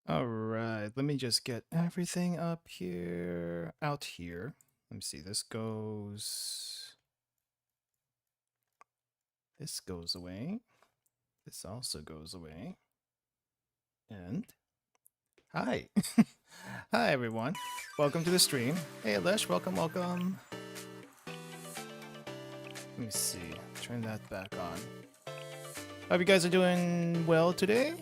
All right, let me just get everything up here, out here. Let me see, this goes away. This also goes away. And hi. Hi everyone. Welcome to the stream. Hey Lesh, welcome, welcome. Let me see, turn that back on. Hope you guys are doing well today.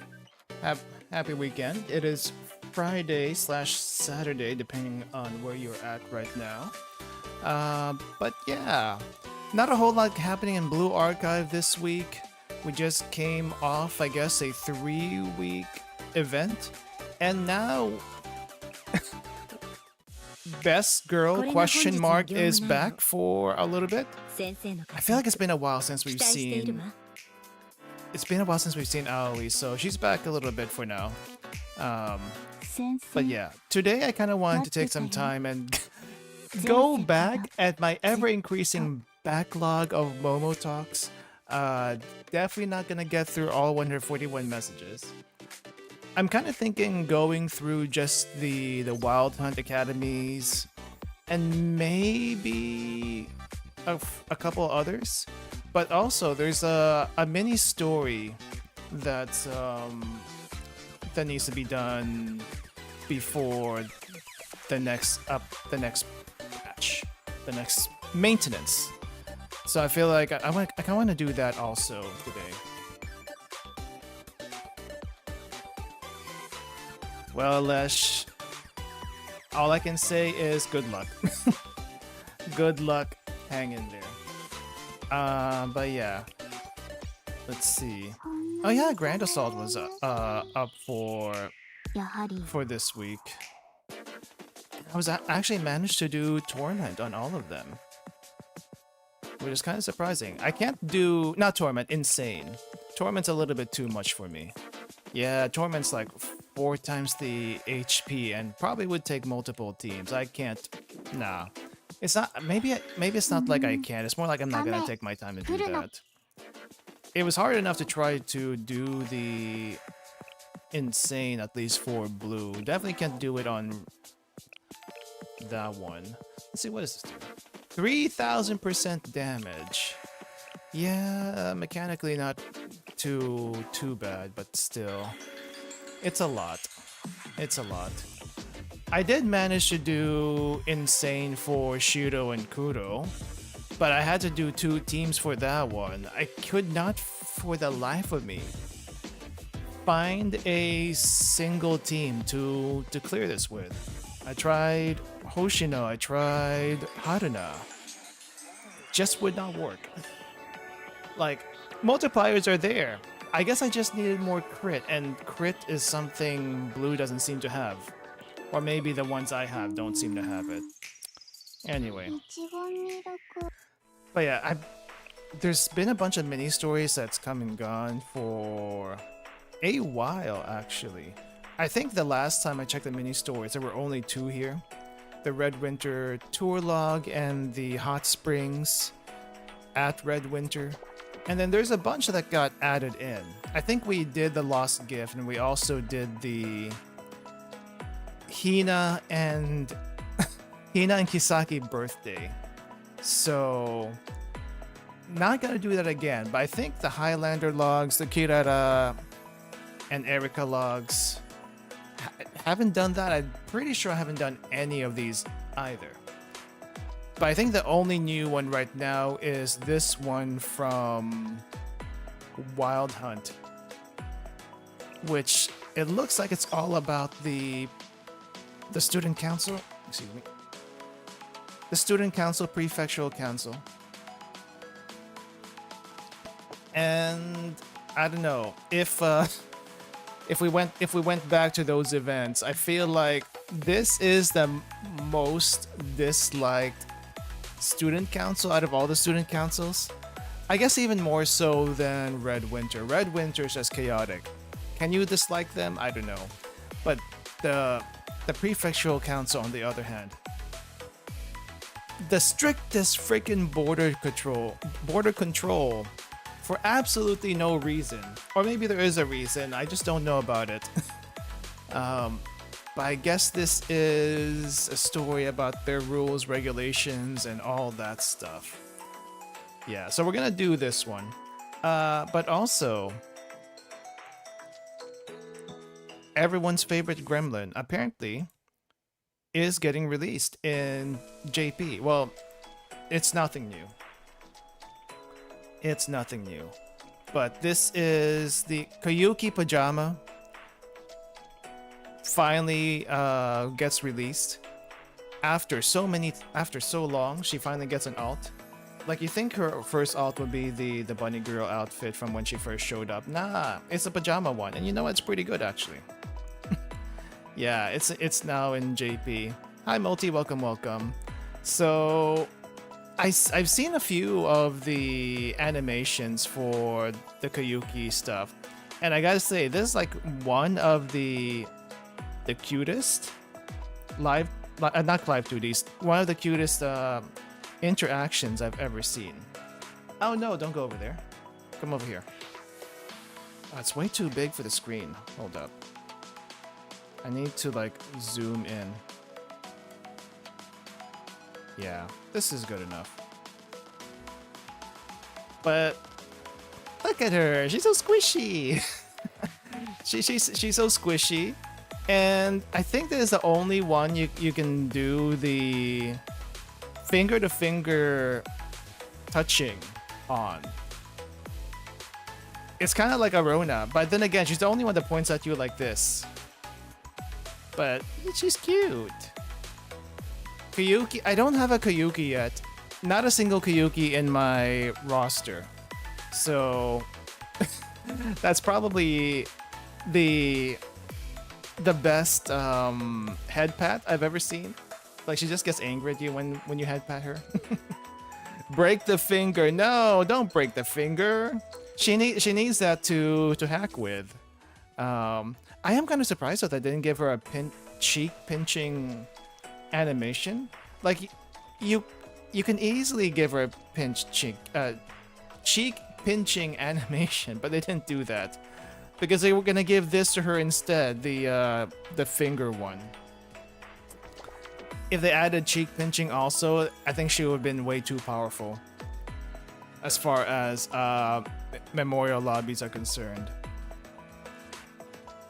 Happy weekend. It is Friday/Saturday, depending on where you're at right now. But yeah, not a whole lot happening in Blue Archive this week. We just came off, I guess, a 3-week event, and now Best Girl question mark is back for a little bit. I feel like it's been a while since we've seen. It's been a while since we've seen Aoi, so she's back a little bit for now. But yeah, today I kind of wanted to take some time and go back at my ever-increasing backlog of Momotalks. Definitely not gonna get through all 141 messages. I'm kind of thinking going through just the Wild Hunt Academies and maybe a couple others. But also, there's a mini story that needs to be done before the next patch, the next maintenance. So I feel like I want to do that also today. Well, Lesh, all I can say is good luck. Good luck. Hang in there. But yeah. Let's see. Oh yeah, Grand Assault was up for this week. I actually managed to do Torment on all of them, which is kind of surprising. I can't do not Torment, Insane. Torment's a little bit too much for me. Yeah, Torment's like 4 times the HP and probably would take multiple teams. I can't. Nah, it's not. Maybe it's not like I can't. It's more like I'm not gonna take my time to do that. It was hard enough to try to do the Insane, at least for blue. Definitely can't do it on that one. Let's see, what does this do? 3,000% damage. Yeah, mechanically not too bad, but still. It's a lot. It's a lot. I did manage to do Insane for Shiro and Kuro, but I had to do 2 teams for that one. I could not, for the life of me, find a single team to clear this with. I tried Hoshino, I tried Haruna. Just would not work. Like, multipliers are there. I guess I just needed more crit, and crit is something blue doesn't seem to have. Or maybe the ones I have don't seem to have it. Anyway. But yeah, there's been a bunch of mini stories that's come and gone for a while, actually. I think the last time I checked the mini stories, there were only 2 here. The Red Winter Tour Log and the Hot Springs at Red Winter. And then there's a bunch that got added in. I think we did the Lost Gift, and we also did the Hina and Kisaki birthday. So, not gonna do that again, but I think the Highlander logs, the Kirara and Erika logs, haven't done that. I'm pretty sure I haven't done any of these either. But I think the only new one right now is this one from Wild Hunt, which it looks like it's all about the student council. Excuse me. The student council, prefectural council. And I don't know if we went back to those events, I feel like this is the most disliked student council out of all the student councils. I guess even more so than Red Winter. Red Winter is just chaotic. Can you dislike them? I don't know. But the prefectural council, on the other hand, the strictest freaking border control for absolutely no reason. Or maybe there is a reason, I just don't know about it. But I guess this is a story about their rules, regulations, and all that stuff. Yeah, so we're gonna do this one. But also, everyone's favorite gremlin, apparently, is getting released in JP. Well, it's nothing new. It's nothing new. But this is the Koyuki Pajama. Finally gets released. After so long, she finally gets an alt. Like, you think her first alt would be the bunny girl outfit from when she first showed up. Nah, it's a pajama one. And you know, it's pretty good, actually. Yeah, it's now in JP. Hi, Multi, welcome. So, I've seen a few of the animations for the Koyuki stuff, and I gotta say, this is like one of the cutest not live 2Ds, one of the cutest interactions I've ever seen. Oh no, don't go over there. Come over here. Oh, it's way too big for the screen. Hold up. I need to like zoom in. Yeah, this is good enough. But look at her, she's so squishy. she's so squishy, and I think this is the only one you can do the finger to finger touching on. It's kind of like a Rona, but then again, she's the only one that points at you like this. But she's cute. Kayuki, I don't have a Kayuki yet. Not a single Kayuki in my roster. So that's probably the best head pat I've ever seen. Like, she just gets angry at you when you head pat her. Break the finger. No, don't break the finger. She needs that to hack with. I am kind of surprised that I didn't give her a cheek pinching animation. Like, you can easily give her a cheek pinching animation, but they didn't do that because they were gonna give this to her instead, the finger one. If they added cheek pinching also, I think she would have been way too powerful as far as memorial lobbies are concerned.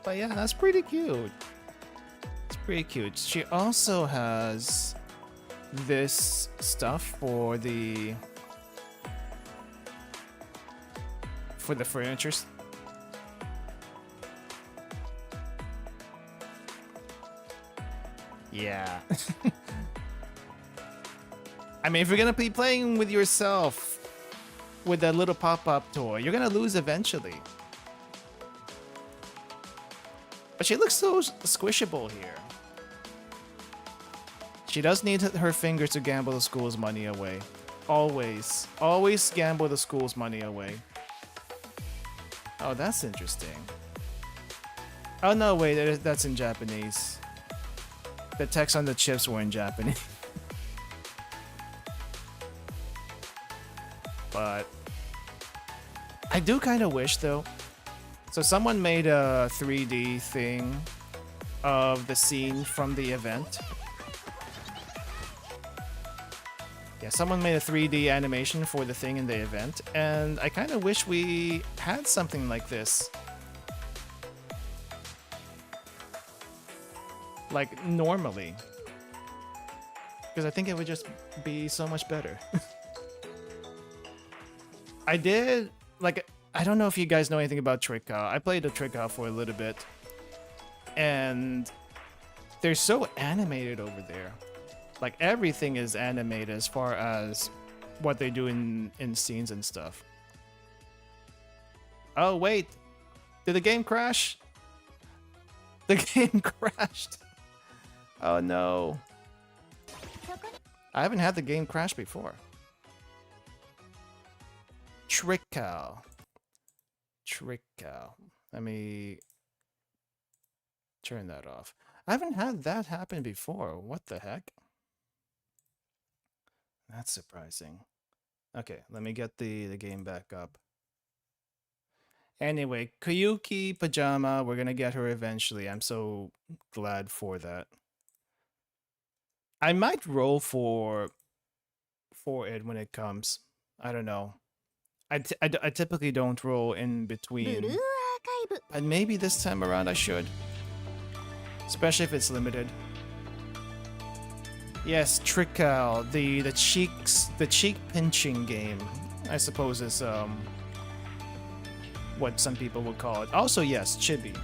But yeah, that's pretty cute. It's pretty cute. She also has this stuff for the furniture. Yeah. I mean, if you're gonna be playing with yourself with that little pop-up toy, you're gonna lose eventually. But she looks so squishable here. She does need her fingers to gamble the school's money away. Always. Always gamble the school's money away. Oh, that's interesting. Oh, no, wait, that's in Japanese. The text on the chips were in Japanese. But I do kind of wish, though. So someone made a 3D thing of the scene from the event. Yeah, someone made a 3D animation for the thing in the event, and I kind of wish we had something like this. Like, normally. Because I think it would just be so much better. I did, like, I don't know if you guys know anything about Tricka. I played the Tricka for a little bit. And they're so animated over there. Like, everything is animated as far as what they do in scenes and stuff. Oh, wait. Did the game crash? The game crashed. Oh, no. I haven't had the game crash before. Tricka. Tricka. Let me turn that off. I haven't had that happen before. What the heck? That's surprising. Okay, let me get the game back up. Anyway, Koyuki Pajama, we're gonna get her eventually. I'm so glad for that. I might roll for it when it comes. I don't know. I typically don't roll in between. But maybe this time around I should. Especially if it's limited. Yes, Trickle, the cheek pinching game, I suppose is what some people would call it. Also, yes, Chibi.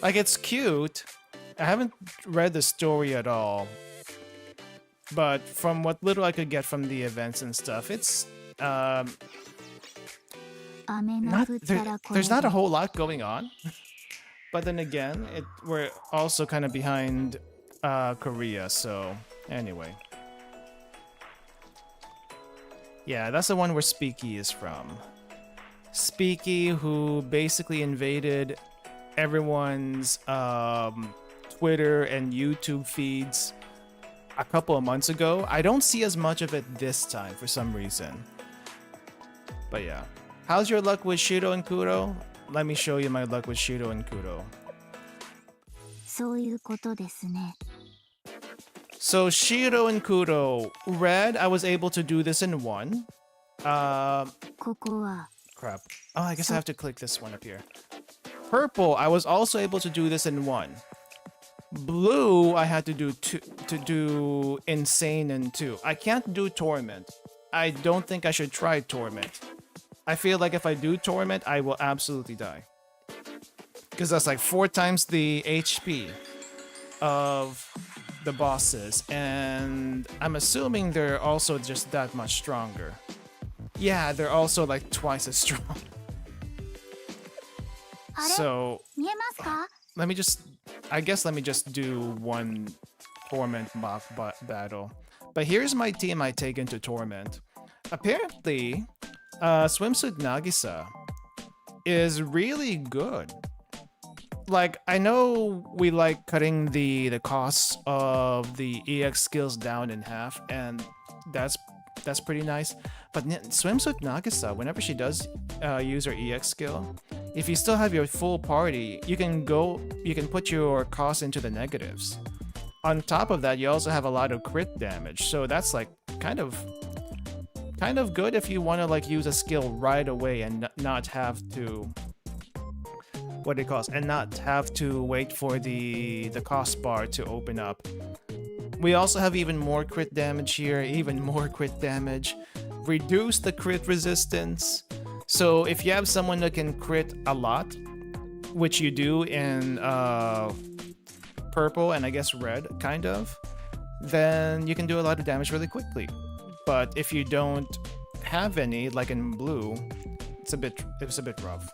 Like, it's cute. I haven't read the story at all, but from what little I could get from the events and stuff, it's there's not a whole lot going on. But then again, we're also kind of behind Korea, so anyway. Yeah, that's the one where Speaky is from. Speaky, who basically invaded everyone's Twitter and YouTube feeds a couple of months ago. I don't see as much of it this time for some reason. But yeah. How's your luck with Shiro and Kuro? Let me show you my luck with Shiro and Kuro. So Shiro and Kuro, red, I was able to do this in one. Crap. Oh, I guess I have to click this one up here. Purple, I was also able to do this in one. Blue, I had to do insane in two. I can't do torment. I don't think I should try torment. I feel like if I do Torment, I will absolutely die. Because that's like 4 times the HP of the bosses, and I'm assuming they're also just that much stronger. Yeah, they're also like twice as strong. So let me just do one Torment mock battle. But here's my team I take into Torment. Apparently, Swimsuit Nagisa is really good. Like, I know we like cutting the costs of the EX skills down in half, and that's pretty nice. But Swimsuit Nagisa, whenever she does use her EX skill, if you still have your full party, you can put your costs into the negatives. On top of that, you also have a lot of crit damage, so that's like kind of good if you want to like use a skill right away and not have to and not have to wait for the cost bar to open up. We also have even more crit damage here, even more crit damage. Reduce the crit resistance. So if you have someone that can crit a lot, which you do in purple and I guess red, kind of, then you can do a lot of damage really quickly. But if you don't have any, like in blue, it's a bit rough.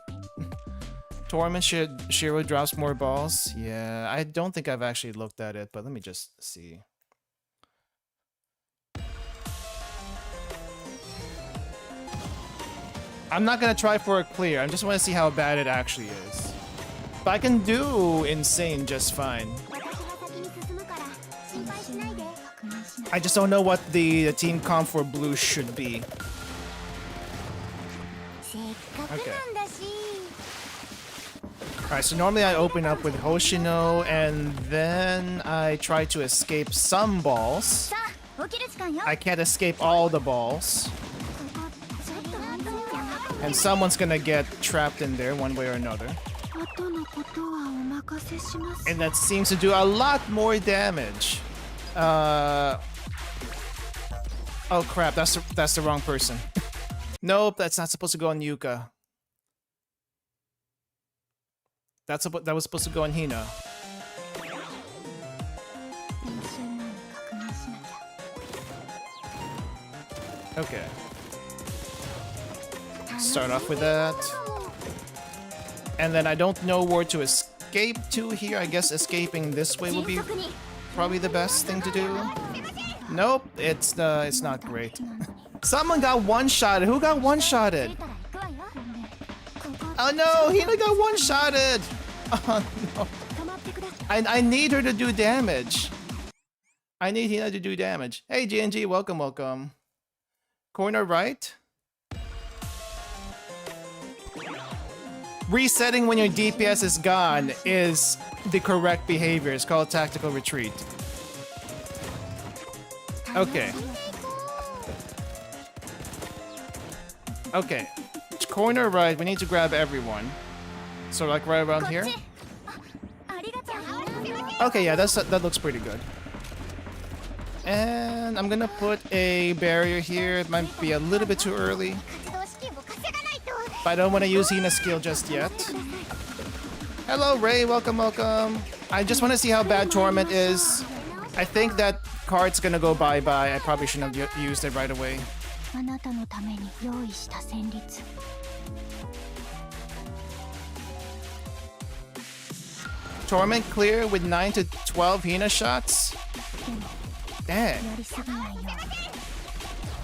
Torment Shiro drops more balls. Yeah, I don't think I've actually looked at it, but let me just see. I'm not gonna try for a clear. I just want to see how bad it actually is. But I can do insane just fine. I just don't know what the team comp for blue should be. Okay. Alright, so normally I open up with Hoshino and then I try to escape some balls. I can't escape all the balls. And someone's gonna get trapped in there one way or another. And that seems to do a lot more damage. Oh crap, that's the wrong person. Nope, that's not supposed to go on Yuka. That was supposed to go on Hina. Okay. Start off with that. And then I don't know where to escape to here. I guess escaping this way would be probably the best thing to do. Nope, it's not great. Someone got one-shotted. Who got one-shotted? Oh no, Hina got one-shotted! Oh no. I need her to do damage. I need Hina to do damage. Hey GNG, welcome, welcome. Corner right. Resetting when your DPS is gone is the correct behavior. It's called tactical retreat. Okay. Okay. Corner right, we need to grab everyone. So like right around here? Okay, yeah, that looks pretty good. And I'm gonna put a barrier here. It might be a little bit too early. But I don't want to use Hina's skill just yet. Hello Ray, welcome, welcome. I just want to see how bad Torment is. I think that card's gonna go bye-bye. I probably shouldn't have used it right away. Torment clear with 9 to 12 Hina shots? Dang.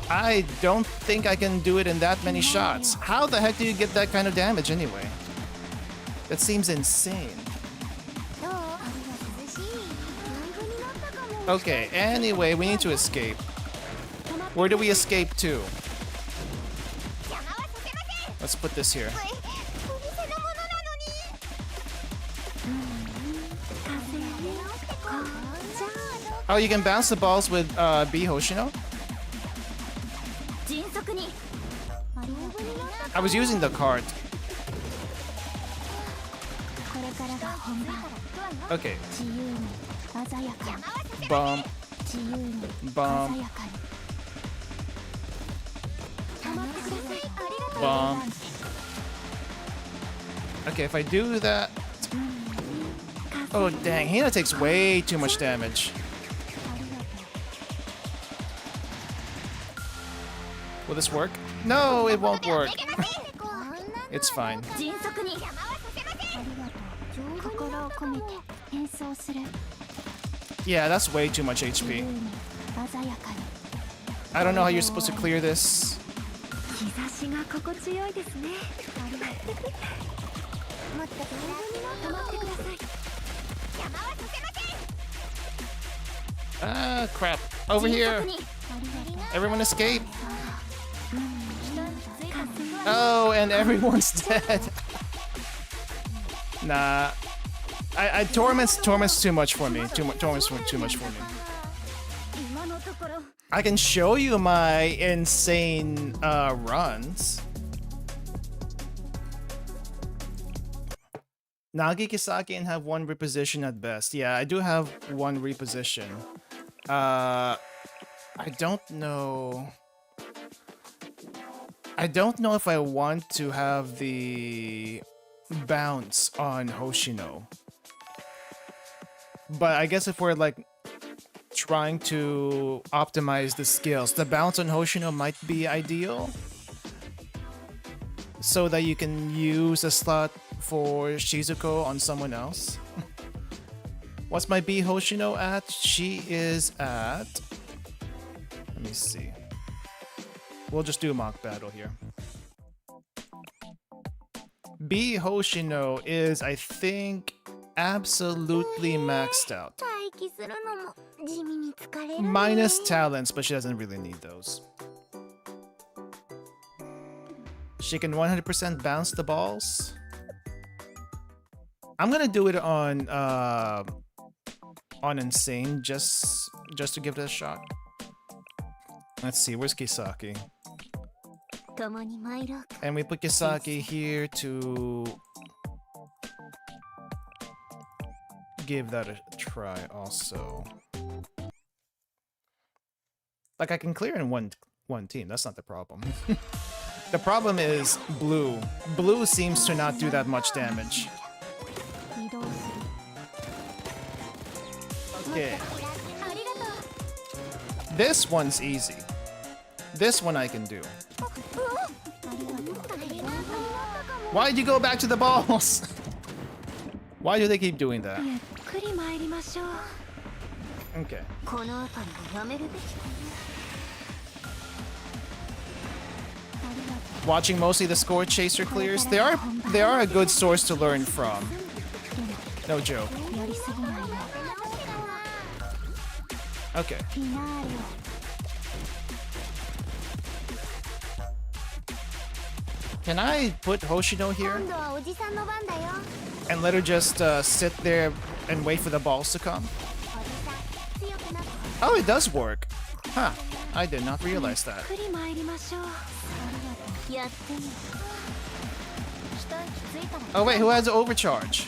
I don't think I can do it in that many shots. How the heck do you get that kind of damage anyway? That seems insane. Okay, anyway, we need to escape. Where do we escape to? Let's put this here. Oh, you can bounce the balls with B Hoshino? I was using the cart. Okay. Bump. Bump. bomb. Okay, if I do that... Oh, dang. Hina takes way too much damage. Will this work? No, it won't work. It's fine. Yeah, that's way too much HP. I don't know how you're supposed to clear this. Ah, crap. Over here. Everyone escape. Oh, and everyone's dead. Nah. Torment's too much for me. Torment's too much for me. I can show you my insane runs. Nagi Kisaki and have one reposition at best. Yeah, I do have one reposition. I don't know. I don't know if I want to have the bounce on Hoshino. But I guess if we're like trying to optimize the skills, the bounce on Hoshino might be ideal. So that you can use a slot for Shizuko on someone else. What's my B Hoshino at? She is at... Let me see. We'll just do a mock battle here. B Hoshino is, I think, absolutely maxed out. Minus talents, but she doesn't really need those. She can 100% bounce the balls. I'm gonna do it on Insane just to give it a shot. Let's see, where's Kisaki? And we put Kisaki here to give that a try also. Like I can clear in one team, that's not the problem. The problem is blue. Blue seems to not do that much damage. Okay. This one's easy. This one I can do. Why'd you go back to the balls? Why do they keep doing that? Okay. Watching mostly the score chaser clears. They are a good source to learn from. No joke. Okay. Can I put Hoshino here? And let her just sit there and wait for the balls to come? Oh, it does work. Huh. I did not realize that. Oh wait, who has an overcharge?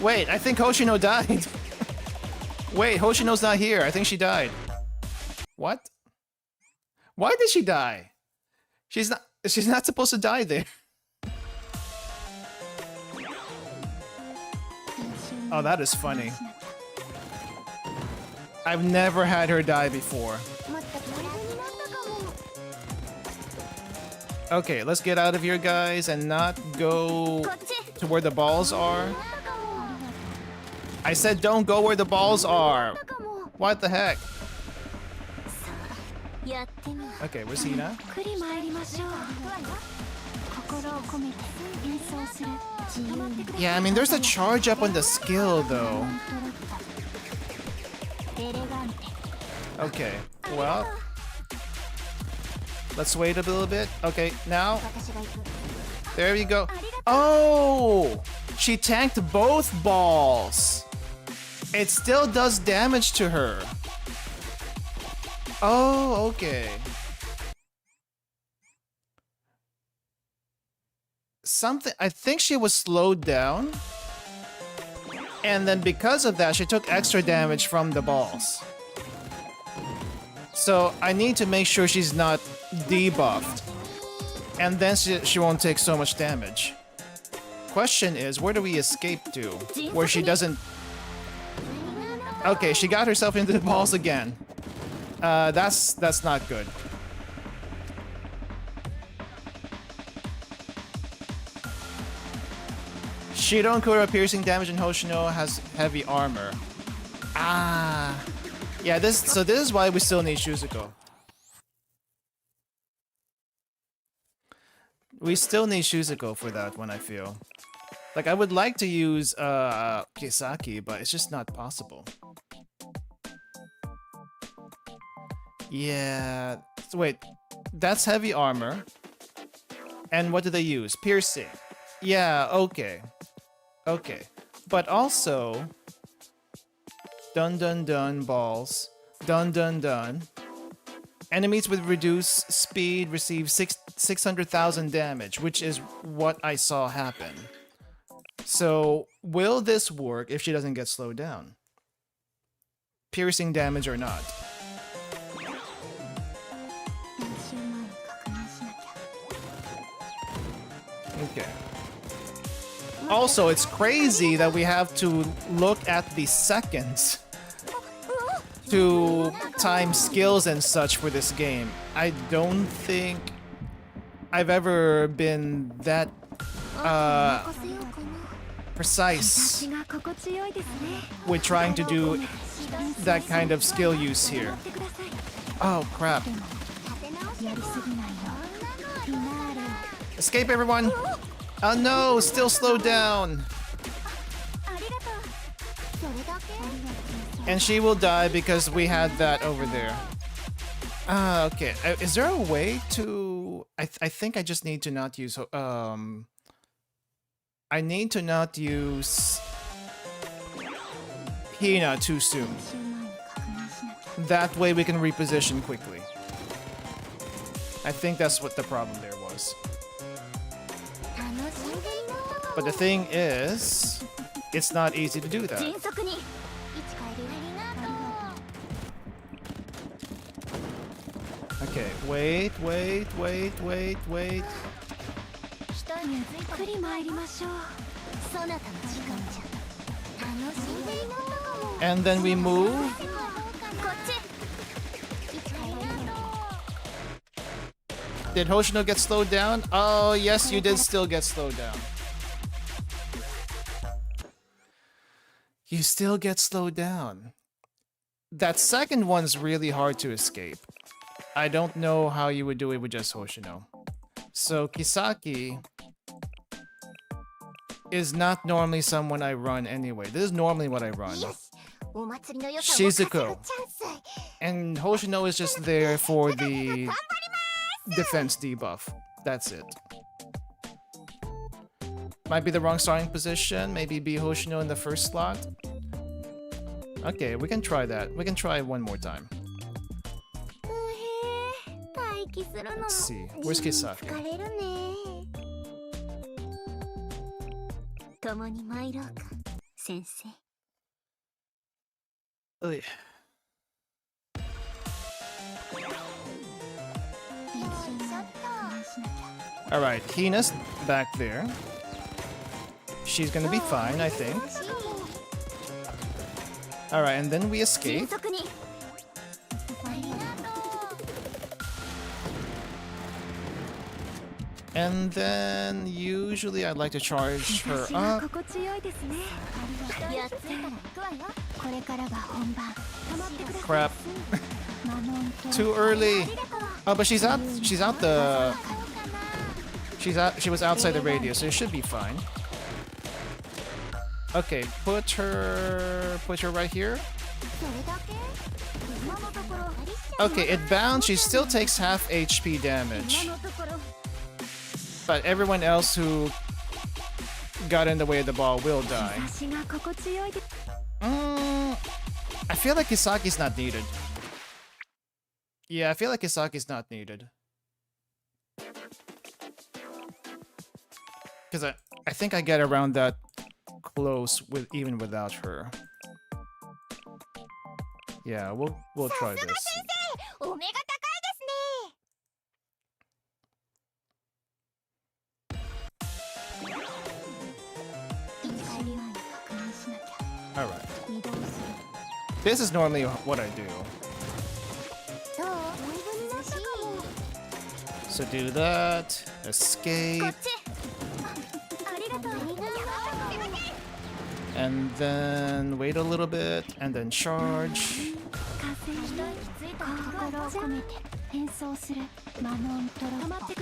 Wait, I think Hoshino died. Wait, Hoshino's not here. I think she died. What? Why did she die? She's not supposed to die there. Oh, that is funny. I've never had her die before. Okay, let's get out of here, guys, and not go to where the balls are. I said don't go where the balls are. What the heck? Okay, where's Hina? Yeah, I mean, there's a charge up on the skill, though. Okay, well... Let's wait a little bit. Okay, now... There you go. Oh! She tanked both balls! It still does damage to her. Oh, okay. I think she was slowed down. And then because of that, she took extra damage from the balls. So I need to make sure she's not debuffed. And then she won't take so much damage. Question is, where do we escape to? Where she doesn't... Okay, she got herself into the balls again. That's not good. Shidonkura piercing damage and Hoshino has heavy armor. Ah. Yeah, so this is why we still need Shuzuko. We still need Shuzuko for that one, I feel. Like, I would like to use Kisaki, but it's just not possible. Yeah. So wait, that's heavy armor. And what do they use? Piercing. Yeah, okay. Okay. But also... Dun dun dun balls. Dun dun dun. Enemies with reduced speed receive 600,000 damage, which is what I saw happen. So, will this work if she doesn't get slowed down? Piercing damage or not? Okay. Also, it's crazy that we have to look at the seconds to time skills and such for this game. I don't think I've ever been that precise with trying to do that kind of skill use here. Oh crap. Escape, everyone! Oh no, still slowed down. And she will die because we had that over there. Okay. Is there a way to... I think I just need to not use... I need to not use... Hina too soon. That way we can reposition quickly. I think that's what the problem there was. But the thing is... It's not easy to do that. Okay, wait. And then we move. Did Hoshino get slowed down? Oh, yes, you did still get slowed down. You still get slowed down. That second one's really hard to escape. I don't know how you would do it with just Hoshino. So Kisaki is not normally someone I run anyway. This is normally what I run. Shizuko. And Hoshino is just there for the defense debuff. That's it. Might be the wrong starting position. Maybe be Hoshino in the first slot. Okay, we can try that. We can try one more time. Let's see. Where's Kisaki? Oh, yeah. Alright, Hina's back there. She's gonna be fine, I think. Alright, and then we escape. And then usually I'd like to charge her up. Crap. Too early. Oh, but she was outside the radius, so it should be fine. Okay, put her right here. Okay, it bounced. She still takes half HP damage. But everyone else who got in the way of the ball will die. I feel like Kisaki's not needed. Yeah, I feel like Kisaki's not needed. Because I think I get around that close with even without her. Yeah, we'll try this. Alright. This is normally what I do. So do that, escape, and then wait a little bit, and then charge.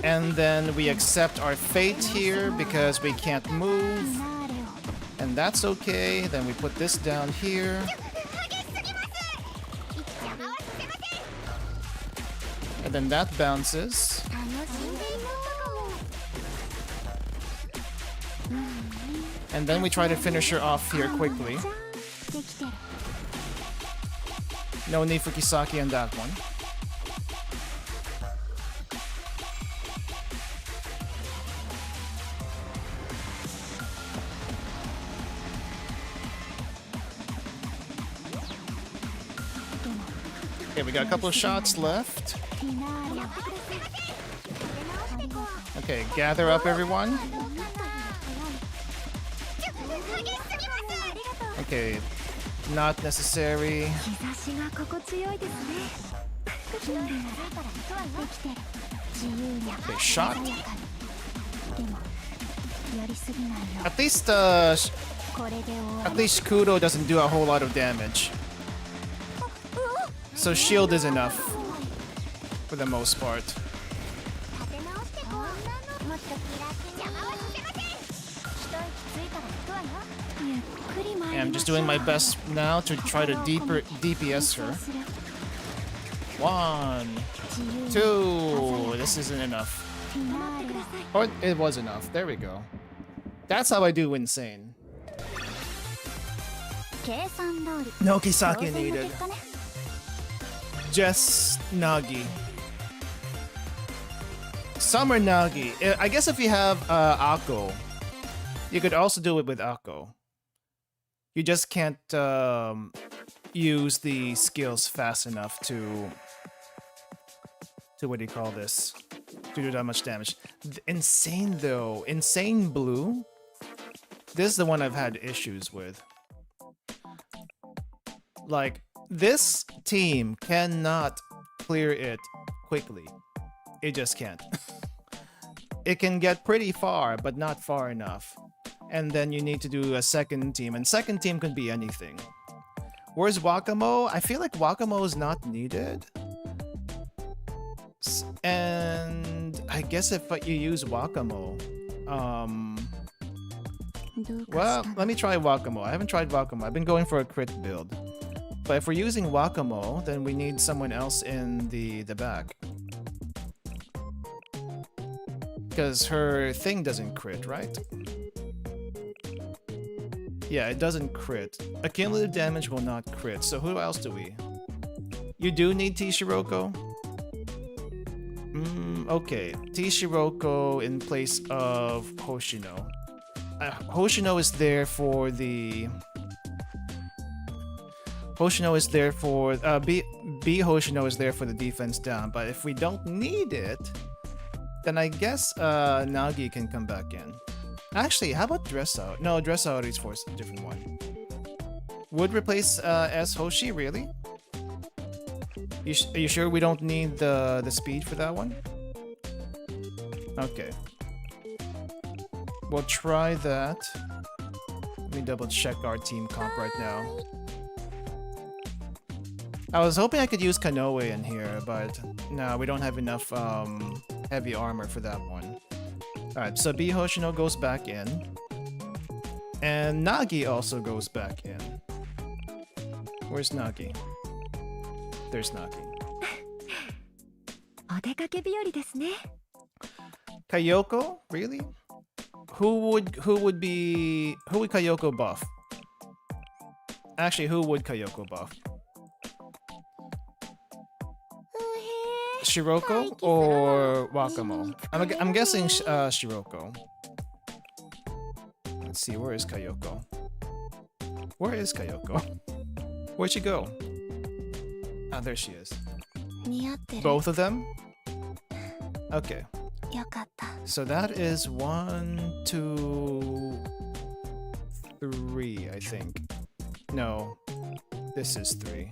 And then we accept our fate here because we can't move. And that's okay. Then we put this down here. And then that bounces. And then we try to finish her off here quickly. No need for Kisaki on that one. Okay, we got a couple of shots left. Okay, gather up everyone. Okay, not necessary. Okay, shot. At least Kudo doesn't do a whole lot of damage. So shield is enough for the most part. And I'm just doing my best now to try to DPS her. 1, 2. This isn't enough. Or it was enough. There we go. That's how I do insane. No Kisaki needed. Just Nagi. Summer Nagi. I guess if you have Akko, you could also do it with Akko. You just can't use the skills fast enough to what do you call this? To do that much damage. Insane though. Insane Blue. This is the one I've had issues with. Like, this team cannot clear it quickly. It just can't. It can get pretty far, but not far enough. And then you need to do a second team, and second team can be anything. Where's Wakamo? I feel like Wakamo is not needed. And I guess if you use Wakamo, well, let me try Wakamo. I haven't tried Wakamo. I've been going for a crit build. But if we're using Wakamo, then we need someone else in the back. Because her thing doesn't crit, right? Yeah, it doesn't crit. Accumulative damage will not crit. So who else do we? You do need T-Shiroko? Okay. T-Shiroko in place of Hoshino. Hoshino is there for the... Hoshino is there for... B Hoshino is there for the defense down. But if we don't need it, then I guess Nagi can come back in. Actually, how about Dress Out? No, Dress Out is for a different one. Would replace S Hoshi, really? Are you sure we don't need the speed for that one? Okay. We'll try that. Let me double check our team comp right now. I was hoping I could use Kanoe in here, but no, we don't have enough heavy armor for that one. Alright, so B Hoshino goes back in. And Nagi also goes back in. Where's Nagi? There's Nagi. Kayoko? Really? Who would Kayoko buff? Actually, who would Kayoko buff? Shiroko or Wakamo? I'm guessing Shiroko. Let's see, where is Kayoko? Where is Kayoko? Where'd she go? Ah, there she is. Both of them? Okay. So that is 1, 2, 3, I think. No, this is 3.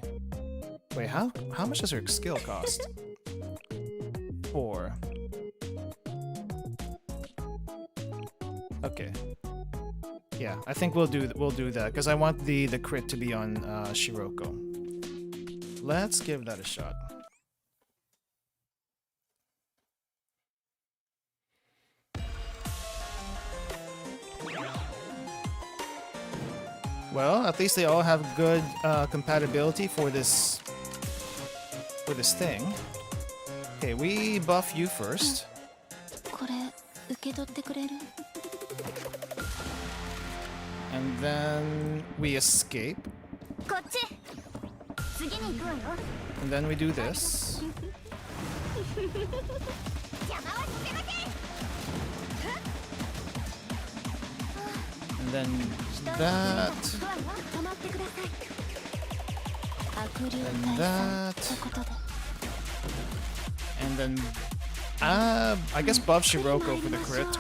Wait, how much does her skill cost? 4. Okay. Yeah, I think we'll do that because I want the crit to be on Shiroko. Let's give that a shot. Well, at least they all have good compatibility for this thing. Okay, we buff you first. And then we escape. And then we do this. And then that. And that. And then I guess buff Shiroko for the crit.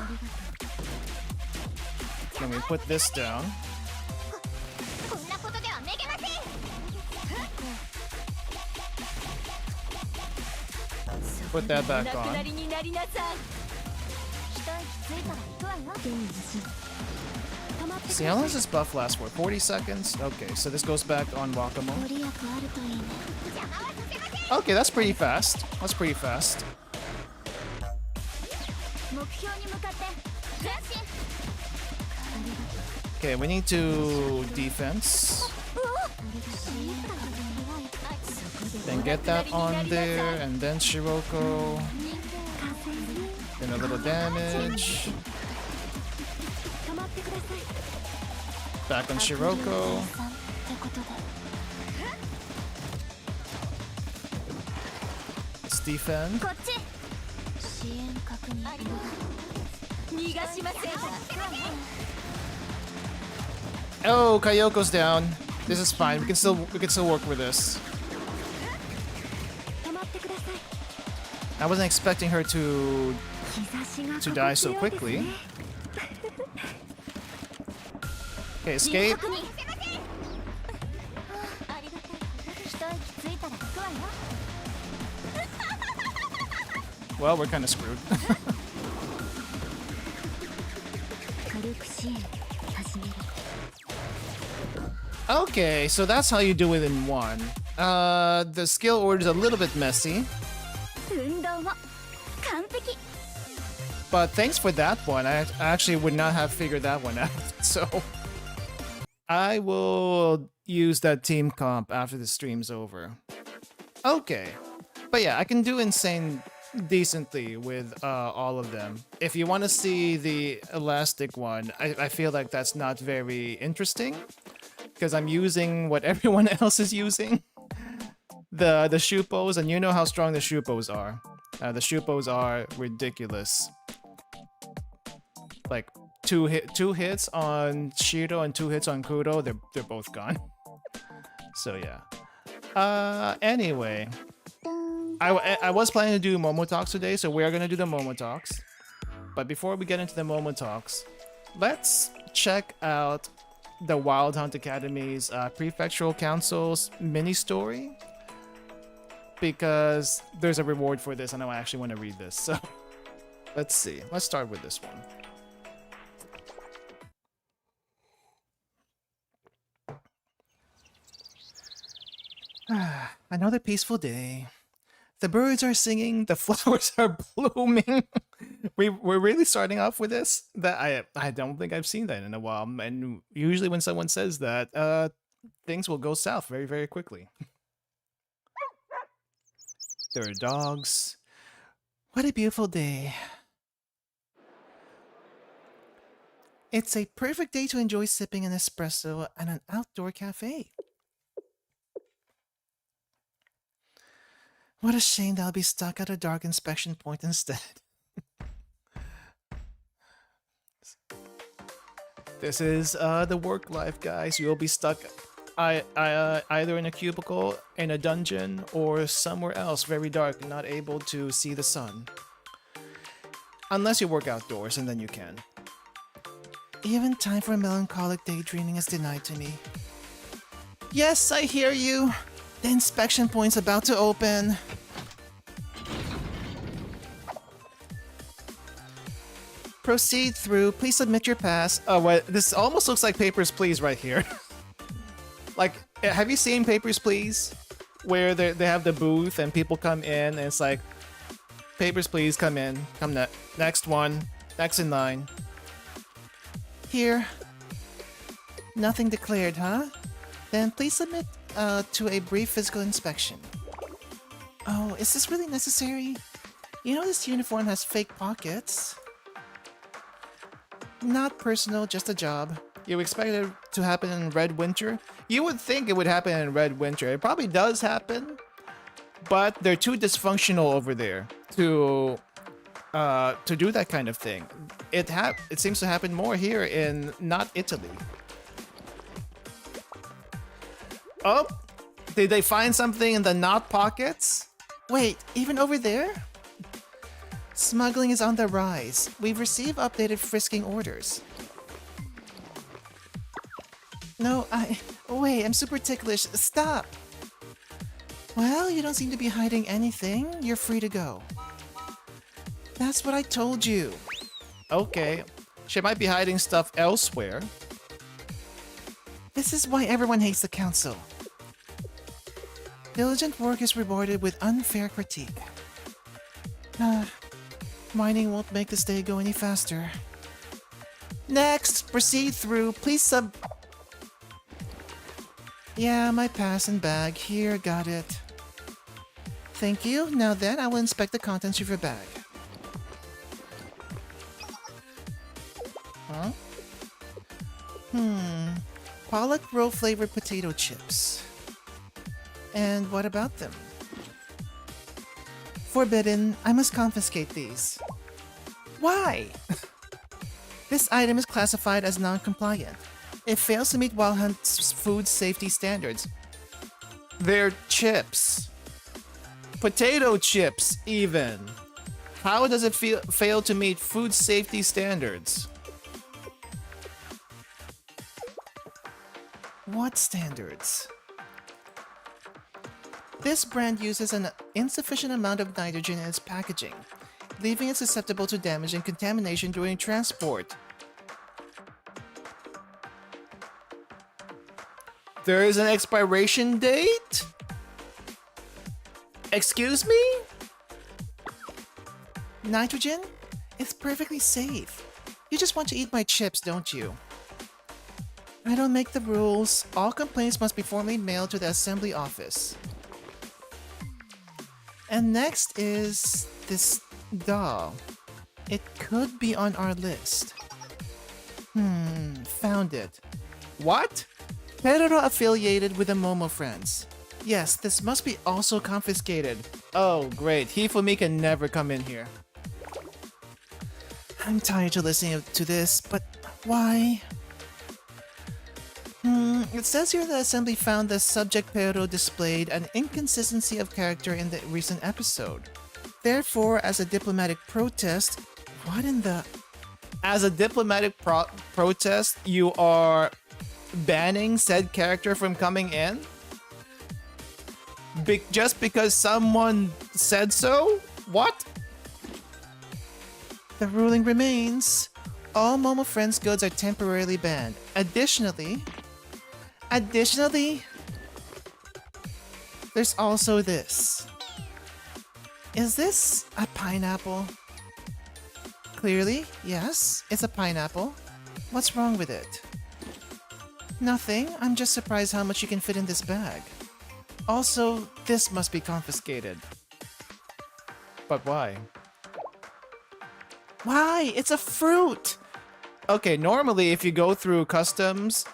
Then we put this down. Put that back on. See, how long does this buff last for? 40 seconds? Okay, so this goes back on Wakamo. Okay, that's pretty fast. That's pretty fast. Okay, we need to defense. Then get that on there, and then Shiroko. Then a little damage. Back on Shiroko. Let's defend. Oh, Kayoko's down. This is fine. We can still work with this. I wasn't expecting her to die so quickly. Okay, escape. Well, we're kind of screwed. Okay, so that's how you do it in one. The skill order is a little bit messy. But thanks for that one. I actually would not have figured that one out. So I will use that team comp after the stream's over. Okay. But yeah, I can do insane decently with all of them. If you want to see the elastic one, I feel like that's not very interesting because I'm using what everyone else is using. The Shupos, and you know how strong the Shupos are. The Shupos are ridiculous. Like two hits on Shiro and 2 hits on Kudo, they're both gone. So yeah. Anyway, I was planning to do Momotalks today, so we are gonna do the Momotalks. But before we get into the Momotalks, let's check out the Wild Hunt Academy's Prefectural Council's mini story, because there's a reward for this, and I actually want to read this. So let's see. Let's start with this one. Another peaceful day. The birds are singing, the flowers are blooming. We're really starting off with this? That I don't think I've seen that in a while. And usually when someone says that, things will go south very, very quickly. There are dogs. What a beautiful day. It's a perfect day to enjoy sipping an espresso at an outdoor cafe. What a shame that I'll be stuck at a dark inspection point instead. This is the work life, guys. You'll be stuck either in a cubicle, in a dungeon, or somewhere else very dark, not able to see the sun. Unless you work outdoors, and then you can. Even time for melancholic daydreaming is denied to me. Yes, I hear you. The inspection point's about to open. Proceed through. Please submit your pass. Oh, wait, this almost looks like Papers, Please right here. Like, have you seen Papers, Please? Where they have the booth and people come in and it's like, Papers, Please, come in. Come next one. Next in line. Here. Nothing declared, huh? Then please submit to a brief physical inspection. Oh, is this really necessary? You know this uniform has fake pockets. Not personal, just a job. You expect it to happen in Red Winter? You would think it would happen in Red Winter. It probably does happen, but they're too dysfunctional over there to do that kind of thing. It seems to happen more here in not Italy. Oh, did they find something in the not pockets? Wait, even over there? Smuggling is on the rise. We've received updated frisking orders. No, wait, I'm super ticklish. Stop! Well, you don't seem to be hiding anything. You're free to go. That's what I told you. Okay. She might be hiding stuff elsewhere. This is why everyone hates the council. Diligent work is rewarded with unfair critique. Mining won't make this day go any faster. Next, proceed through. Please Yeah, my pass and bag. Here, got it. Thank you. Now then, I will inspect the contents of your bag. Huh? Pollock roll flavored potato chips. And what about them? Forbidden. I must confiscate these. Why? This item is classified as non-compliant. It fails to meet Wild Hunt's food safety standards. They're chips. Potato chips, even. How does it fail to meet food safety standards? What standards? This brand uses an insufficient amount of nitrogen in its packaging, leaving it susceptible to damage and contamination during transport. There is an expiration date? Excuse me? Nitrogen? It's perfectly safe. You just want to eat my chips, don't you? I don't make the rules. All complaints must be formally mailed to the assembly office. And next is this doll. It could be on our list. Found it. What? Perro affiliated with the Momo friends. Yes, this must be also confiscated. Oh, great. Hifumi can never come in here. I'm tired of listening to this, but why? It says here the assembly found the subject Perro displayed an inconsistency of character in the recent episode. Therefore, as a diplomatic protest, what in the... As a diplomatic protest, you are banning said character from coming in? Just because someone said so? What? The ruling remains. All Momo Friends goods are temporarily banned. Additionally, there's also this. Is this a pineapple? Clearly, yes, it's a pineapple. What's wrong with it? Nothing. I'm just surprised how much you can fit in this bag. Also, this must be confiscated. But why? Why? It's a fruit! Okay, normally if you go through customs,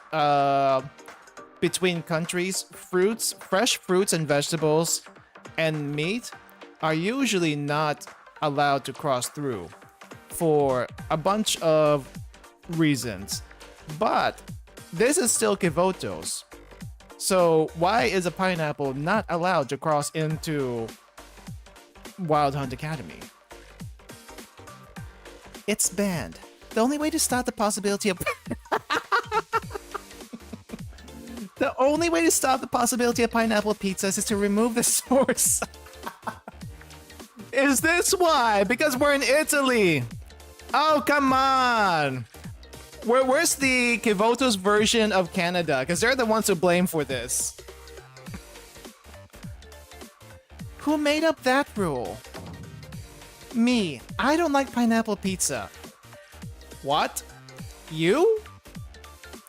between countries, fresh fruits and vegetables, and meat are usually not allowed to cross through for a bunch of reasons. But this is still Kivotos. So why is a pineapple not allowed to cross into Wild Hunt Academy? It's banned. The only way to stop the possibility of the only way to stop the possibility of pineapple pizzas is to remove the source. Is this why? Because we're in Italy. Oh, come on. Where's the Kivoto's version of Canada? Because they're the ones to blame for this. Who made up that rule? Me. I don't like pineapple pizza. What? You?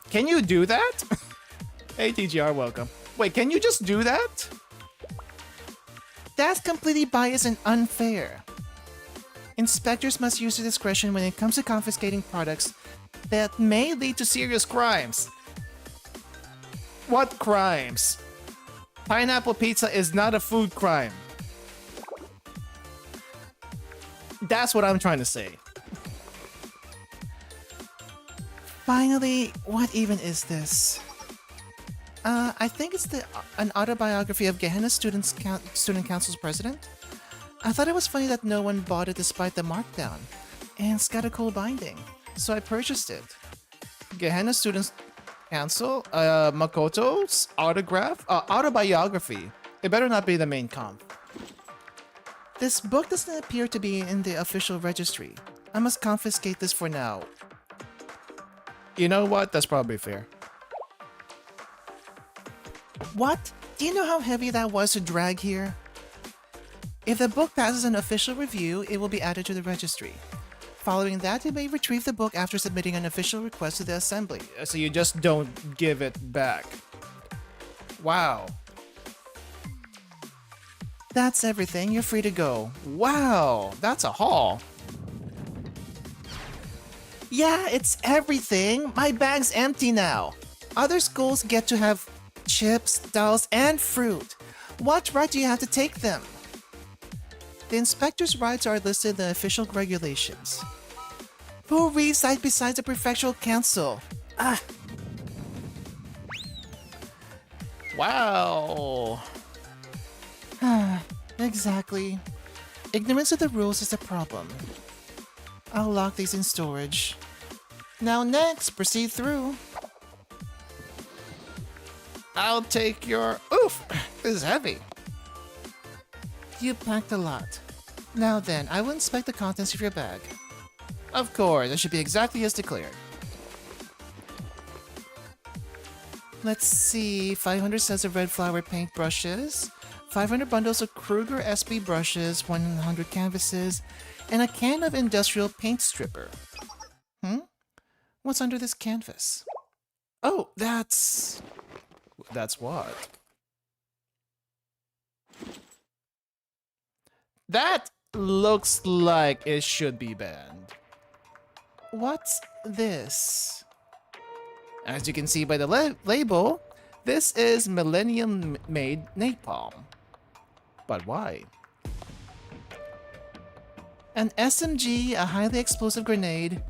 Can you do that? Hey, TGR, welcome. Wait, can you just do that? That's completely biased and unfair. Inspectors must use their discretion when it comes to confiscating products that may lead to serious crimes. What crimes? Pineapple pizza is not a food crime. That's what I'm trying to say. Finally, what even is this? I think it's an autobiography of Gehenna Student Council's president. I thought it was funny that no one bought it despite the markdown. And it's got a cool binding, so I purchased it. Gehenna Student Council, Makoto's autobiography. It better not be the main comp. This book doesn't appear to be in the official registry. I must confiscate this for now. You know what? That's probably fair. What? Do you know how heavy that was to drag here? If the book passes an official review, it will be added to the registry. Following that, you may retrieve the book after submitting an official request to the assembly. So you just don't give it back. Wow. That's everything. You're free to go. Wow, that's a haul. Yeah, it's everything. My bag's empty now. Other schools get to have chips, dolls, and fruit. What right do you have to take them? The inspector's rights are listed in the official regulations. Who reads that besides the prefectural council? Ah. Wow. Exactly. Ignorance of the rules is the problem. I'll lock these in storage. Now next, proceed through. I'll take your... Oof! This is heavy. You packed a lot. Now then, I will inspect the contents of your bag. Of course, it should be exactly as declared. Let's see, 500 sets of red flower paint brushes, 500 bundles of Kruger SB brushes, 100 canvases, and a can of industrial paint stripper. What's under this canvas? Oh, that's what? That looks like it should be banned. What's this? As you can see by the label, this is Millennium-made napalm. But why? An SMG, a highly explosive grenade.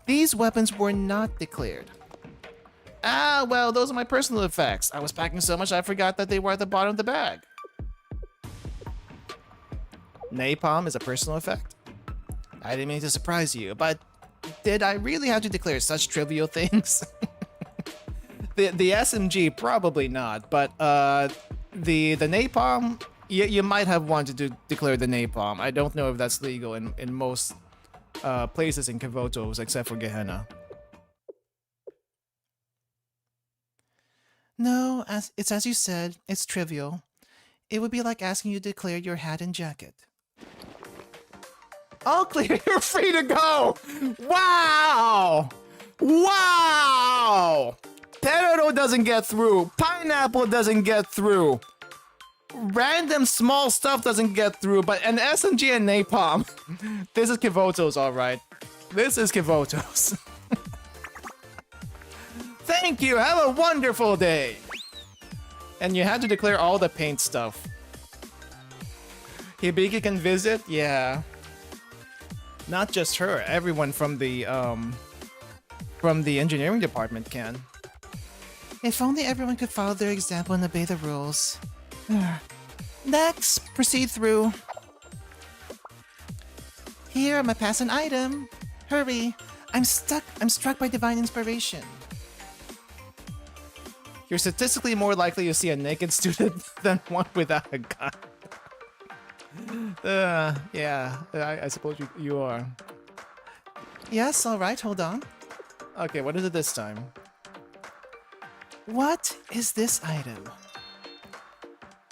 These weapons were not declared. Ah, well, those are my personal effects. I was packing so much I forgot that they were at the bottom of the bag. Napalm is a personal effect? I didn't mean to surprise you, but did I really have to declare such trivial things? The SMG, probably not, but the napalm, you might have wanted to declare the napalm. I don't know if that's legal in most places in Kivotos, except for Gehenna. No, it's as you said, it's trivial. It would be like asking you to declare your hat and jacket. All clear, you're free to go! Wow! Wow! Perero doesn't get through. Pineapple doesn't get through. Random small stuff doesn't get through, but an SMG and napalm. This is Kivotos, alright. This is Kivotos. Thank you, have a wonderful day! And you had to declare all the paint stuff. Hibiki can visit? Yeah. Not just her, everyone from the engineering department can. If only everyone could follow their example and obey the rules. Next, proceed through. Here, my pass an item. Hurry. I'm stuck. I'm struck by divine inspiration. You're statistically more likely to see a naked student than one without a gun. Yeah, I suppose you are. Yes, alright, hold on. Okay, what is it this time? What is this item?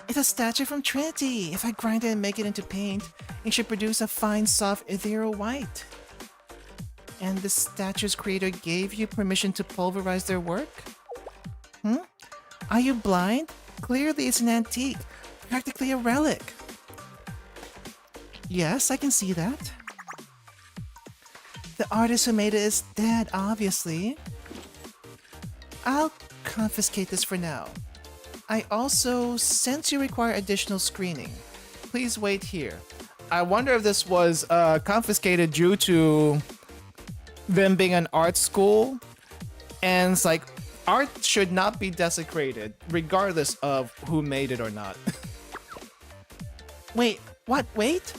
It's a statue from Trinity. If I grind it and make it into paint, it should produce a fine, soft, ethereal white. And the statue's creator gave you permission to pulverize their work? Are you blind? Clearly it's an antique, practically a relic. Yes, I can see that. The artist who made it is dead, obviously. I'll confiscate this for now. I also, since you require additional screening, please wait here. I wonder if this was confiscated due to them being an art school, and it's like, art should not be desecrated, regardless of who made it or not. Wait, what? Wait?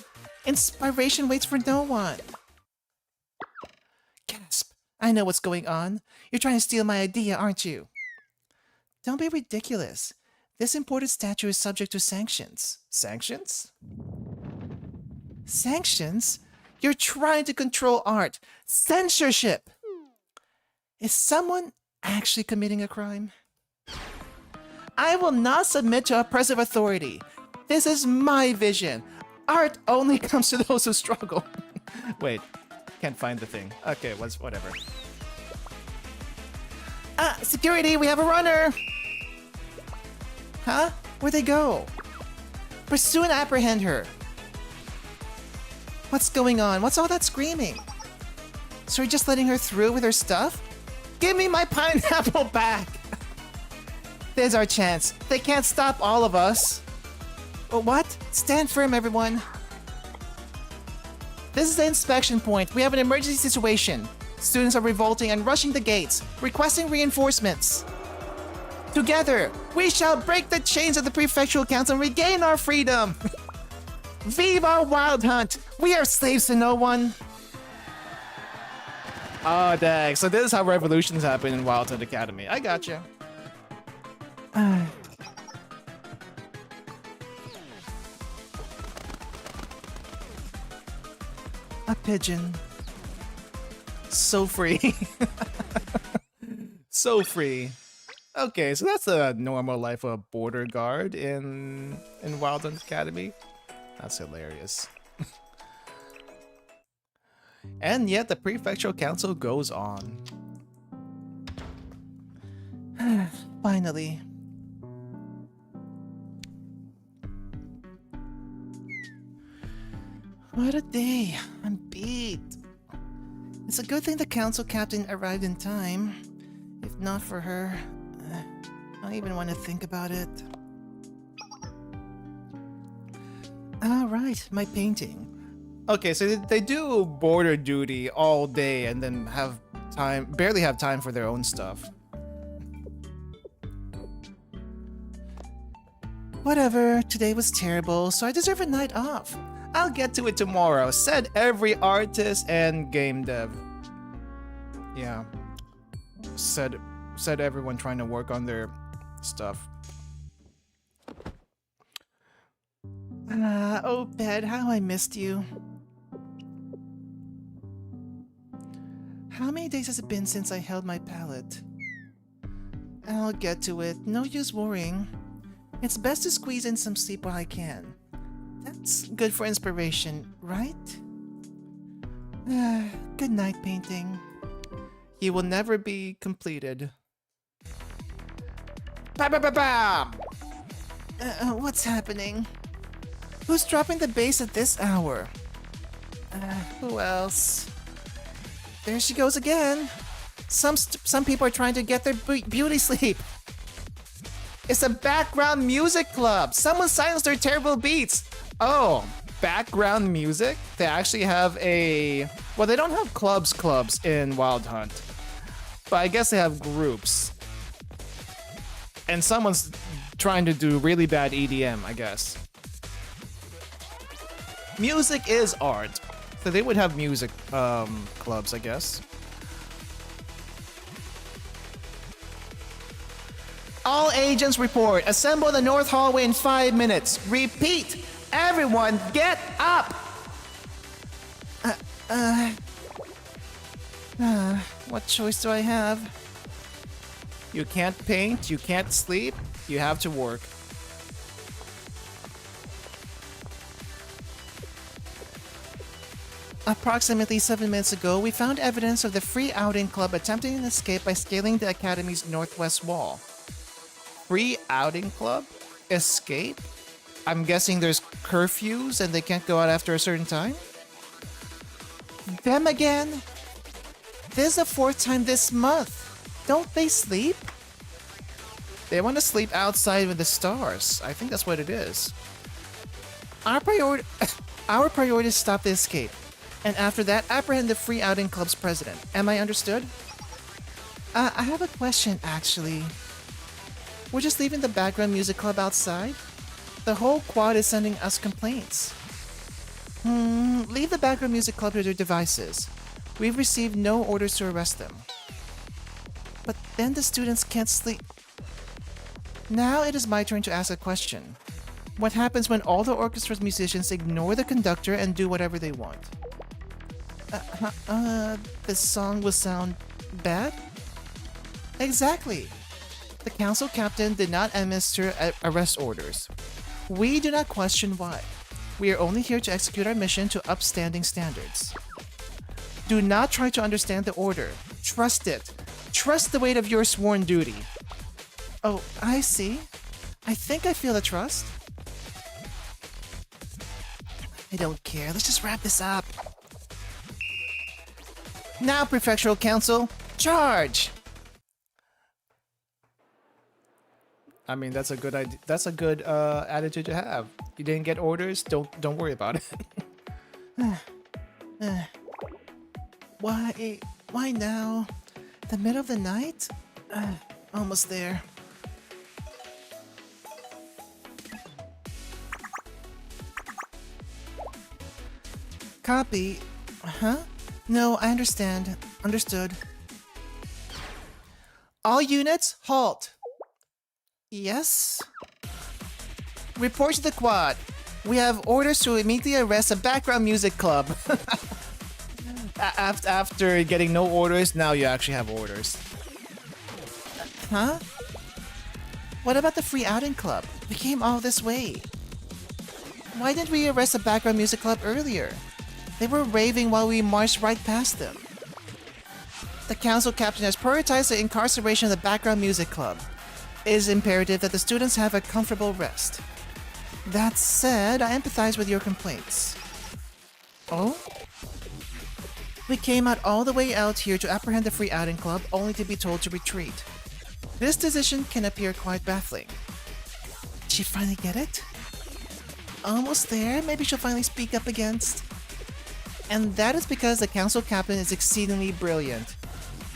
Inspiration waits for no one. Gasp. I know what's going on. You're trying to steal my idea, aren't you? Don't be ridiculous. This imported statue is subject to sanctions. Sanctions? Sanctions? You're trying to control art. Censorship! Is someone actually committing a crime? I will not submit to oppressive authority. This is my vision. Art only comes to those who struggle. Wait, can't find the thing. Okay, whatever. Security, we have a runner! Huh? Where'd they go? Pursue and apprehend her. What's going on? What's all that screaming? So you're just letting her through with her stuff? Give me my pineapple back! There's our chance. They can't stop all of us. What? Stand firm, everyone. This is the inspection point. We have an emergency situation. Students are revolting and rushing the gates, requesting reinforcements. Together, we shall break the chains of the prefectural council and regain our freedom. Viva Wild Hunt! We are slaves to no one. Oh, dang. So this is how revolutions happen in Wild Hunt Academy. I gotcha. A pigeon. So free. So free. Okay, so that's the normal life of a border guard in Wild Hunt Academy. That's hilarious. And yet the prefectural council goes on. Finally. What a day. I'm beat. It's a good thing the council captain arrived in time. If not for her, I don't even want to think about it. Alright, my painting. Okay, so they do border duty all day and then barely have time for their own stuff. Whatever, today was terrible, so I deserve a night off. I'll get to it tomorrow, said every artist and game dev. Yeah. Said everyone trying to work on their stuff. Oh, Bed, how I missed you. How many days has it been since I held my palette? I'll get to it. No use worrying. It's best to squeeze in some sleep while I can. That's good for inspiration, right? Good night, painting. You will never be completed. Bam! What's happening? Who's dropping the bass at this hour? Who else? There she goes again. Some people are trying to get their beauty sleep. It's a background music club. Someone silenced their terrible beats. Oh, background music? They actually have a... Well, they don't have clubs in Wild Hunt. But I guess they have groups. And someone's trying to do really bad EDM, I guess. Music is art. So they would have music clubs, I guess. All agents report. Assemble the North Hallway in 5 minutes. Repeat. Everyone, get up! What choice do I have? You can't paint, you can't sleep, you have to work. Approximately 7 minutes ago, we found evidence of the Free Outing Club attempting an escape by scaling the Academy's northwest wall. Free Outing Club? Escape? I'm guessing there's curfews and they can't go out after a certain time? Them again? This is the 4th time this month. Don't they sleep? They want to sleep outside with the stars. I think that's what it is. Our priority is to stop the escape. And after that, apprehend the Free Outing Club's president. Am I understood? I have a question, actually. We're just leaving the background music club outside? The whole quad is sending us complaints. Leave the background music club to their devices. We've received no orders to arrest them. But then the students can't sleep. Now it is my turn to ask a question. What happens when all the orchestra's musicians ignore the conductor and do whatever they want? The song will sound bad? Exactly. The council captain did not administer arrest orders. We do not question why. We are only here to execute our mission to upstanding standards. Do not try to understand the order. Trust it. Trust the weight of your sworn duty. Oh, I see. I think I feel the trust. I don't care. Let's just wrap this up. Now, Prefectural Council, charge! I mean, that's a good idea. That's a good attitude to have. You didn't get orders. Don't worry about it. Why now? The middle of the night? Almost there. Copy. Huh? No, I understand. Understood. All units, halt. Yes? Report to the quad. We have orders to immediately arrest a background music club. After getting no orders, now you actually have orders. Huh? What about the Free Outing Club? We came all this way. Why didn't we arrest the background music club earlier? They were raving while we marched right past them. The council captain has prioritized the incarceration of the background music club. It is imperative that the students have a comfortable rest. That said, I empathize with your complaints. Oh? We came out all the way out here to apprehend the Free Outing Club, only to be told to retreat. This decision can appear quite baffling. Did she finally get it? Almost there, maybe she'll finally speak up against. And that is because the council captain is exceedingly brilliant.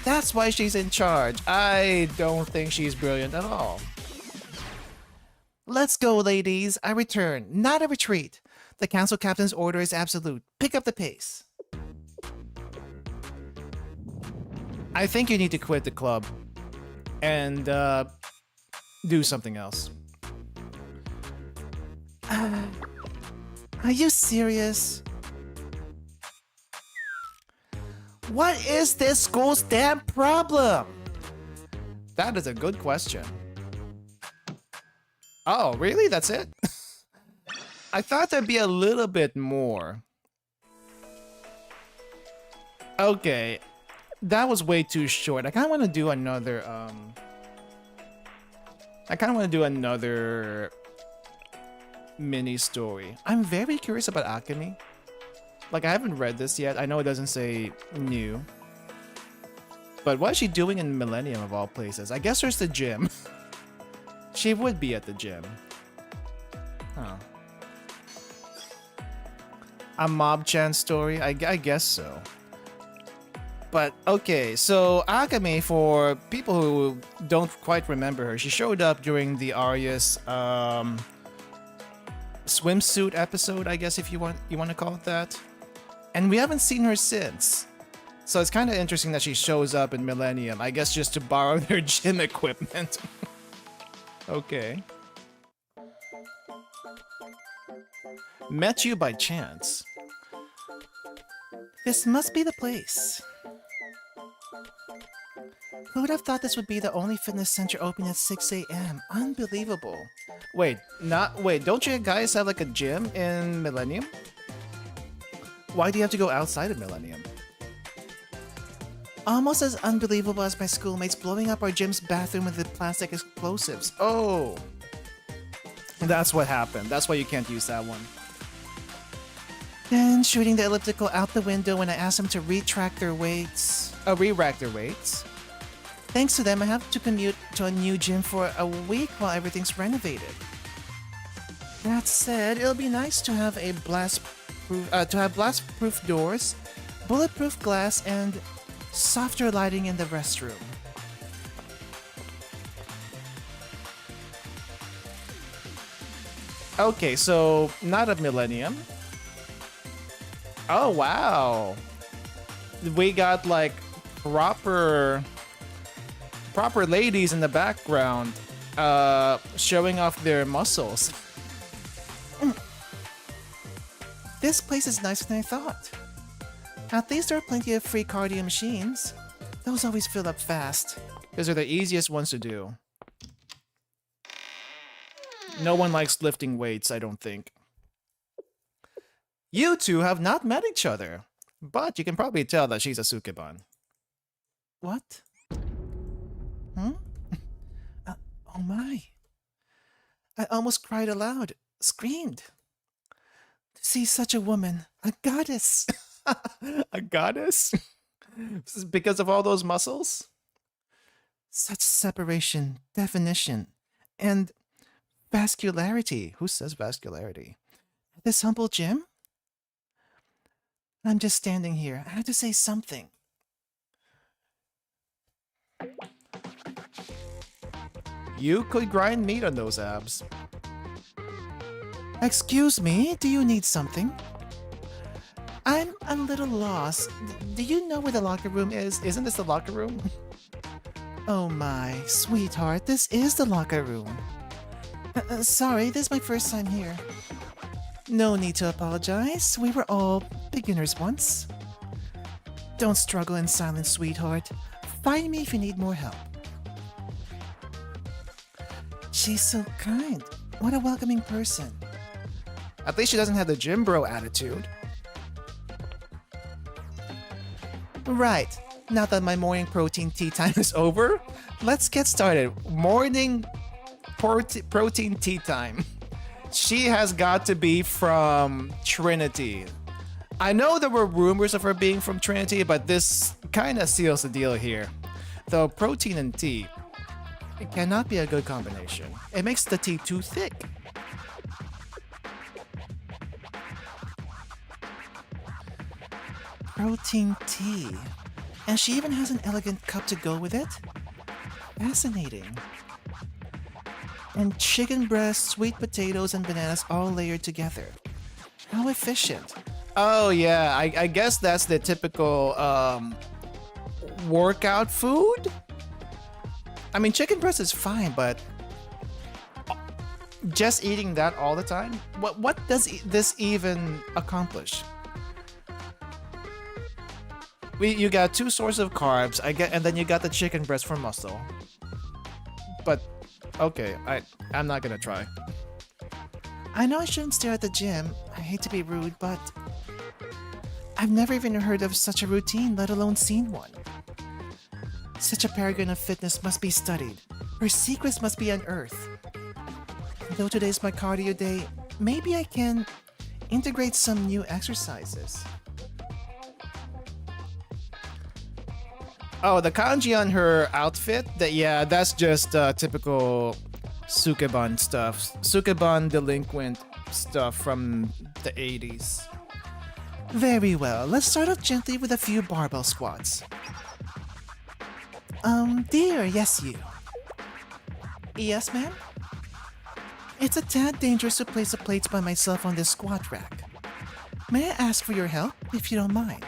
That's why she's in charge. I don't think she's brilliant at all. Let's go, ladies. I return, not a retreat. The council captain's order is absolute. Pick up the pace. I think you need to quit the club and do something else. Are you serious? What is this school's damn problem? That is a good question. Oh, really? That's it? I thought there'd be a little bit more. Okay. That was way too short. I kind of want to do another, mini story. I'm very curious about alchemy. Like, I haven't read this yet. I know it doesn't say new. But what is she doing in Millennium of all places? I guess there's the gym. She would be at the gym. Huh. A Mob-chan story? I guess so. But okay, so Akame, for people who don't quite remember her, she showed up during the Arius swimsuit episode, I guess, if you want to call it that. And we haven't seen her since. So it's kind of interesting that she shows up in Millennium, I guess just to borrow their gym equipment. Okay. Met you by chance. This must be the place. Who would have thought this would be the only fitness center open at 6 a.m.? Unbelievable. Wait, don't you guys have like a gym in Millennium? Why do you have to go outside of Millennium? Almost as unbelievable as my schoolmates blowing up our gym's bathroom with the plastic explosives. Oh. That's what happened. That's why you can't use that one. Then shooting the elliptical out the window when I asked them to re-rack their weights. Thanks to them, I have to commute to a new gym for a week while everything's renovated. That said, it'll be nice to have blast-proof doors, bulletproof glass, and softer lighting in the restroom. Okay, so not a Millennium. Oh wow, we got like proper ladies in the background, showing off their muscles. This place is nicer than I thought. At least there are plenty of free cardio machines. Those always fill up fast. Those are the easiest ones to do. No one likes lifting weights, I don't think. You two have not met each other, but you can probably tell that she's a Sukeban. What? Hmm? Oh my. I almost cried aloud, screamed. To see such a woman, a goddess. A goddess? Because of all those muscles? Such separation, definition, and vascularity. Who says vascularity? This humble gym? I'm just standing here. I had to say something. You could grind meat on those abs. Excuse me, do you need something? I'm a little lost. Do you know where the locker room is? Isn't this the locker room? Oh my, sweetheart, this is the locker room. Sorry, this is my first time here. No need to apologize. We were all beginners once. Don't struggle in silence, sweetheart. Find me if you need more help. She's so kind. What a welcoming person. At least she doesn't have the gym bro attitude. Right. Now that my morning protein tea time is over, let's get started. Morning protein tea time. She has got to be from Trinity. I know there were rumors of her being from Trinity, but this kind of seals the deal here. Though protein and tea, it cannot be a good combination. It makes the tea too thick. Protein tea. And she even has an elegant cup to go with it? Fascinating. And chicken breast, sweet potatoes, and bananas all layered together. How efficient. Oh yeah, I guess that's the typical workout food? I mean, chicken breast is fine, but just eating that all the time? What does this even accomplish? You got two sources of carbs, and then you got the chicken breast for muscle. But okay, I'm not gonna try. I know I shouldn't stare at the gym. I hate to be rude, but I've never even heard of such a routine, let alone seen one. Such a paragon of fitness must be studied. Her secrets must be unearthed. Though today's my cardio day, maybe I can integrate some new exercises. Oh, the kanji on her outfit? That's just typical Sukeban stuff. Sukeban delinquent stuff from the 80s. Very well, let's start off gently with a few barbell squats. Dear, yes you. Yes, ma'am? It's a tad dangerous to place the plates by myself on this squat rack. May I ask for your help, if you don't mind?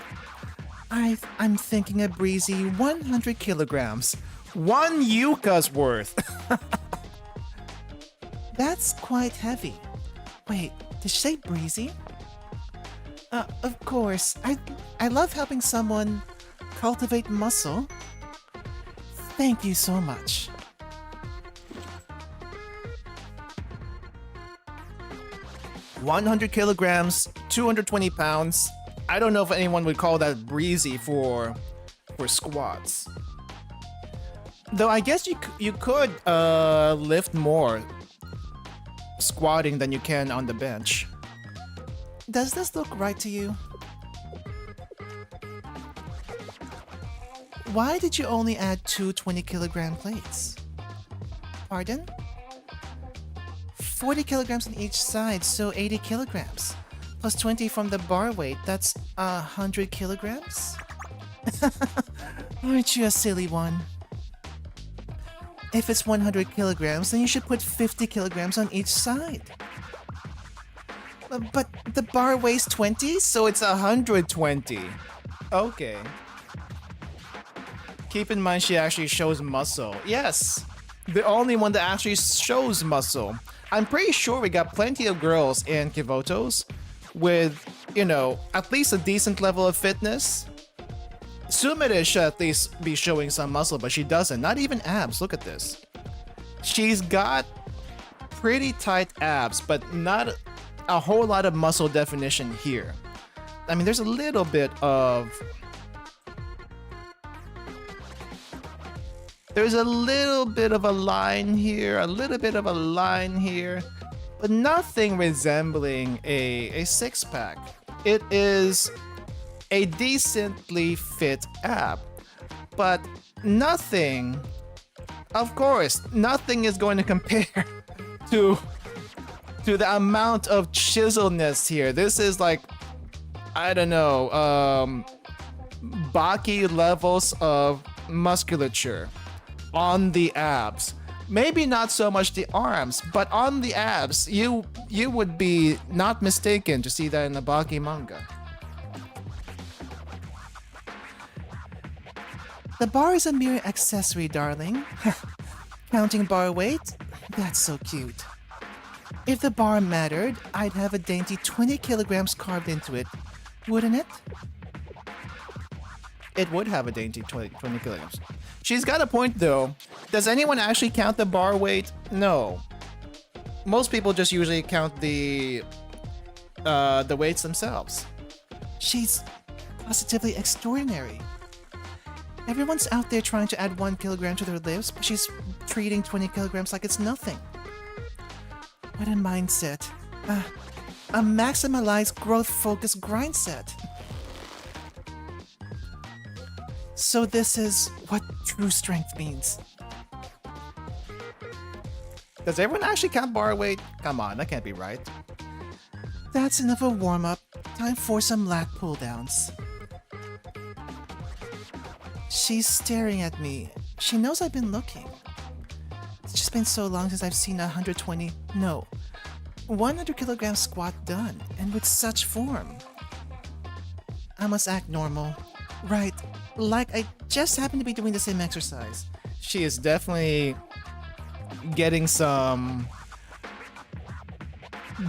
I'm thinking a breezy 100 kilograms. One yuca's worth! That's quite heavy. Wait, did she say breezy? Of course. I love helping someone cultivate muscle. Thank you so much. $100 kilograms, 220 pounds. I don't know if anyone would call that breezy for squats. Though I guess you could lift more squatting than you can on the bench. Does this look right to you? Why did you only add two 20-kilogram plates? Pardon? 40 kilograms on each side, so 80 kilograms. Plus 20 from the bar weight, that's 100 kilograms? Aren't you a silly one? If it's 100 kilograms, then you should put 50 kilograms on each side. But the bar weighs 20, so it's 120. Okay. Keep in mind she actually shows muscle. Yes, the only one that actually shows muscle. I'm pretty sure we got plenty of girls in Kivotos with, you know, at least a decent level of fitness. Sumire should at least be showing some muscle, but she doesn't. Not even abs. Look at this. She's got pretty tight abs, but not a whole lot of muscle definition here. I mean, there's a little bit of... There's a little bit of a line here, a little bit of a line here, but nothing resembling a six-pack. It is a decently fit ab, but nothing, of course, nothing is going to compare to the amount of chiselness here. This is like, I don't know, Baki levels of musculature on the abs. Maybe not so much the arms, but on the abs, you would be not mistaken to see that in the Baki manga. The bar is a mere accessory, darling. Counting bar weight? That's so cute. If the bar mattered, I'd have a dainty 20 kilograms carved into it, wouldn't it? It would have a dainty 20 kilograms. She's got a point though. Does anyone actually count the bar weight? No. Most people just usually count the weights themselves. She's positively extraordinary. Everyone's out there trying to add 1 kilogram to their lives, but she's treating 20 kilograms like it's nothing. What a mindset. A maximalized growth-focused grind set. So this is what true strength means. Does everyone actually count bar weight? Come on, that can't be right. That's enough of a warm-up. Time for some lat pull-downs. She's staring at me. She knows I've been looking. It's just been so long since I've seen a 100 kilogram squat done, and with such form. I must act normal. Right, like I just happen to be doing the same exercise. She is definitely getting some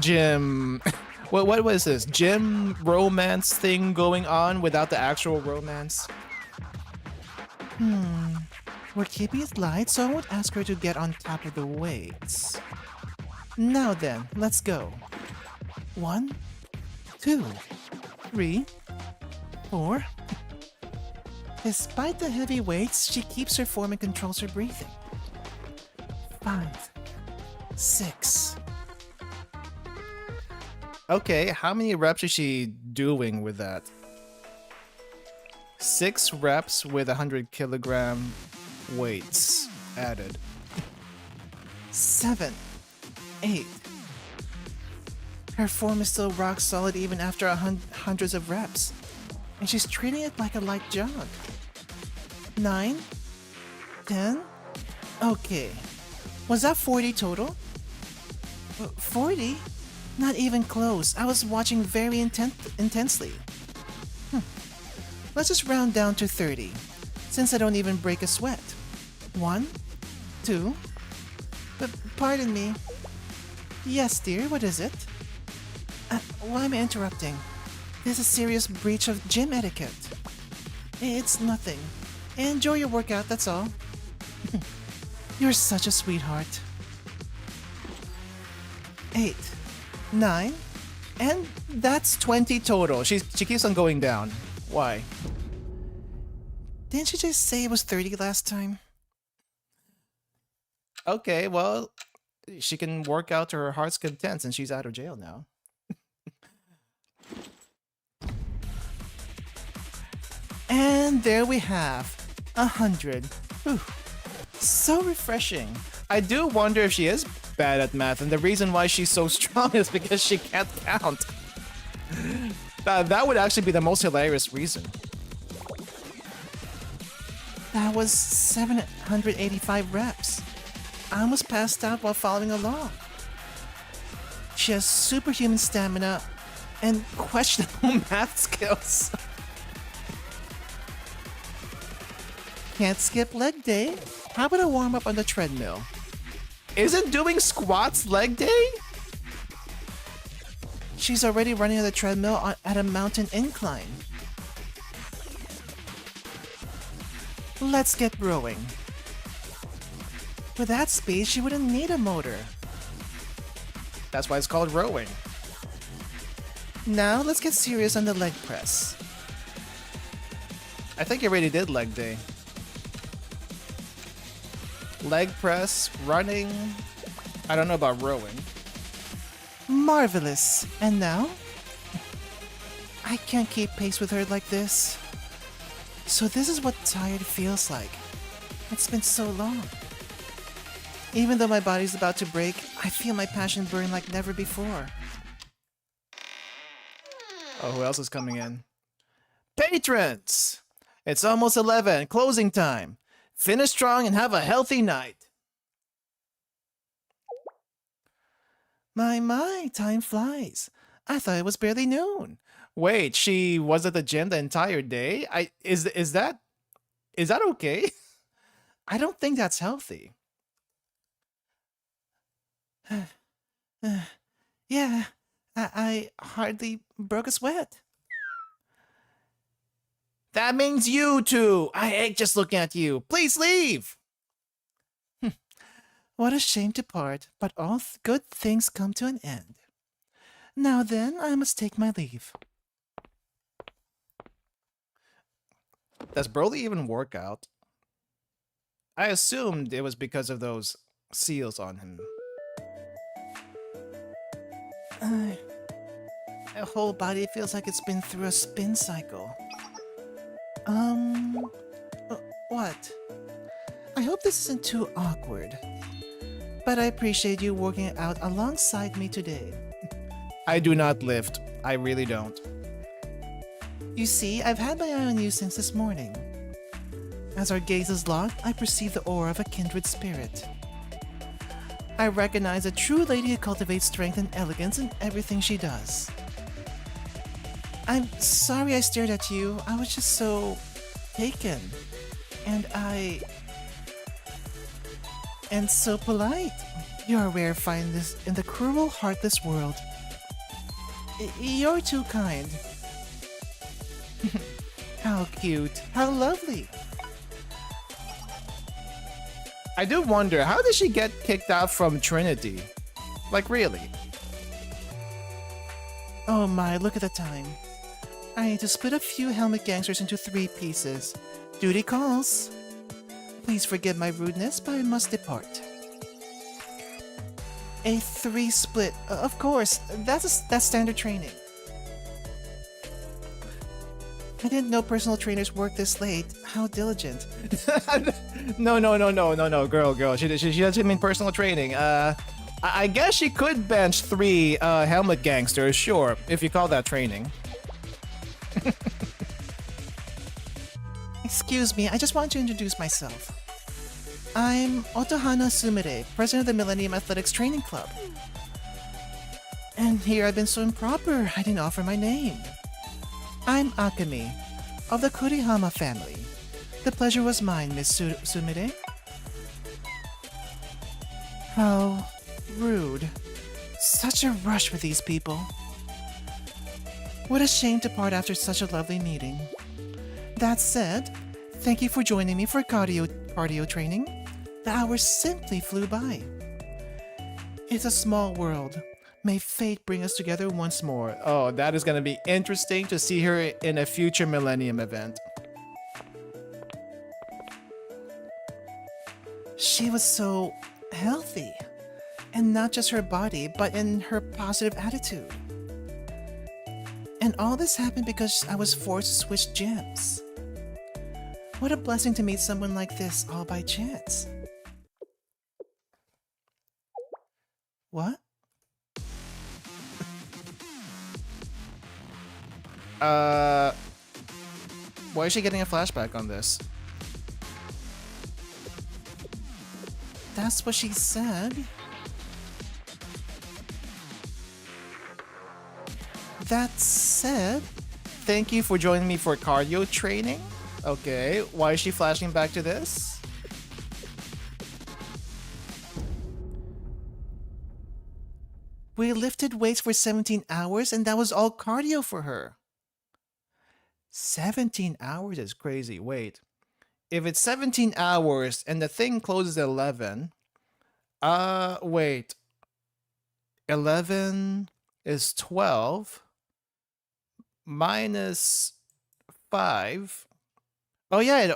gym... what was this? Gym romance thing going on without the actual romance? We're keeping it light, so I won't ask her to get on top of the weights. Now then, let's go. 1, 2, 3, 4... Despite the heavy weights, she keeps her form and controls her breathing. 5, 6. Okay, how many reps is she doing with that? 6 reps with 100 kilogram weights added. 7, 8. Her form is still rock solid even after hundreds of reps. And she's treating it like a light jog. 9? 10? Okay. Was that 40 total? 40? Not even close. I was watching very intensely. Let's just round down to 30, since I don't even break a sweat. 1, 2... Pardon me. Yes, dear, what is it? Why am I interrupting? There's a serious breach of gym etiquette. It's nothing. Enjoy your workout, that's all. You're such a sweetheart. 8, 9, and that's 20 total. She keeps on going down. Why? Didn't she just say it was 30 last time? Okay, well, she can work out to her heart's content since she's out of jail now. And there we have 100. Whew. So refreshing. I do wonder if she is bad at math, and the reason why she's so strong is because she can't count. That would actually be the most hilarious reason. That was 785 reps. I almost passed out while following along. She has superhuman stamina and questionable math skills. Can't skip leg day. How about a warm up on the treadmill? Isn't doing squats leg day? She's already running on the treadmill at a mountain incline. Let's get rowing. With that speed, she wouldn't need a motor. That's why it's called rowing. Now, let's get serious on the leg press. I think you already did leg day. Leg press, running. I don't know about rowing. Marvelous. And now? I can't keep pace with her like this. So this is what tired feels like. It's been so long. Even though my body's about to break, I feel my passion burn like never before. Oh, who else is coming in? Patrons! It's almost 11, closing time. Finish strong and have a healthy night. My, time flies. I thought it was barely noon. Wait, she was at the gym the entire day? Is that okay? I don't think that's healthy. Yeah, I hardly broke a sweat. That means you two! I hate just looking at you. Please leave! What a shame to part, but all good things come to an end. Now then, I must take my leave. Does Broly even work out? I assumed it was because of those seals on him. My whole body feels like it's been through a spin cycle. What? I hope this isn't too awkward. But I appreciate you working out alongside me today. I do not lift. I really don't. You see, I've had my eye on you since this morning. As our gazes locked, I perceive the aura of a kindred spirit. I recognize a true lady who cultivates strength and elegance in everything she does. I'm sorry I stared at you. I was just so taken. And so polite. You're a rare find this in the cruel, heartless world. You're too kind. How cute. How lovely. I do wonder, how did she get kicked out from Trinity? Like, really? Oh my, look at the time. I need to split a few helmet gangsters into 3 pieces. Duty calls. Please forgive my rudeness, but I must depart. A 3 split. Of course, that's standard training. I didn't know personal trainers work this late. How diligent. No, girl. She doesn't mean personal training. I guess she could bench 3 helmet gangsters, sure, if you call that training. Excuse me, I just want to introduce myself. I'm Otohana Sumire, president of the Millennium Athletics Training Club. And here I've been so improper, I didn't offer my name. I'm Akemi, of the Kurihama family. The pleasure was mine, Miss Sumire. How rude. Such a rush with these people. What a shame to part after such a lovely meeting. That said, thank you for joining me for cardio training. The hours simply flew by. It's a small world. May fate bring us together once more. Oh, that is going to be interesting to see her in a future Millennium event. She was so healthy. And not just her body, but in her positive attitude. And all this happened because I was forced to switch gyms. What a blessing to meet someone like this all by chance. What? Why is she getting a flashback on this? That's what she said. That said, thank you for joining me for cardio training. Okay, why is she flashing back to this? We lifted weights for 17 hours and that was all cardio for her. 17 hours is crazy. Wait. If it's 17 hours and the thing closes at 11, wait. 11 is 12 minus 5. Oh yeah,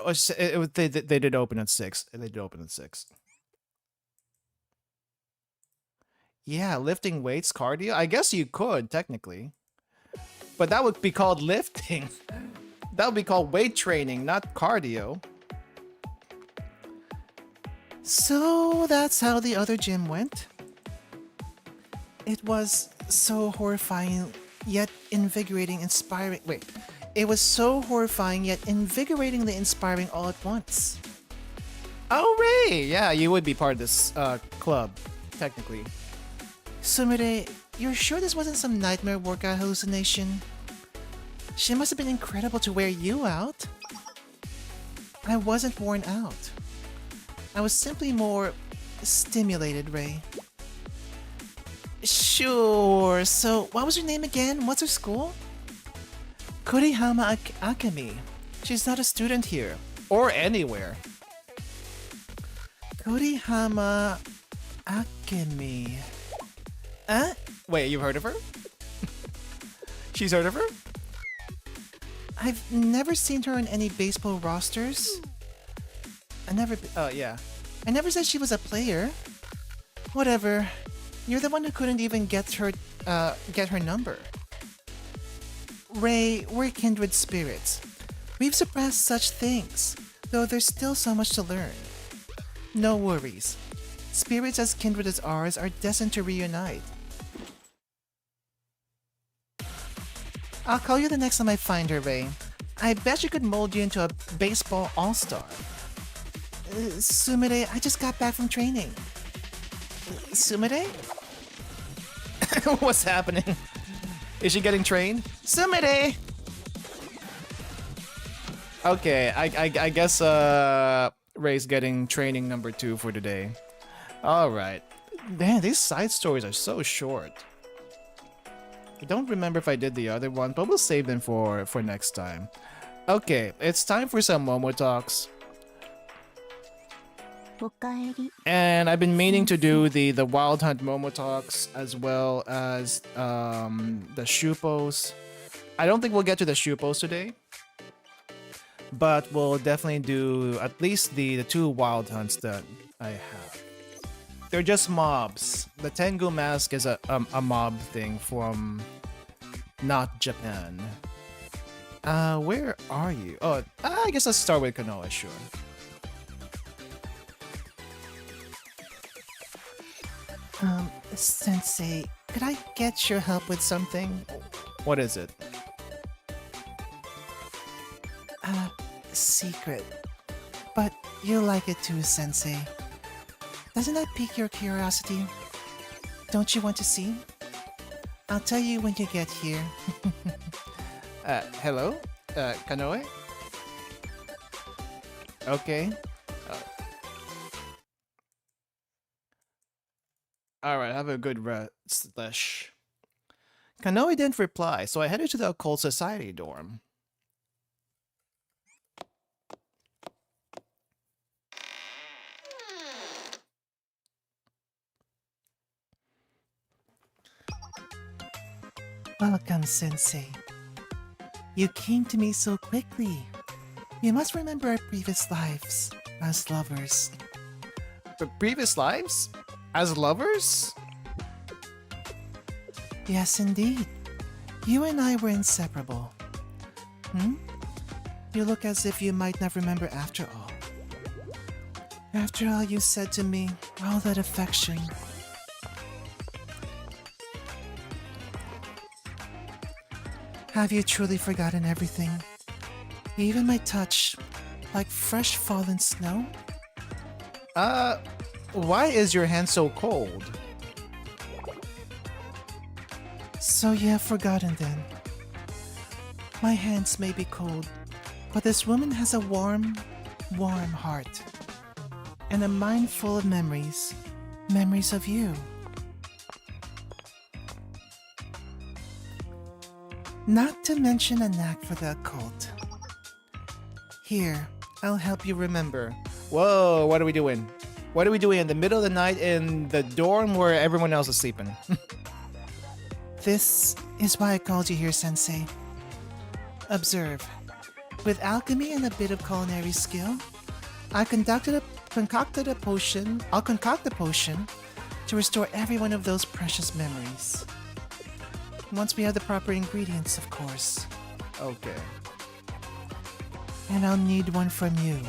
they did open at 6. They did open at 6. Yeah, lifting weights, cardio? I guess you could, technically. But that would be called lifting. That would be called weight training, not cardio. So that's how the other gym went. It was so horrifying, yet invigorating, inspiring. Wait. It was so horrifying, yet invigoratingly inspiring all at once. Oh, Ray! Yeah, you would be part of this club, technically. Sumire, you're sure this wasn't some nightmare workout hallucination? She must have been incredible to wear you out. I wasn't worn out. I was simply more stimulated, Ray. Sure, so what was your name again? What's her school? Kurihama Akemi. She's not a student here. Or anywhere. Kurihama Akemi. Wait, you've heard of her? She's heard of her? I've never seen her in any baseball rosters. Yeah. I never said she was a player. Whatever. You're the one who couldn't even get her number. Ray, we're kindred spirits. We've surpassed such things, though there's still so much to learn. No worries. Spirits as kindred as ours are destined to reunite. I'll call you the next time I find her, Ray. I bet you could mold you into a baseball all-star. Sumire, I just got back from training. Sumire? What's happening? Is she getting trained? Sumire! Okay, I guess Ray's getting training number 2 for today. Alright. Man, these side stories are so short. I don't remember if I did the other one, but we'll save them for next time. Okay, it's time for some Momo Talks. And I've been meaning to do the Wild Hunt Momo Talks as well as the Shupos. I don't think we'll get to the Shupos today, but we'll definitely do at least the 2 Wild Hunts that I have. They're just mobs. The Tengu mask is a mob thing from not Japan. Where are you? Oh, I guess let's start with Kanoe, sure. Sensei, could I get your help with something? What is it? Uh, secret. But you'll like it too, Sensei. Doesn't that pique your curiosity? Don't you want to see? I'll tell you when you get here. Hello? Kanoe? Okay. Alright, have a good rest, Lesh. Kanoe didn't reply, so I headed to the Occult Society dorm. Welcome, Sensei. You came to me so quickly. You must remember our previous lives as lovers. Previous lives? As lovers? Yes, indeed. You and I were inseparable. You look as if you might not remember after all. After all you said to me, all that affection. Have you truly forgotten everything? Even my touch, like fresh fallen snow? Why is your hand so cold? So you have forgotten then. My hands may be cold, but this woman has a warm, warm heart. And a mind full of memories. Memories of you. Not to mention a knack for the occult. Here, I'll help you remember. Whoa, what are we doing? What are we doing in the middle of the night in the dorm where everyone else is sleeping? This is why I called you here, Sensei. Observe. With alchemy and a bit of culinary skill, I'll concoct a potion to restore every one of those precious memories. Once we have the proper ingredients, of course. Okay. And I'll need one from you.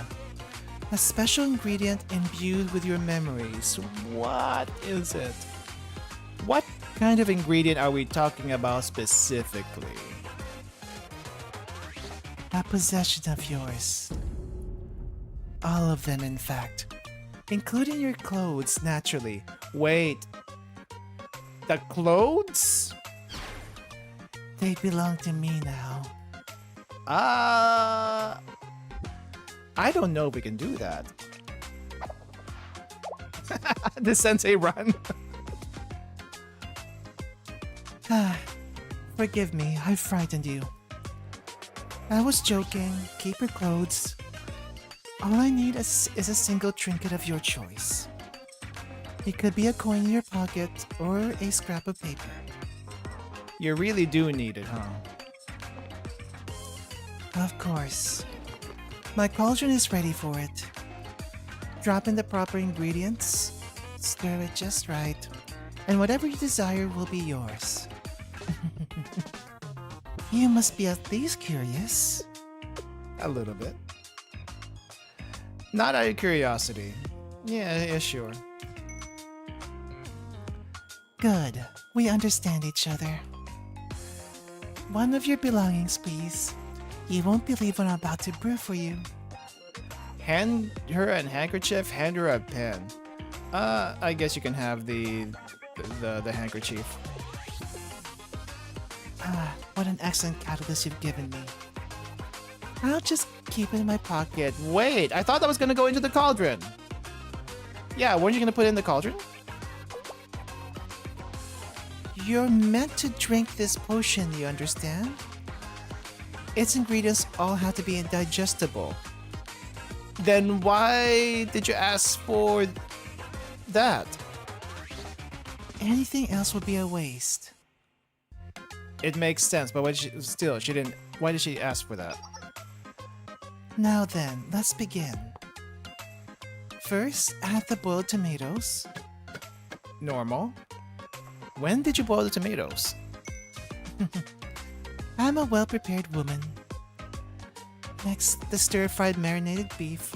A special ingredient imbued with your memories. What is it? What kind of ingredient are we talking about specifically? A possession of yours. All of them, in fact. Including your clothes, naturally. Wait. The clothes? They belong to me now. I don't know if we can do that. The sensei run. Forgive me, I frightened you. I was joking. Keep your clothes. All I need is a single trinket of your choice. It could be a coin in your pocket or a scrap of paper. You really do need it, huh? Of course. My cauldron is ready for it. Drop in the proper ingredients, stir it just right, and whatever you desire will be yours. You must be at least curious. A little bit. Not out of curiosity. Yeah, sure. Good. We understand each other. One of your belongings, please. You won't believe what I'm about to brew for you. Hand her a handkerchief, hand her a pen. I guess you can have the handkerchief. What an excellent catalyst you've given me. I'll just keep it in my pocket. Wait, I thought that was gonna go into the cauldron. Yeah, weren't you gonna put it in the cauldron? You're meant to drink this potion, you understand? Its ingredients all have to be indigestible. Then why did you ask for that? Anything else would be a waste. It makes sense, but she didn't. Why did she ask for that? Now then, let's begin. First, add the boiled tomatoes. Normal. When did you boil the tomatoes? I'm a well-prepared woman. Next, the stir-fried marinated beef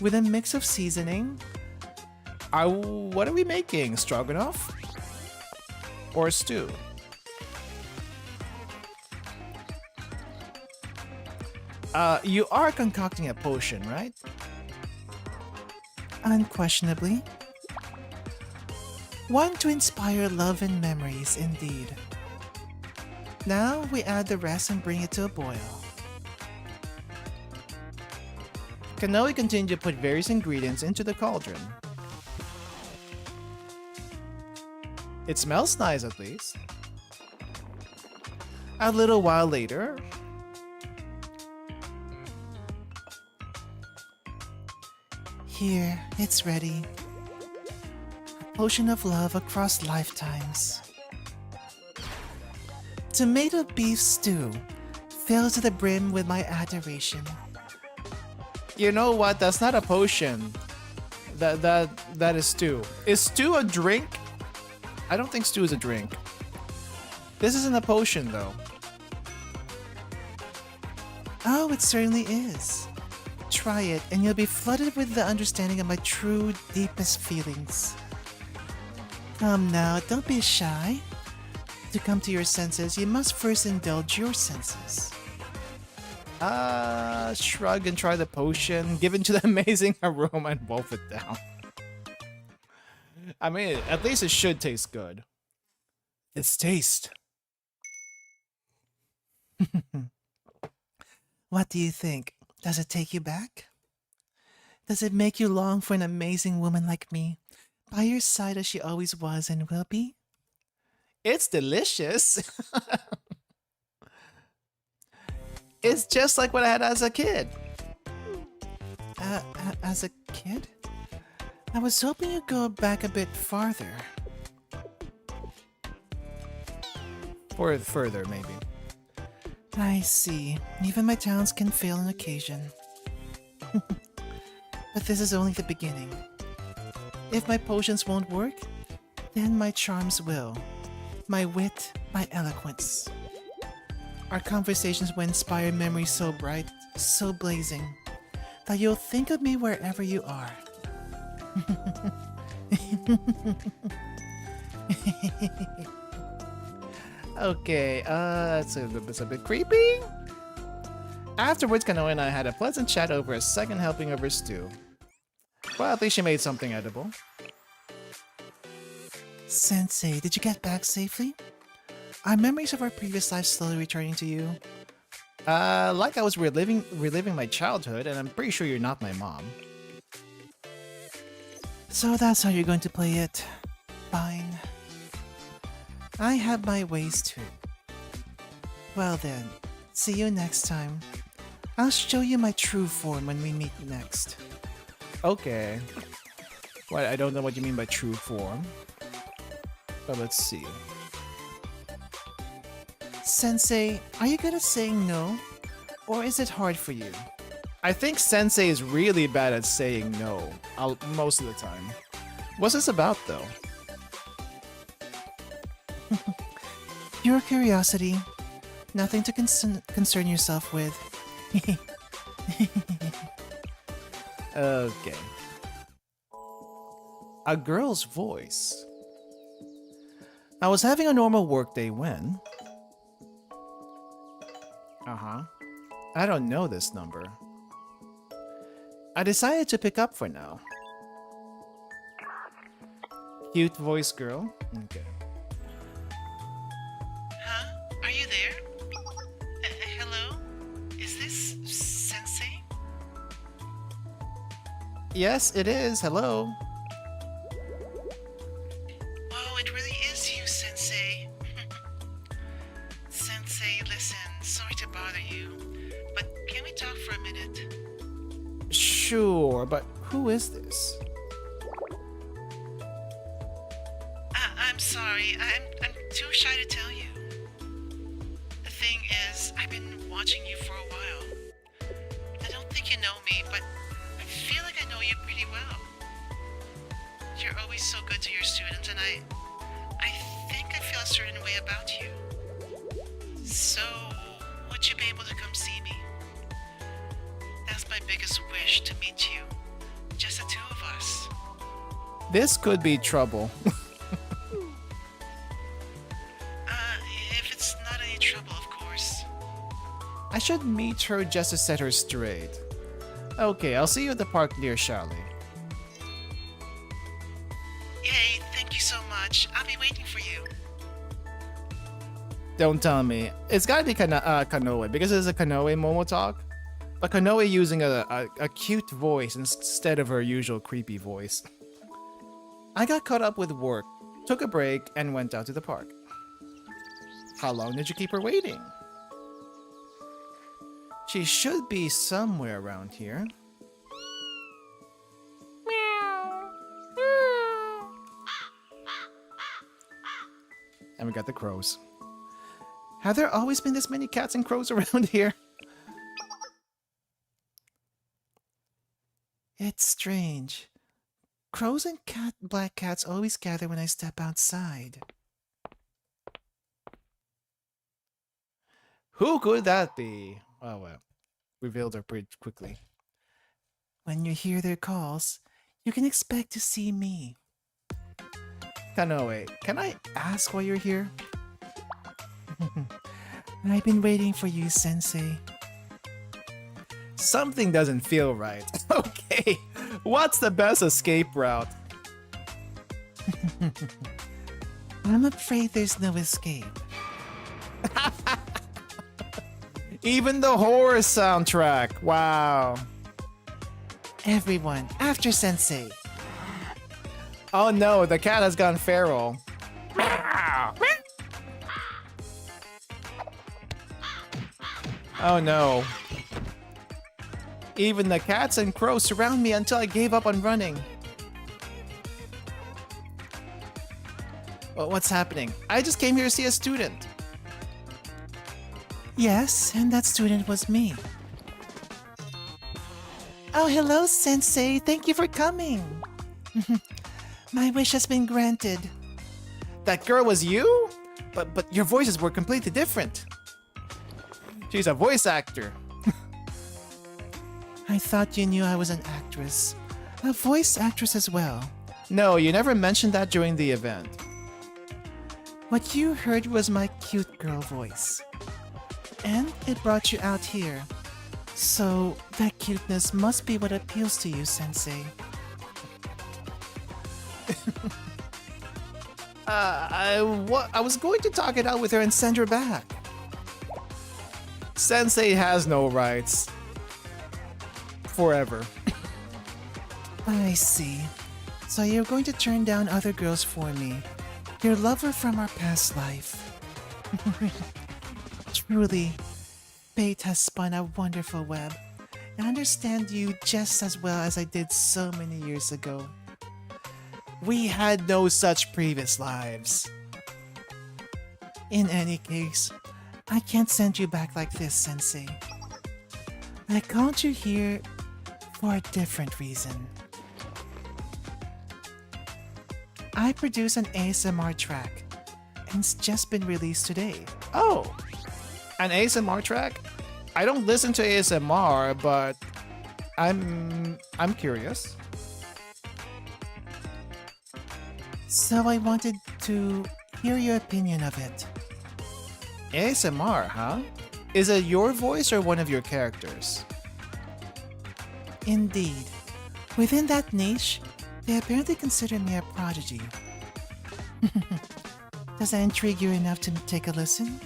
with a mix of seasoning. What are we making? Stroganoff? Or stew? You are concocting a potion, right? Unquestionably. One to inspire love and memories, indeed. Now we add the rest and bring it to a boil. Kanoe continued to put various ingredients into the cauldron. It smells nice, at least. A little while later, here, it's ready. A potion of love across lifetimes. Tomato beef stew fills to the brim with my adoration. You know what? That's not a potion. That is stew. Is stew a drink? I don't think stew is a drink. This isn't a potion, though. Oh, it certainly is. Try it, and you'll be flooded with the understanding of my true, deepest feelings. Come now, don't be shy. To come to your senses, you must first indulge your senses. Shrug and try the potion, give into the amazing aroma and wolf it down. I mean, at least it should taste good. It's taste. What do you think? Does it take you back? Does it make you long for an amazing woman like me, by your side as she always was and will be? It's delicious. It's just like what I had as a kid. As a kid? I was hoping you'd go back a bit farther. Or further, maybe. I see. Even my talents can fail on occasion. But this is only the beginning. If my potions won't work, then my charms will. My wit, my eloquence. Our conversations will inspire memories so bright, so blazing, that you'll think of me wherever you are. Okay, that's a bit creepy. Afterwards, Kanoe and I had a pleasant chat over a second helping of her stew. Well, at least she made something edible. Sensei, did you get back safely? Are memories of our previous lives slowly returning to you? Like I was reliving my childhood, and I'm pretty sure you're not my mom. So that's how you're going to play it. Fine. I have my ways too. Well then, see you next time. I'll show you my true form when we meet next. Okay. Well, I don't know what you mean by true form. But let's see. Sensei, are you good at saying no? Or is it hard for you? I think Sensei is really bad at saying no, most of the time. What's this about, though? Pure curiosity. Nothing to concern yourself with. Okay. A girl's voice. I was having a normal workday when... I don't know this number. I decided to pick up for now. Cute voice girl. Okay. Huh? Are you there? Hello? Is this Sensei? Yes, it is. Hello. Oh, it really is you, Sensei. Sensei, listen, sorry to bother you, but can we talk for a minute? Sure, but who is this? I'm sorry, I'm too shy to tell you. The thing is, I've been watching you for a while. I don't think you know me, but I feel like I know you pretty well. You're always so good to your students, and I think I feel a certain way about you. So, would you be able to come see me? That's my biggest wish, to meet you. Just the two of us. This could be trouble. If it's not any trouble, of course. I should meet her just to set her straight. Okay, I'll see you at the park near Chalet. Yay, thank you so much. I'll be waiting for you. Don't tell me. It's gotta be Kanoe, because it's a Kanoe Momotalk. But Kanoe using a cute voice instead of her usual creepy voice. I got caught up with work, took a break, and went out to the park. How long did you keep her waiting? She should be somewhere around here. And we got the crows. Have there always been this many cats and crows around here? It's strange. Crows and black cats always gather when I step outside. Who could that be? Oh well, revealed her pretty quickly. When you hear their calls, you can expect to see me. Kanoe, can I ask why you're here? I've been waiting for you, Sensei. Something doesn't feel right. Okay, what's the best escape route? I'm afraid there's no escape. Even the horror soundtrack. Wow. Everyone, after Sensei. Oh no, the cat has gone feral. Oh no. Even the cats and crows surround me until I gave up on running. Well, what's happening? I just came here to see a student. Yes, and that student was me. Oh, hello, Sensei. Thank you for coming. My wish has been granted. That girl was you? But your voices were completely different. She's a voice actor. I thought you knew I was an actress. A voice actress as well. No, you never mentioned that during the event. What you heard was my cute girl voice. And it brought you out here. So, that cuteness must be what appeals to you, Sensei. I was going to talk it out with her and send her back. Sensei has no rights. Forever. I see. So you're going to turn down other girls for me. Your lover from our past life. Truly, fate has spun a wonderful web. I understand you just as well as I did so many years ago. We had no such previous lives. In any case, I can't send you back like this, Sensei. I called you here for a different reason. I produce an ASMR track, and it's just been released today. Oh! An ASMR track? I don't listen to ASMR, but I'm curious. So I wanted to hear your opinion of it. ASMR, huh? Is it your voice or one of your characters? Indeed. Within that niche, they apparently consider me a prodigy. Does that intrigue you enough to take a listen?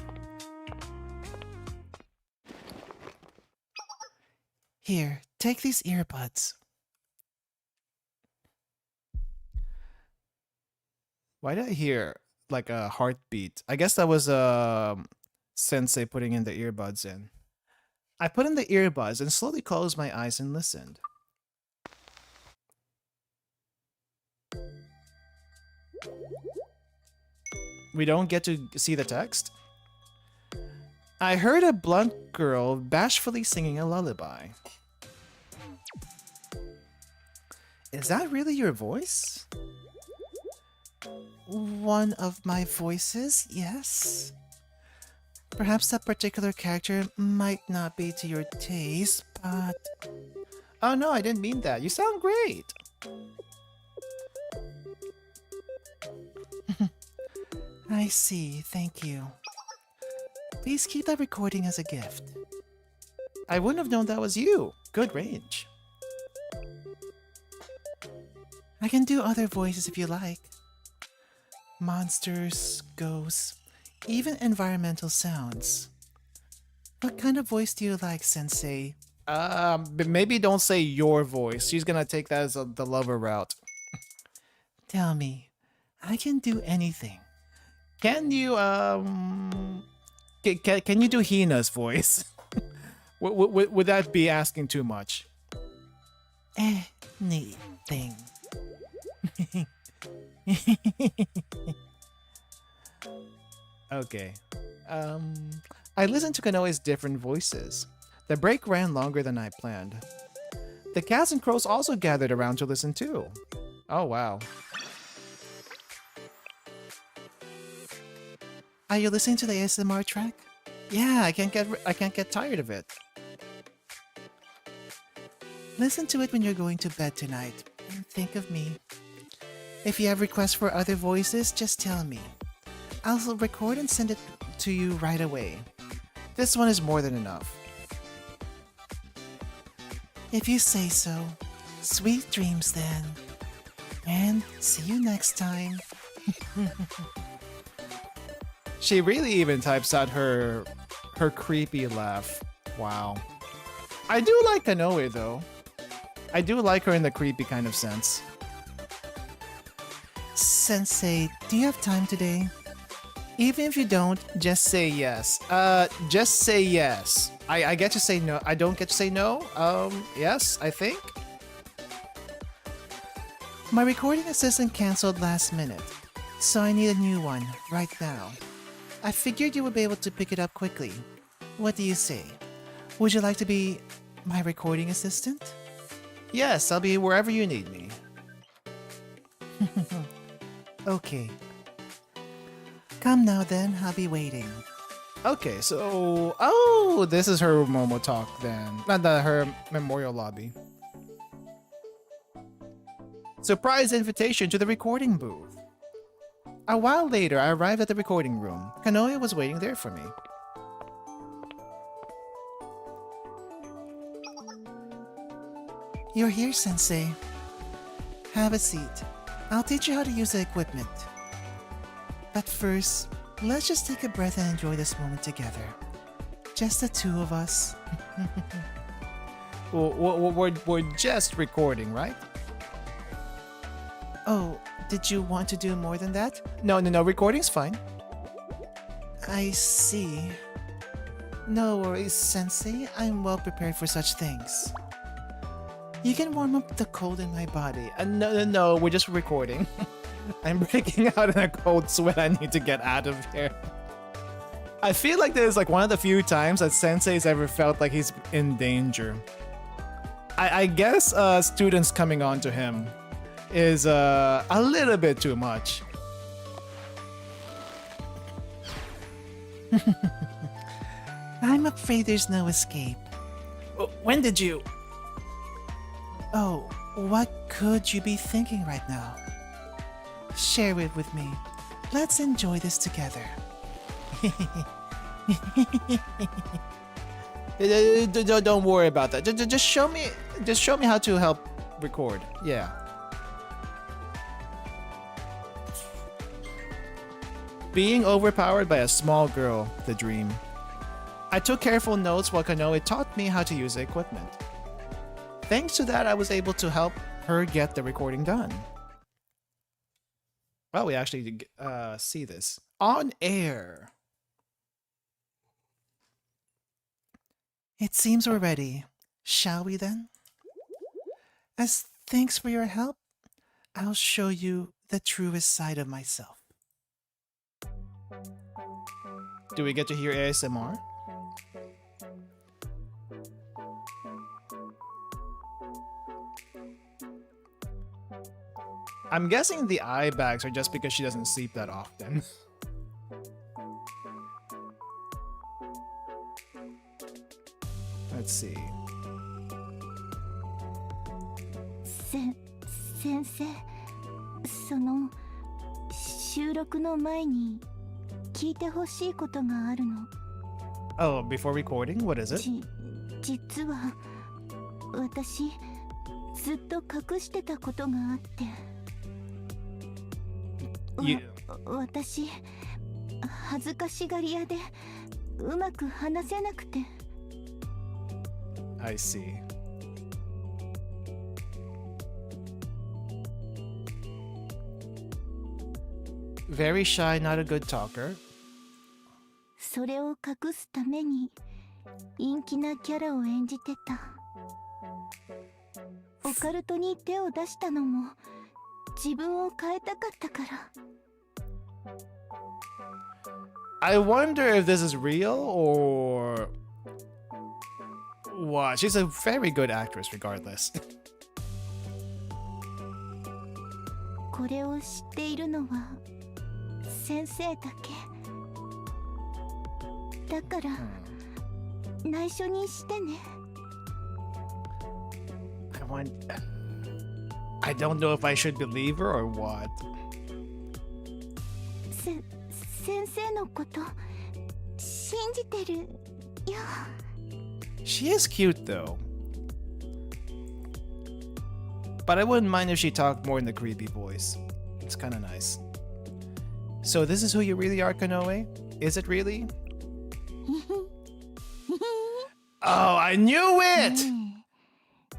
Here, take these earbuds. Why did I hear like a heartbeat? I guess that was Sensei putting in the earbuds in. I put in the earbuds and slowly closed my eyes and listened. We don't get to see the text? I heard a blunt girl bashfully singing a lullaby. Is that really your voice? One of my voices, yes. Perhaps that particular character might not be to your taste, but... Oh no, I didn't mean that. You sound great. I see, thank you. Please keep that recording as a gift. I wouldn't have known that was you. Good range. I can do other voices if you like. Monsters, ghosts, even environmental sounds. What kind of voice do you like, Sensei? But maybe don't say your voice. She's gonna take that as the lover route. Tell me, I can do anything. Can you, can you do Hina's voice? Would that be asking too much? Anything. Okay. I listened to Kanoe's different voices. The break ran longer than I planned. The cats and crows also gathered around to listen too. Oh wow. Are you listening to the ASMR track? Yeah, I can't get tired of it. Listen to it when you're going to bed tonight and think of me. If you have requests for other voices, just tell me. I'll record and send it to you right away. This one is more than enough. If you say so. Sweet dreams then. And see you next time. She really even types out her creepy laugh. Wow. I do like Kanoe though. I do like her in the creepy kind of sense. Sensei, do you have time today? Even if you don't, just say yes. Just say yes. I get to say no. I don't get to say no? Yes, I think. My recording assistant canceled last minute, so I need a new one right now. I figured you would be able to pick it up quickly. What do you say? Would you like to be my recording assistant? Yes, I'll be wherever you need me. Okay. Come now then, I'll be waiting. Okay, so... Oh, this is her Momotalk then. Not her memorial lobby. Surprise invitation to the recording booth. A while later, I arrived at the recording room. Kanoe was waiting there for me. You're here, Sensei. Have a seat. I'll teach you how to use the equipment. But first, let's just take a breath and enjoy this moment together. Just the two of us. We're just recording, right? Oh, did you want to do more than that? No, recording's fine. I see. No worries, Sensei. I'm well prepared for such things. You can warm up the cold in my body. No, we're just recording. I'm breaking out in a cold sweat. I need to get out of here. I feel like this is like one of the few times that Sensei's ever felt like he's in danger. I guess students coming on to him is a little bit too much. I'm afraid there's no escape. When did you... Oh, what could you be thinking right now? Share it with me. Let's enjoy this together. Don't worry about that. Just show me how to help record. Yeah. Being overpowered by a small girl, the dream. I took careful notes while Kanoe taught me how to use the equipment. Thanks to that, I was able to help her get the recording done. Well, we actually see this on air. It seems we're ready. Shall we then? As thanks for your help, I'll show you the truest side of myself. Do we get to hear ASMR? I'm guessing the eye bags are just because she doesn't sleep that often. Let's see. 先生、その収録の前に聞いてほしいことがあるの。 Oh, before recording? What is it? 実は私ずっと隠してたことがあって。 私恥ずかしがり屋でうまく話せなくて。 I see. Very shy, not a good talker. それを隠すために陰気なキャラを演じてた。オカルトに手を出したのも自分を変えたかったから。 I wonder if this is real or what. She's a very good actress regardless. これを知っているのは先生だけ。だから内緒にしてね。 I don't know if I should believe her or what. 先生のこと信じてるよ。 She is cute though. But I wouldn't mind if she talked more in the creepy voice. It's kind of nice. So this is who you really are, Kanoe? Is it really? Oh, I knew it!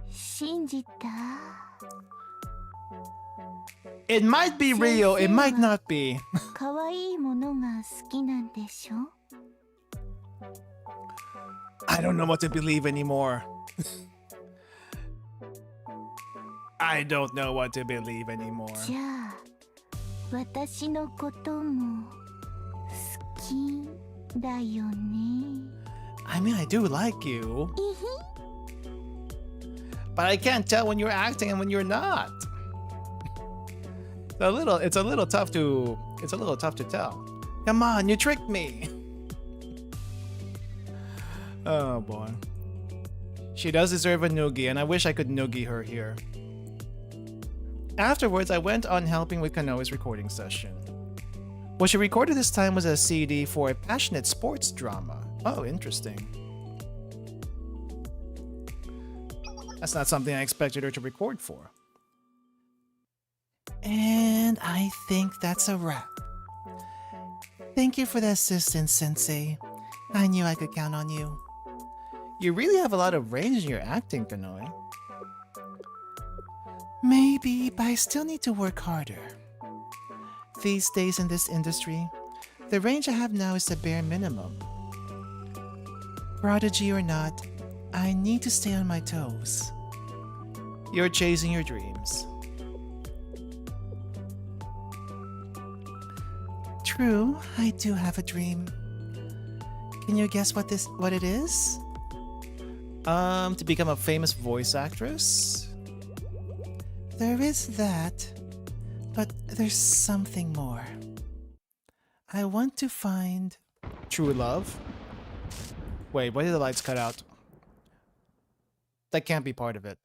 信じた。 It might be real, it might not be. 可愛いものが好きなんでしょ。 I don't know what to believe anymore. I don't know what to believe anymore. じゃあ私のことも好きだよね。 I mean, I do like you. But I can't tell when you're acting and when you're not. It's a little tough to tell. Come on, you tricked me. Oh boy. She does deserve a noogie, and I wish I could noogie her here. Afterwards, I went on helping with Kanoe's recording session. What she recorded this time was a CD for a passionate sports drama. Oh, interesting. That's not something I expected her to record for. And I think that's a wrap. Thank you for the assistance, Sensei. I knew I could count on you. You really have a lot of range in your acting, Kanoe. Maybe, but I still need to work harder. These days in this industry, the range I have now is the bare minimum. Prodigy or not, I need to stay on my toes. You're chasing your dreams. True, I do have a dream. Can you guess what it is? To become a famous voice actress? There is that, but there's something more. I want to find true love. Wait, why did the lights cut out? That can't be part of it.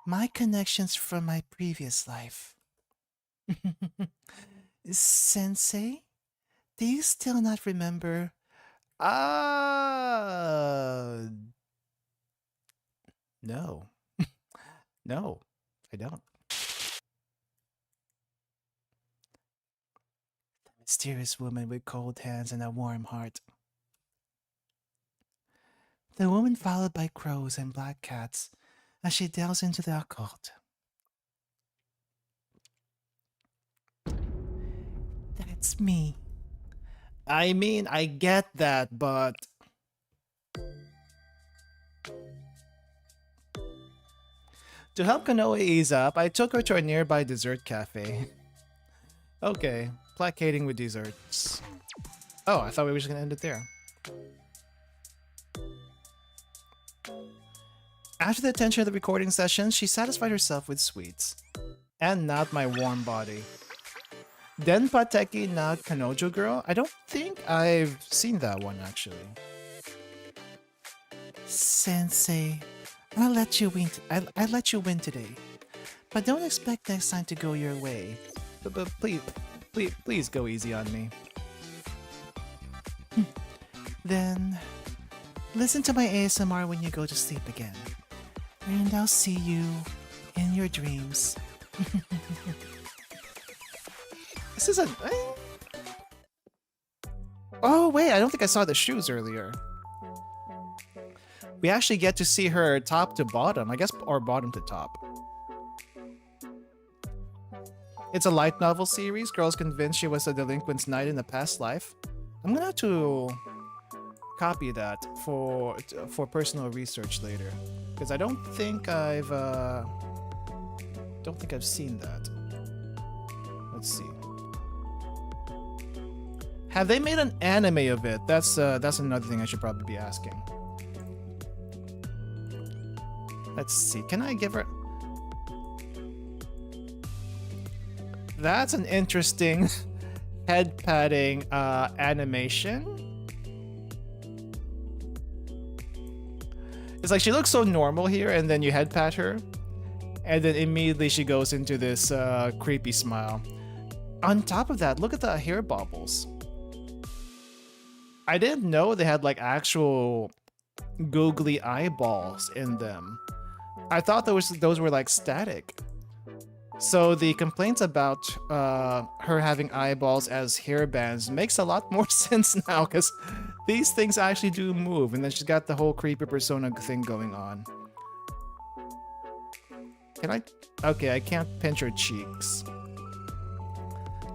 My connections from my previous life. Sensei, do you still not remember? No. No, I don't. The mysterious woman with cold hands and a warm heart. The woman followed by crows and black cats as she delves into the occult. That's me. I mean, I get that, but... To help Kanoe ease up, I took her to a nearby dessert cafe. Okay, placating with desserts. Oh, I thought we were just gonna end it there. After the tension of the recording session, she satisfied herself with sweets. And not my warm body. Denpateki na Kanojo Girl? I don't think I've seen that one actually. Sensei, I'll let you win today. But don't expect next time to go your way. But please go easy on me. Then listen to my ASMR when you go to sleep again. And I'll see you in your dreams. This is a... Oh, wait, I don't think I saw the shoes earlier. We actually get to see her top to bottom, I guess, or bottom to top. It's a light novel series. Girls convinced she was a delinquent's knight in a past life. I'm gonna have to copy that for personal research later, because I don't think I've seen that. Let's see. Have they made an anime of it? That's another thing I should probably be asking. Let's see. Can I give her? That's an interesting head patting animation. It's like she looks so normal here, and then you head pat her, and then immediately she goes into this creepy smile. On top of that, look at the hair bobbles. I didn't know they had like actual googly eyeballs in them. I thought those were like static. So the complaints about her having eyeballs as hairbands makes a lot more sense now, because these things actually do move, and then she's got the whole creepy persona thing going on. Can I? Okay, I can't pinch her cheeks.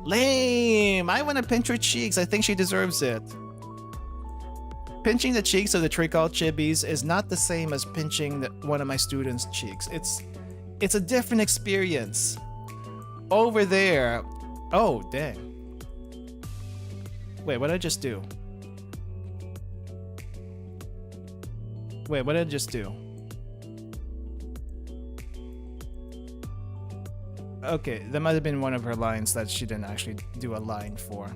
Lame! I want to pinch her cheeks. I think she deserves it. Pinching the cheeks of the Tricol Chibis is not the same as pinching one of my students' cheeks. It's a different experience. Over there. Oh, dang. Wait, what did I just do? Wait, what did I just do? Okay, that might have been one of her lines that she didn't actually do a line for.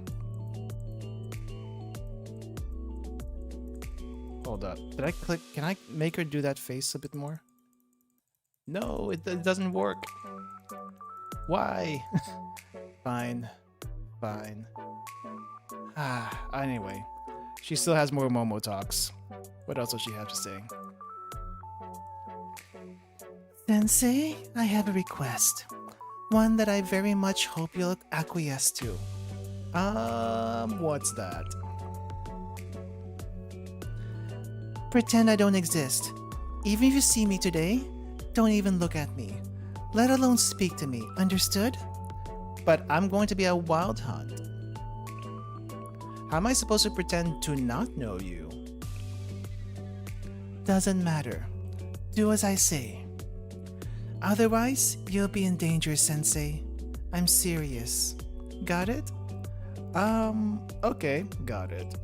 Hold up. Did I click? Can I make her do that face a bit more? No, it doesn't work. Why? Fine. Fine. Anyway. She still has more Momo talks. What else does she have to say? Sensei, I have a request. One that I very much hope you'll acquiesce to. What's that? Pretend I don't exist. Even if you see me today, don't even look at me. Let alone speak to me, understood? But I'm going to be a wild hunt. How am I supposed to pretend to not know you? Doesn't matter. Do as I say. Otherwise, you'll be in danger, Sensei. I'm serious. Got it? Okay, got it.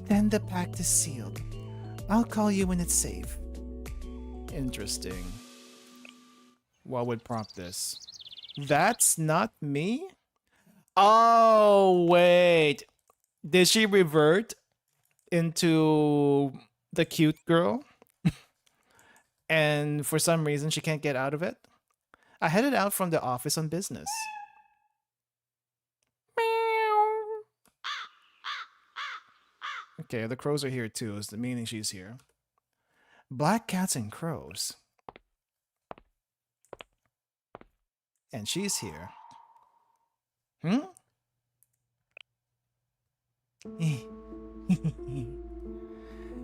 Then the pact is sealed. I'll call you when it's safe. Interesting. What would prompt this? That's not me? Oh, wait. Did she revert into the cute girl? And for some reason she can't get out of it? I headed out from the office on business. Okay, the crows are here too, is the meaning she's here. Black cats and crows. And she's here.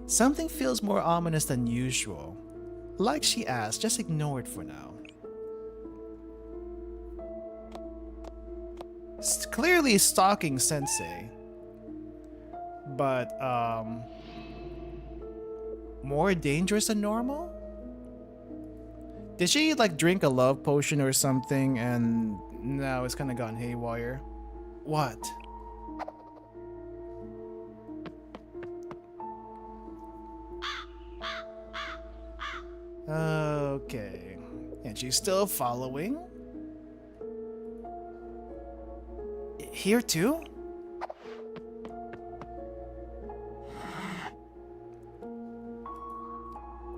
Something feels more ominous than usual. Like she asked, just ignore it for now. Clearly stalking Sensei. But, more dangerous than normal? Did she, like, drink a love potion or something and now it's kind of gone haywire? What? Okay. And she's still following? Here too?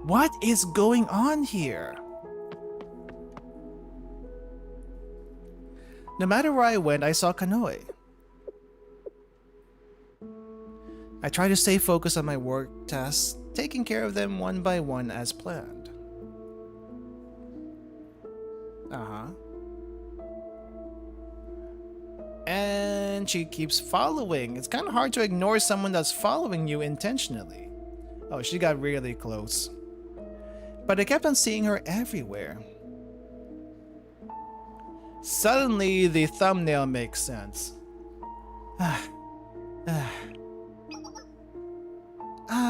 What is going on here? No matter where I went, I saw Kanoe. I tried to stay focused on my work tasks, taking care of them one by one as planned. And she keeps following. It's kind of hard to ignore someone that's following you intentionally. Oh, she got really close. But I kept on seeing her everywhere. Suddenly, the thumbnail makes sense.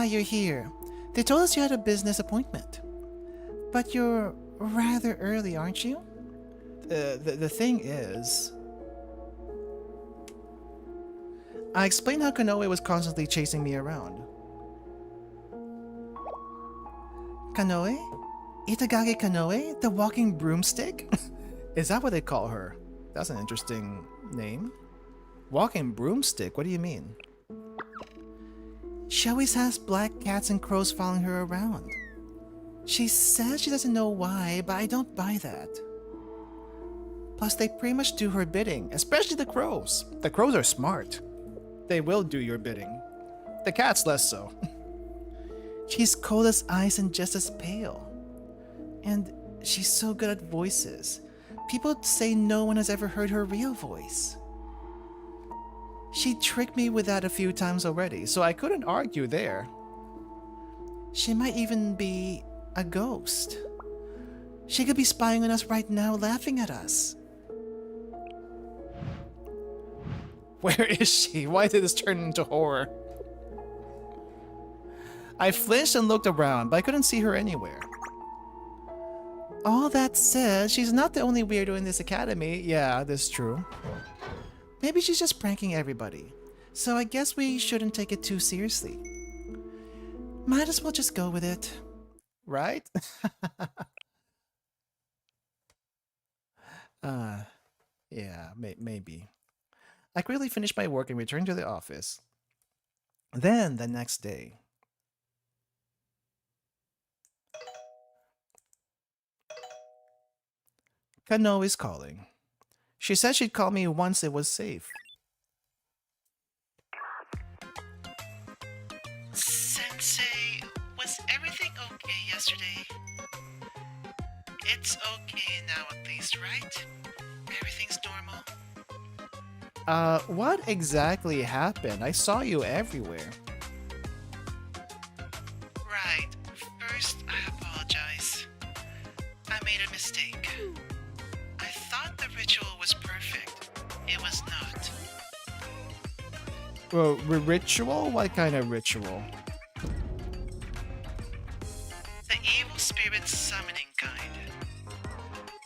You're here. They told us you had a business appointment. But you're rather early, aren't you? The thing is... I explained how Kanoe was constantly chasing me around. Kanoe? Itagaki Kanoe? The walking broomstick? Is that what they call her? That's an interesting name. Walking broomstick? What do you mean? She always has black cats and crows following her around. She says she doesn't know why, but I don't buy that. Plus, they pretty much do her bidding, especially the crows. The crows are smart. They will do your bidding. The cats less so. She's cold as ice and just as pale. And she's so good at voices. People say no one has ever heard her real voice. She tricked me with that a few times already, so I couldn't argue there. She might even be a ghost. She could be spying on us right now, laughing at us. Where is she? Why did this turn into horror? I flinched and looked around, but I couldn't see her anywhere. All that said, she's not the only weirdo in this academy. Yeah, that's true. Maybe she's just pranking everybody. So I guess we shouldn't take it too seriously. Might as well just go with it. Right? Yeah, maybe. I quickly finished my work and returned to the office. Then, the next day... Kanoe is calling. She said she'd call me once it was safe. Sensei, was everything okay yesterday? It's okay now at least, right? Everything's normal? What exactly happened? I saw you everywhere. Right. First, I apologize. I made a mistake. I thought the ritual was perfect. It was not. Well, ritual? What kind of ritual? The evil spirit summoning kind.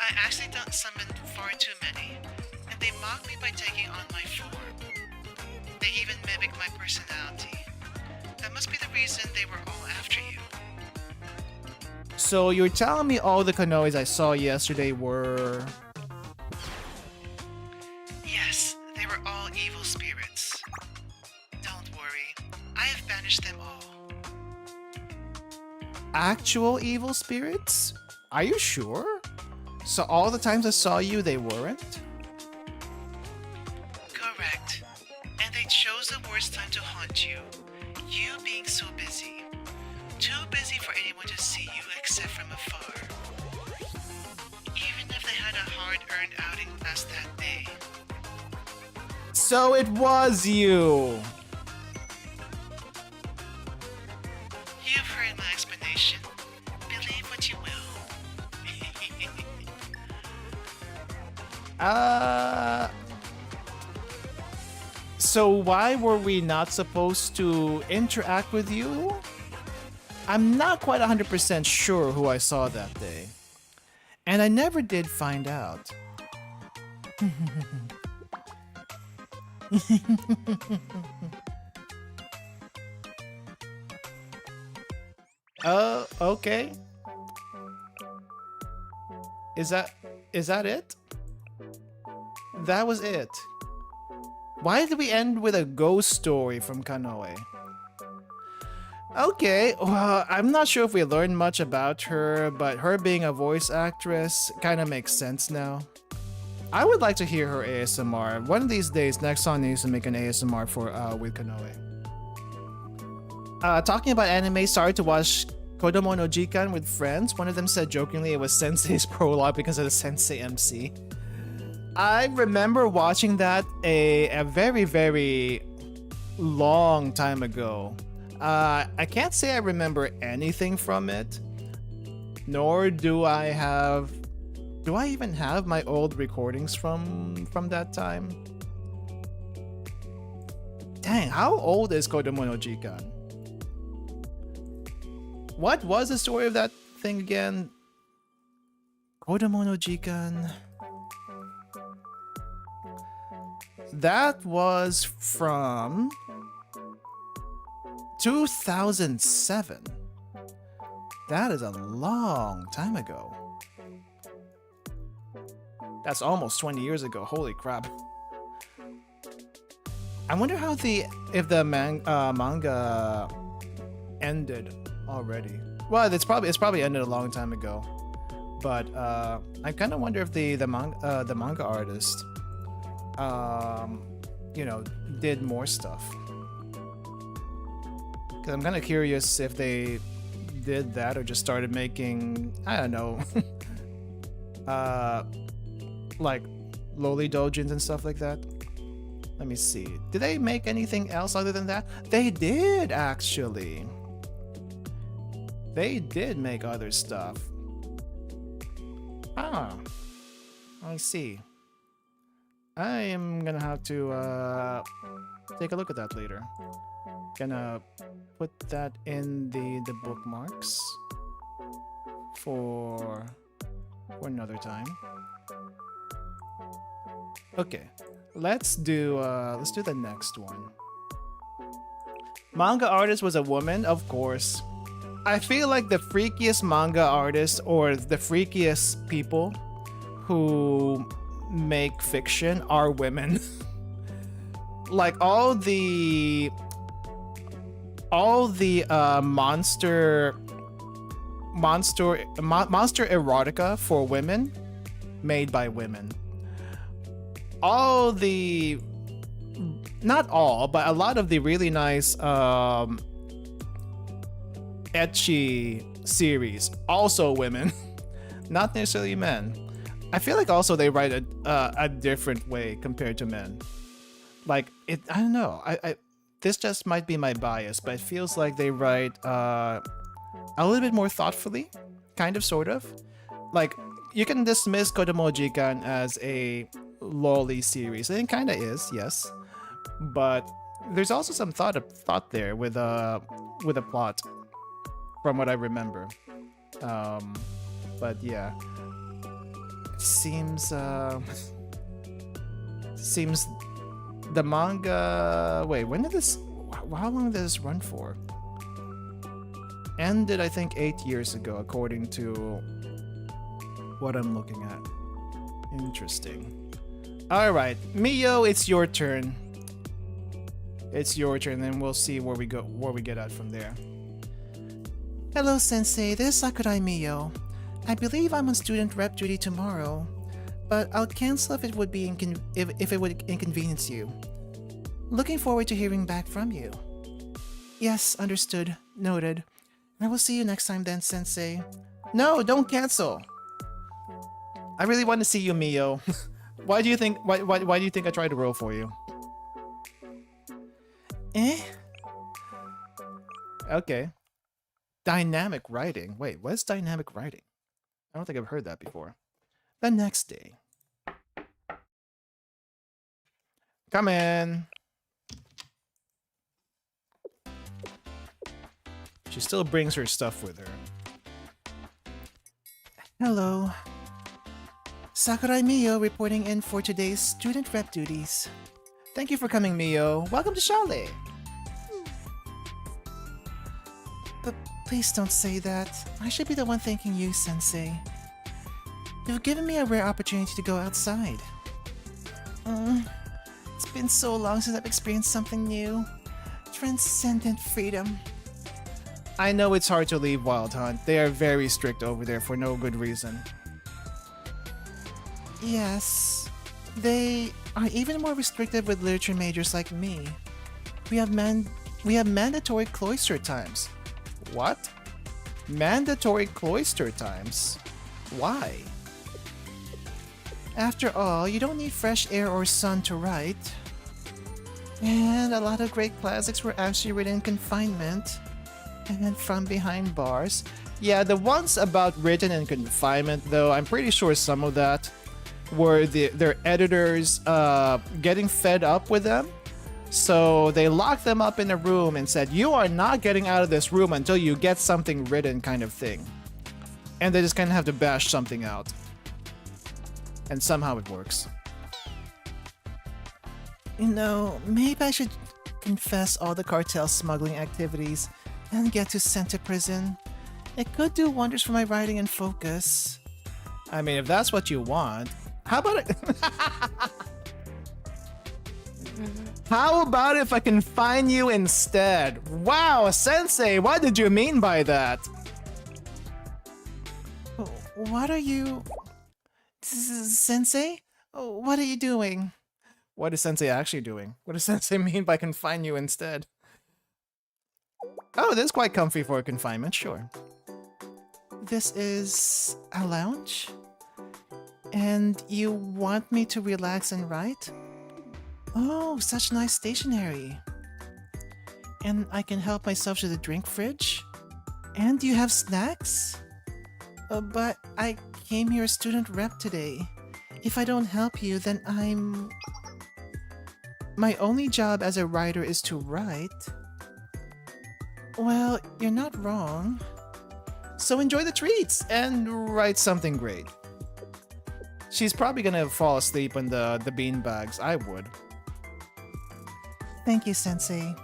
I actually don't summon far too many, and they mock me by taking on my form. They even mimic my personality. That must be the reason they were all after you. So you're telling me all the Kanoes I saw yesterday were... Yes, they were all evil spirits. Don't worry, I have banished them all. Actual evil spirits? Are you sure? So all the times I saw you, they weren't? Correct. And they chose the worst time to haunt you. You being so busy. Too busy for anyone to see you except from afar. Even if they had a hard-earned outing last that day. So it was you! You've heard my explanation. Believe what you will. So why were we not supposed to interact with you? I'm not quite 100% sure who I saw that day. And I never did find out. Okay. Is that it? That was it. Why did we end with a ghost story from Kanoe? Okay, well, I'm not sure if we learned much about her, but her being a voice actress kind of makes sense now. I would like to hear her ASMR. One of these days, Nexon needs to make an ASMR for with Kanoe. Talking about anime, started to watch Kodomo no Jikan with friends. One of them said jokingly it was Sensei's prologue because of the Sensei MC. I remember watching that a very, very long time ago. I can't say I remember anything from it, nor do I have... Do I even have my old recordings from that time? Dang, how old is Kodomo no Jikan? What was the story of that thing again? Kodomo no Jikan. That was from 2007. That is a long time ago. That's almost 20 years ago. Holy crap. I wonder how if the manga ended already. Well, it's probably ended a long time ago. But I kind of wonder if the manga artist you know, did more stuff. Cuz I'm kind of curious if they did that or just started making, I don't know, like loli dojins and stuff like that. Let me see. Did they make anything else other than that? They did, actually. They did make other stuff. Ah, I see. I am gonna have to take a look at that later. Gonna put that in the bookmarks for another time. Okay, let's do the next one. Manga artist was a woman, of course. I feel like the freakiest manga artists or the freakiest people who make fiction are women. Like all the monster erotica for women made by women. All the, not all, but a lot of the really nice ecchi series, also women, not necessarily men. I feel like also they write a different way compared to men. Like it, I don't know. I this just might be my bias, but it feels like they write a little bit more thoughtfully, kind of, sort of. Like you can dismiss Kodomo Jikan as a loli series, and it kind of is, yes. But there's also some thought there with a plot, from what I remember. But yeah. Seems the manga, wait, when did this, how long did this run for? Ended, I think, 8 years ago, according to what I'm looking at. Interesting. Alright, Miyo, it's your turn. It's your turn, and we'll see where we get at from there. Hello, Sensei, this is Sakurai Miyo. I believe I'm on student rep duty tomorrow, but I'll cancel if it would be if it would inconvenience you. Looking forward to hearing back from you. Yes, understood. Noted. I will see you next time then, Sensei. No, don't cancel. I really want to see you, Miyo. Why do you think I tried to roll for you? Okay. Dynamic writing. Wait, what's dynamic writing? I don't think I've heard that before. The next day. Come in. She still brings her stuff with her. Hello. Sakurai Miyo reporting in for today's student rep duties. Thank you for coming, Miyo. Welcome to Chalet. But please don't say that. I should be the one thanking you, Sensei. You've given me a rare opportunity to go outside. It's been so long since I've experienced something new. Transcendent freedom. I know it's hard to leave Wild Hunt. They are very strict over there for no good reason. Yes. They are even more restrictive with literature majors like me. We have mandatory cloister times. What? Mandatory cloister times? Why? After all, you don't need fresh air or sun to write. And a lot of great classics were actually written in confinement and from behind bars. Yeah, the ones about written in confinement, though, I'm pretty sure some of that were their editors getting fed up with them. So they locked them up in a room and said, you are not getting out of this room until you get something written, kind of thing. And they just kind of have to bash something out. And somehow it works. You know, maybe I should confess all the cartel smuggling activities and get sent to prison. It could do wonders for my writing and focus. I mean, if that's what you want, how about it? How about if I confine you instead? Wow, Sensei, what did you mean by that? What are you... Sensei? What are you doing? What is Sensei actually doing? What does Sensei mean by confine you instead? Oh, this is quite comfy for a confinement, sure. This is a lounge? And you want me to relax and write? Oh, such nice stationery. And I can help myself to the drink fridge? And do you have snacks? But I came here as student rep today. If I don't help you, then I'm... My only job as a writer is to write. Well, you're not wrong. So enjoy the treats and write something great. She's probably gonna fall asleep on the beanbags. I would. Thank you, Sensei.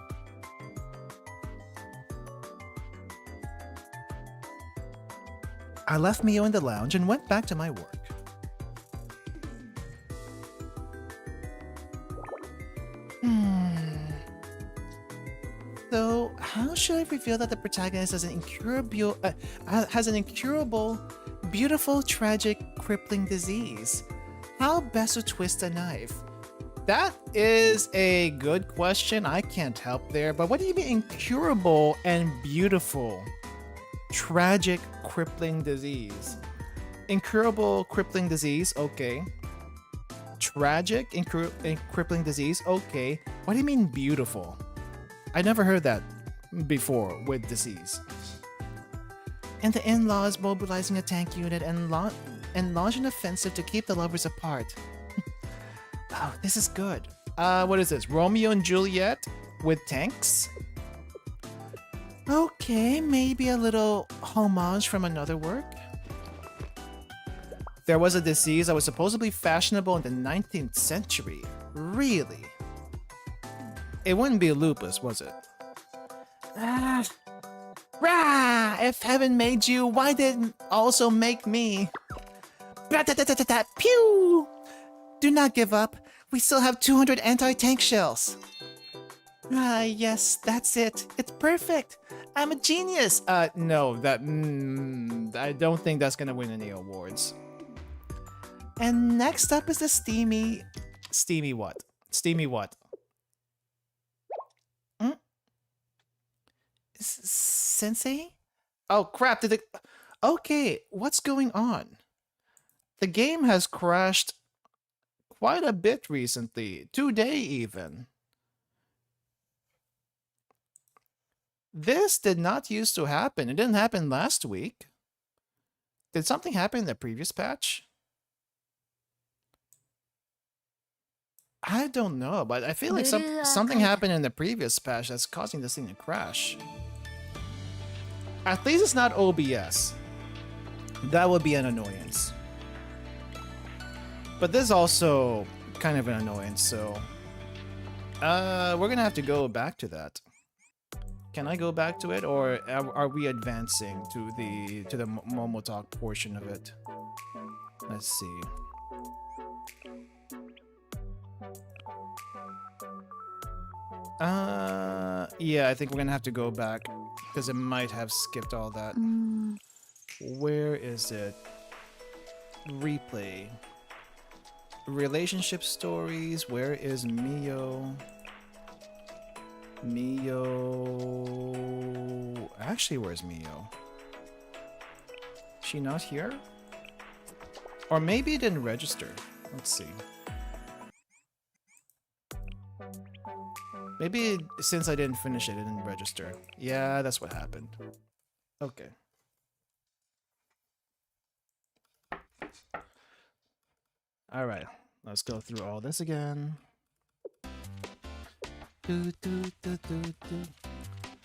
I left Miyo in the lounge and went back to my work. So, how should I reveal that the protagonist has an incurable, beautiful, tragic, crippling disease? How best to twist a knife? That is a good question. I can't help there. But what do you mean incurable and beautiful? Tragic, crippling disease. Incurable, crippling disease, okay. Tragic, crippling disease, okay. What do you mean beautiful? I never heard that before with disease. And the in-laws mobilizing a tank unit and launch an offensive to keep the lovers apart. Oh, this is good. What is this? Romeo and Juliet with tanks? Okay, maybe a little homage from another work. There was a disease that was supposedly fashionable in the 19th century. Really? It wouldn't be lupus, was it? Rah! If heaven made you, why didn't also make me? Pew! Do not give up. We still have 200 anti-tank shells. Ah, yes, that's it. It's perfect. I'm a genius. No, that... I don't think that's gonna win any awards. And next up is the steamy... Steamy what? Steamy what? Sensei? Oh, crap, did it... Okay, what's going on? The game has crashed quite a bit recently. Today, even. This did not used to happen. It didn't happen last week. Did something happen in the previous patch? I don't know, but I feel like something happened in the previous patch that's causing this thing to crash. At least it's not OBS. That would be an annoyance. But this is also kind of an annoyance, so... we're gonna have to go back to that. Can I go back to it, or are we advancing to the Momotalk portion of it? Let's see. Yeah, I think we're gonna have to go back because it might have skipped all that. Where is it? Replay. relationship stories. Where is Miyo? Miyo. Actually, where's Miyo? She not here? Or maybe it didn't register. Let's see. Maybe since I didn't finish it, it didn't register. Yeah, that's what happened. Okay. Alright, let's go through all this again.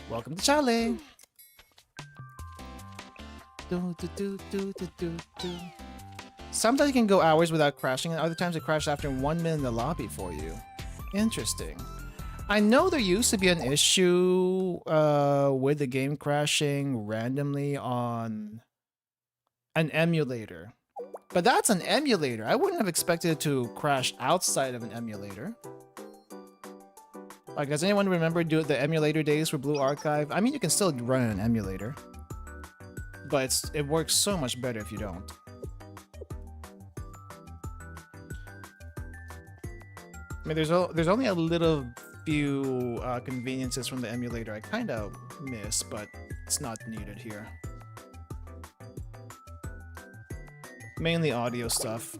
Welcome to Charlie! Sometimes you can go hours without crashing, and other times it crashes after 1 minute in the lobby for you. Interesting. I know there used to be an issue with the game crashing randomly on an emulator. But that's an emulator. I wouldn't have expected it to crash outside of an emulator. Like, does anyone remember the emulator days for Blue Archive? I mean, you can still run an emulator. But it works so much better if you don't. I mean, there's only a little few conveniences from the emulator I kind of miss, but it's not needed here. Mainly audio stuff.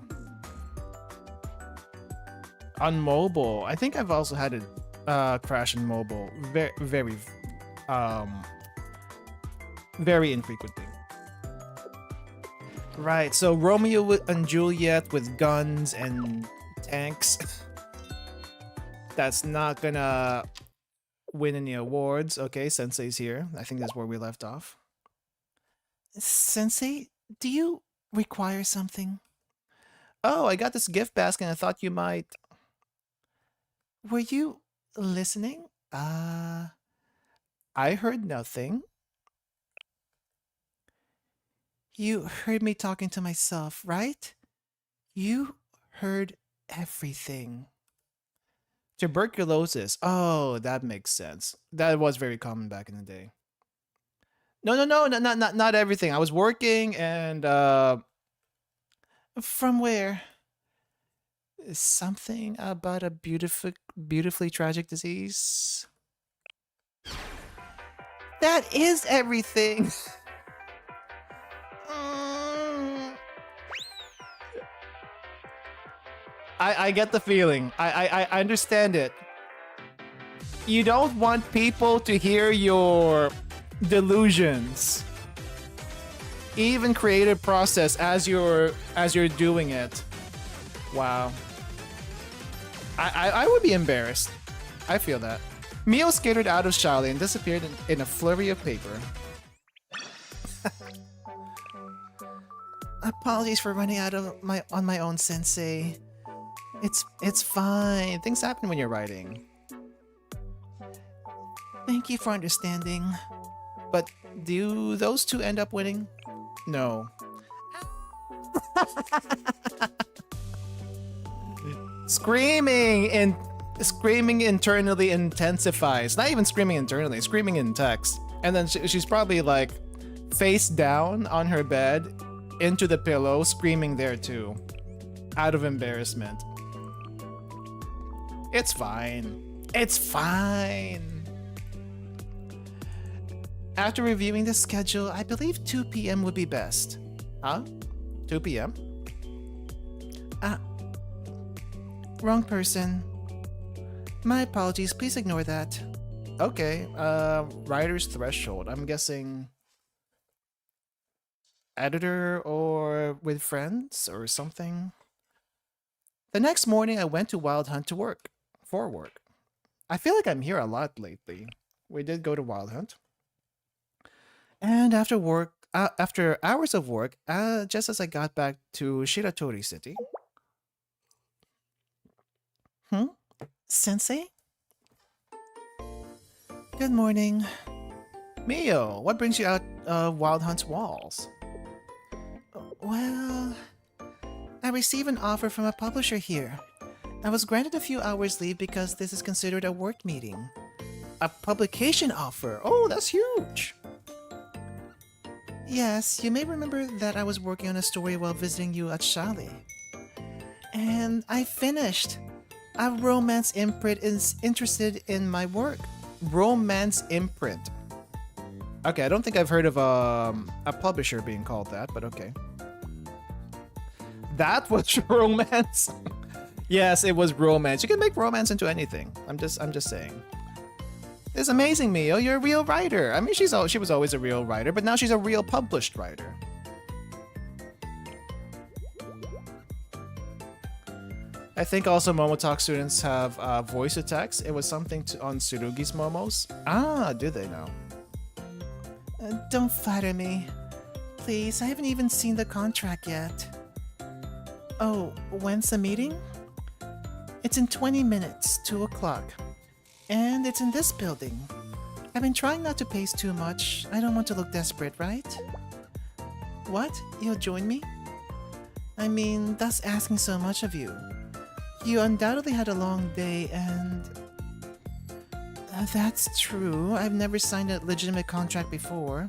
On mobile, I think I've also had it crash in mobile very infrequently. Right, so Romeo and Juliet with guns and tanks. That's not gonna win any awards. Okay, Sensei's here. I think that's where we left off. Sensei, do you require something? Oh, I got this gift basket and I thought you might... Were you listening? I heard nothing. You heard me talking to myself, right? You heard everything. Tuberculosis. Oh, that makes sense. That was very common back in the day. No, not everything. I was working and from where? Something about a beautifully tragic disease. That is everything. I get the feeling. I understand it. You don't want people to hear your delusions. Even creative process as you're doing it. Wow. I would be embarrassed. I feel that. Miyo skated out of Charlie and disappeared in a flurry of paper. Apologies for running out of on my own, Sensei. It's fine. Things happen when you're writing. Thank you for understanding. But do those two end up winning? No. Screaming internally intensifies. Not even screaming internally, screaming in text. And then she's probably like face down on her bed into the pillow, screaming there too, out of embarrassment. It's fine. It's fine. After reviewing the schedule, I believe 2 p.m. would be best. Huh? 2 p.m.? Wrong person. My apologies, please ignore that. Okay, writer's threshold. I'm guessing editor or with friends or something. The next morning, I went to Wild Hunt for work. I feel like I'm here a lot lately. We did go to Wild Hunt. And after hours of work, just as I got back to Shiratori City. Sensei? Good morning. Miyo, what brings you out of Wild Hunt's walls? Well, I received an offer from a publisher here. I was granted a few hours leave because this is considered a work meeting. A publication offer? Oh, that's huge! Yes, you may remember that I was working on a story while visiting you at Chalet. And I finished. A romance imprint is interested in my work. Romance imprint. Okay, I don't think I've heard of a publisher being called that, but okay. That was romance. Yes, it was romance. You can make romance into anything. I'm just saying. It's amazing, Miyo. You're a real writer. I mean, she was always a real writer, but now she's a real published writer. I think also Momotalk students have voice attacks. It was something on Tsurugi's Momos. Ah, do they now? Don't flatter me. Please, I haven't even seen the contract yet. Oh, when's the meeting? It's in 20 minutes, 2 o'clock. And it's in this building. I've been trying not to pace too much. I don't want to look desperate, right? What? You'll join me? I mean, that's asking so much of you. You undoubtedly had a long day and... that's true. I've never signed a legitimate contract before.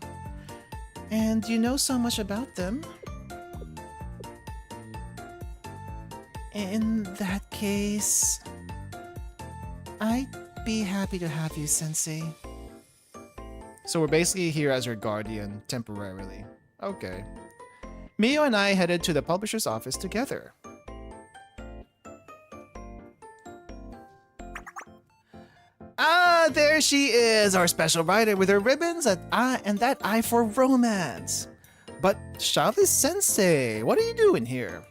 And you know so much about them. In that case... I'd be happy to have you, Sensei. So we're basically here as your guardian, temporarily. Okay. Miyo and I headed to the publisher's office together. Ah, there she is, our special writer with her ribbons and that eye for romance. But Charlotte Sensei, what are you doing here?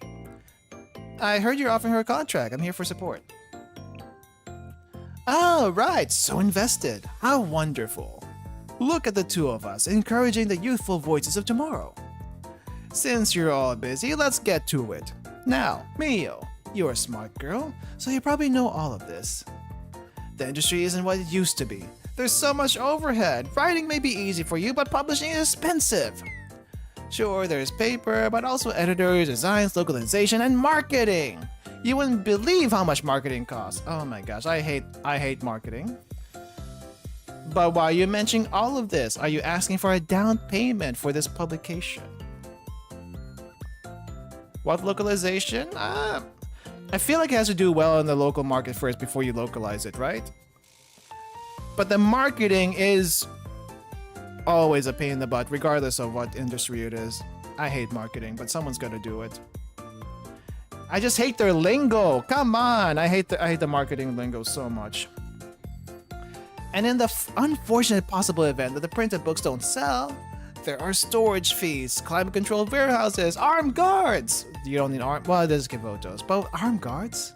I heard you're offering her a contract. I'm here for support. Oh, right, so invested. How wonderful. Look at the two of us, encouraging the youthful voices of tomorrow. Since you're all busy, let's get to it. Now, Miyo, you're a smart girl, so you probably know all of this. The industry isn't what it used to be. There's so much overhead. Writing may be easy for you, but publishing is expensive. Sure, there's paper, but also editors, designs, localization, and marketing. You wouldn't believe how much marketing costs. Oh my gosh, I hate marketing. But why are you mentioning all of this? Are you asking for a down payment for this publication? What localization? I feel like it has to do well in the local market first before you localize it, right? But the marketing is always a pain in the butt, regardless of what industry it is. I hate marketing, but someone's got to do it. I just hate their lingo. Come on, I hate the marketing lingo so much. And in the unfortunate possible event that the printed books don't sell, there are storage fees, climate-controlled warehouses, armed guards. You don't need armed... Well, it does give photos, but armed guards?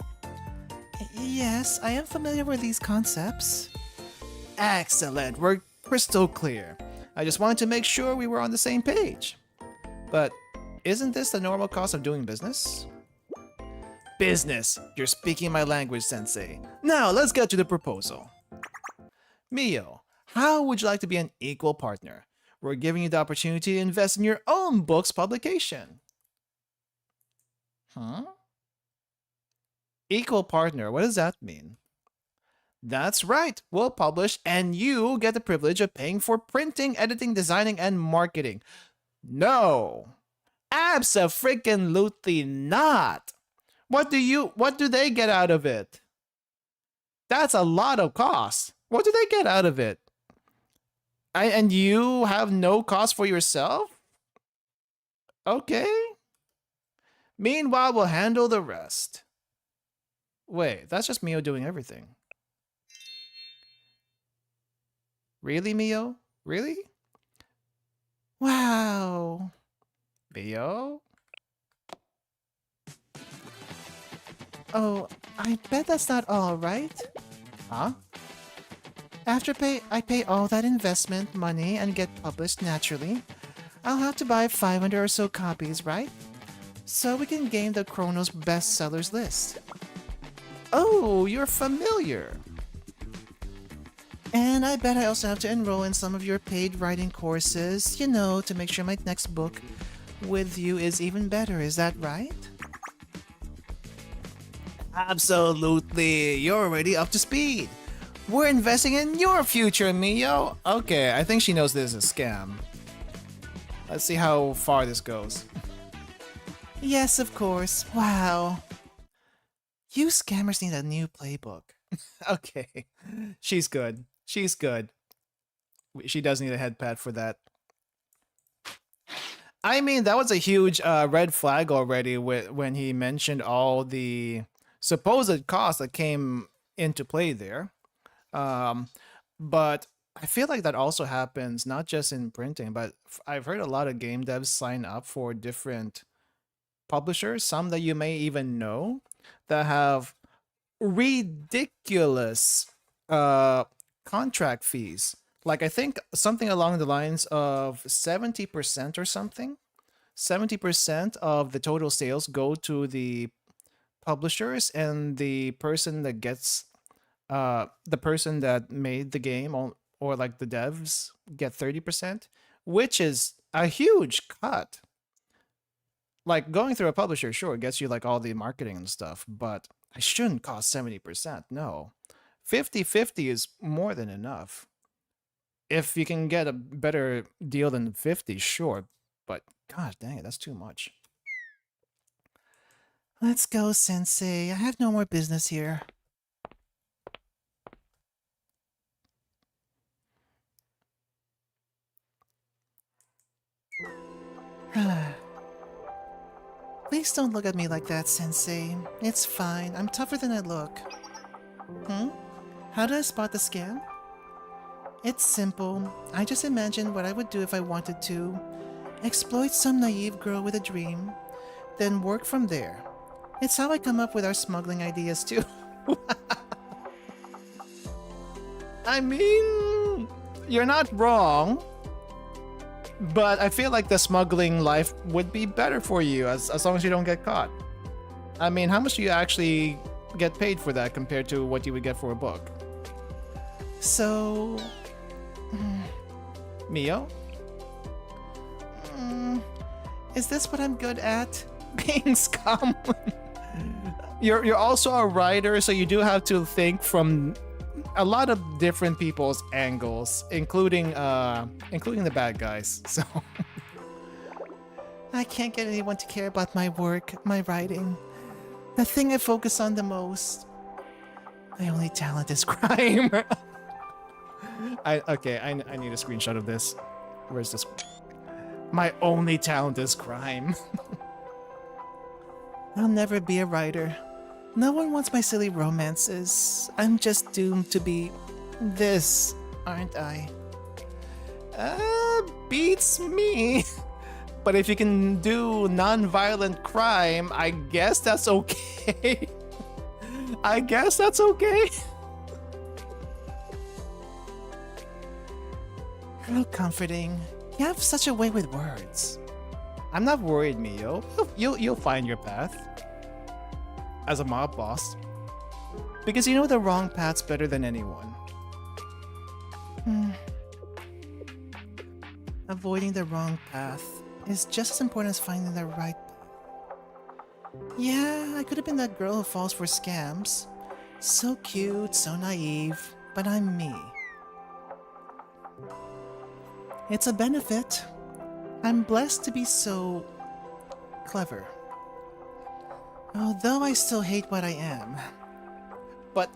Yes, I am familiar with these concepts. Excellent, we're crystal clear. I just wanted to make sure we were on the same page. But isn't this the normal cost of doing business? Business! You're speaking my language, Sensei. Now, let's get to the proposal. Miyo, how would you like to be an equal partner? We're giving you the opportunity to invest in your own book's publication. Huh? Equal partner, what does that mean? That's right, we'll publish and you get the privilege of paying for printing, editing, designing, and marketing. No! Abso-freaking-lutely not! What do they get out of it? That's a lot of cost. What do they get out of it? And you have no cost for yourself? Okay. Meanwhile, we'll handle the rest. Wait, that's just Miyo doing everything. Really, Miyo? Really? Wow. Miyo? Oh, I bet that's not all, right? Huh? After I pay all that investment money and get published naturally, I'll have to buy 500 or so copies, right? So we can gain the Chronos bestsellers list. Oh, you're familiar. And I bet I also have to enroll in some of your paid writing courses, you know, to make sure my next book with you is even better, is that right? Absolutely, you're already up to speed. We're investing in your future, Miyo. Okay, I think she knows this is a scam. Let's see how far this goes. Yes, of course. Wow. You scammers need a new playbook. Okay. She's good. She's good. She does need a head pad for that. I mean, that was a huge red flag already when he mentioned all the supposed costs that came into play there. Um, but I feel like that also happens not just in printing, but I've heard a lot of game devs sign up for different publishers, some that you may even know, that have ridiculous uh, contract fees. Like I think something along the lines of 70% or something. 70% of the total sales go to the publishers, and the person that made the game, or like the devs, get 30%, which is a huge cut. Like going through a publisher, sure, gets you like all the marketing and stuff, but it shouldn't cost 70%. No. 50-50 is more than enough. If you can get a better deal than 50, sure, but gosh dang it, that's too much. Let's go, Sensei. I have no more business here. Please don't look at me like that, Sensei. It's fine. I'm tougher than I look. How do I spot the scam? It's simple. I just imagined what I would do if I wanted to. Exploit some naive girl with a dream, then work from there. It's how I come up with our smuggling ideas too. I mean, you're not wrong. But I feel like the smuggling life would be better for you as long as you don't get caught. I mean, how much do you actually get paid for that compared to what you would get for a book? So... Miyo? Is this what I'm good at? Being scum? You're also a writer, so you do have to think from a lot of different people's angles, including the bad guys. So I can't get anyone to care about my work, my writing, the thing I focus on the most. My only talent is crime. I need a screenshot of this. Where's this? My only talent is crime. I'll never be a writer. No one wants my silly romances. I'm just doomed to be this, aren't I? Beats me. But if you can do non-violent crime, I guess that's okay. I guess that's okay. How comforting. You have such a way with words. I'm not worried, Miyo. You'll find your path. As a mob boss. Because you know the wrong paths better than anyone. Avoiding the wrong path is just as important as finding the right path. Yeah, I could have been that girl who falls for scams. So cute, so naive, but I'm me. It's a benefit. I'm blessed to be so clever. Although I still hate what I am. But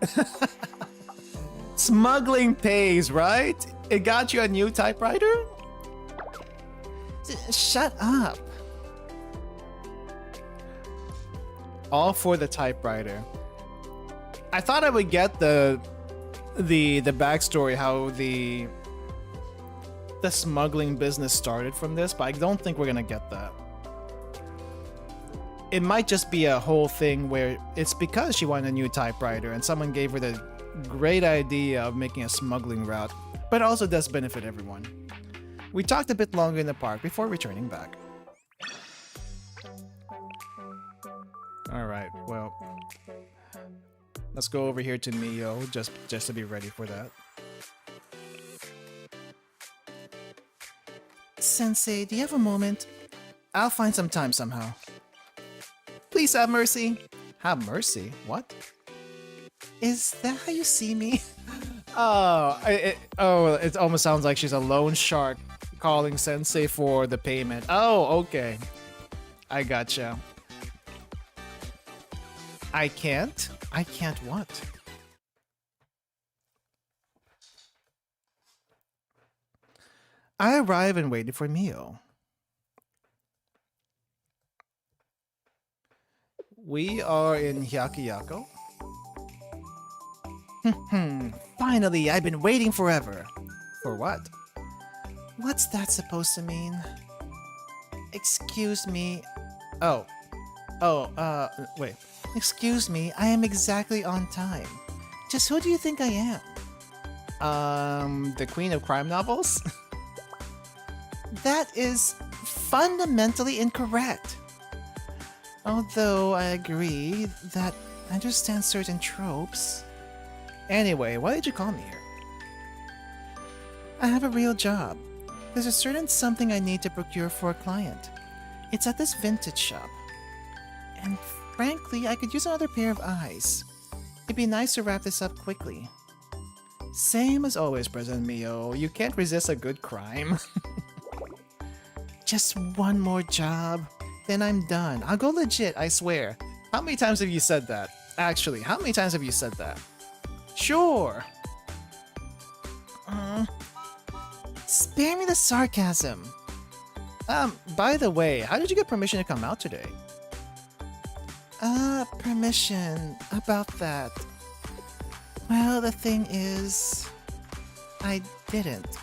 smuggling pays, right? It got you a new typewriter? Shut up. All for the typewriter. I thought I would get the backstory, how the smuggling business started from this, but I don't think we're gonna get that. It might just be a whole thing where it's because she wanted a new typewriter and someone gave her the great idea of making a smuggling route, but it also does benefit everyone. We talked a bit longer in the park before returning back. Alright, well, let's go over here to Miyo just to be ready for that. Sensei, do you have a moment? I'll find some time somehow. Please have mercy. Have mercy? What? Is that how you see me? It almost sounds like she's a loan shark calling Sensei for the payment. Oh, okay. I gotcha. I can't? I can't what? I arrive and waited for Miyo. We are in Hyakiyako. Finally, I've been waiting forever. For what? What's that supposed to mean? Excuse me. Oh. Wait. Excuse me, I am exactly on time. Just who do you think I am? The queen of crime novels? That is fundamentally incorrect. Although I agree that I understand certain tropes. Anyway, why did you call me here? I have a real job. There's a certain something I need to procure for a client. It's at this vintage shop. And frankly, I could use another pair of eyes. It'd be nice to wrap this up quickly. Same as always, President Miyo. You can't resist a good crime. Just one more job, then I'm done. I'll go legit, I swear. How many times have you said that? Actually, how many times have you said that? Sure. Spare me the sarcasm. By the way, how did you get permission to come out today? Permission. About that. Well, the thing is, I didn't.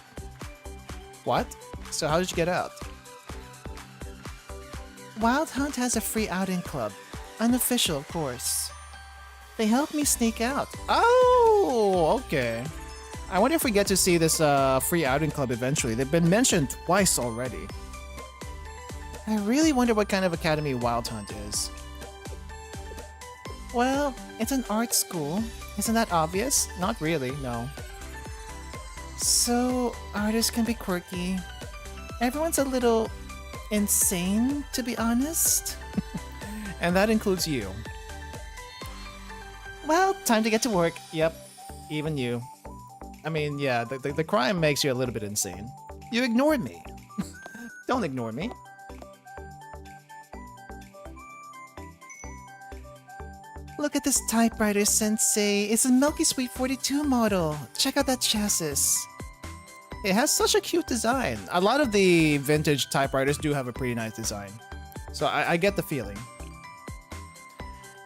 What? So how did you get out? Wild Hunt has a free outing club. Unofficial, of course. They helped me sneak out. Oh, okay. I wonder if we get to see this free outing club eventually. They've been mentioned twice already. I really wonder what kind of academy Wild Hunt is. Well, it's an art school. Isn't that obvious? Not really, no. So, artists can be quirky. Everyone's a little insane, to be honest. And that includes you. Well, time to get to work. Yep, even you. I mean, yeah, the crime makes you a little bit insane. You ignored me. Don't ignore me. Look at this typewriter, Sensei. It's a Milky Sweet 42 model. Check out that chassis. It has such a cute design. A lot of the vintage typewriters do have a pretty nice design. So I get the feeling.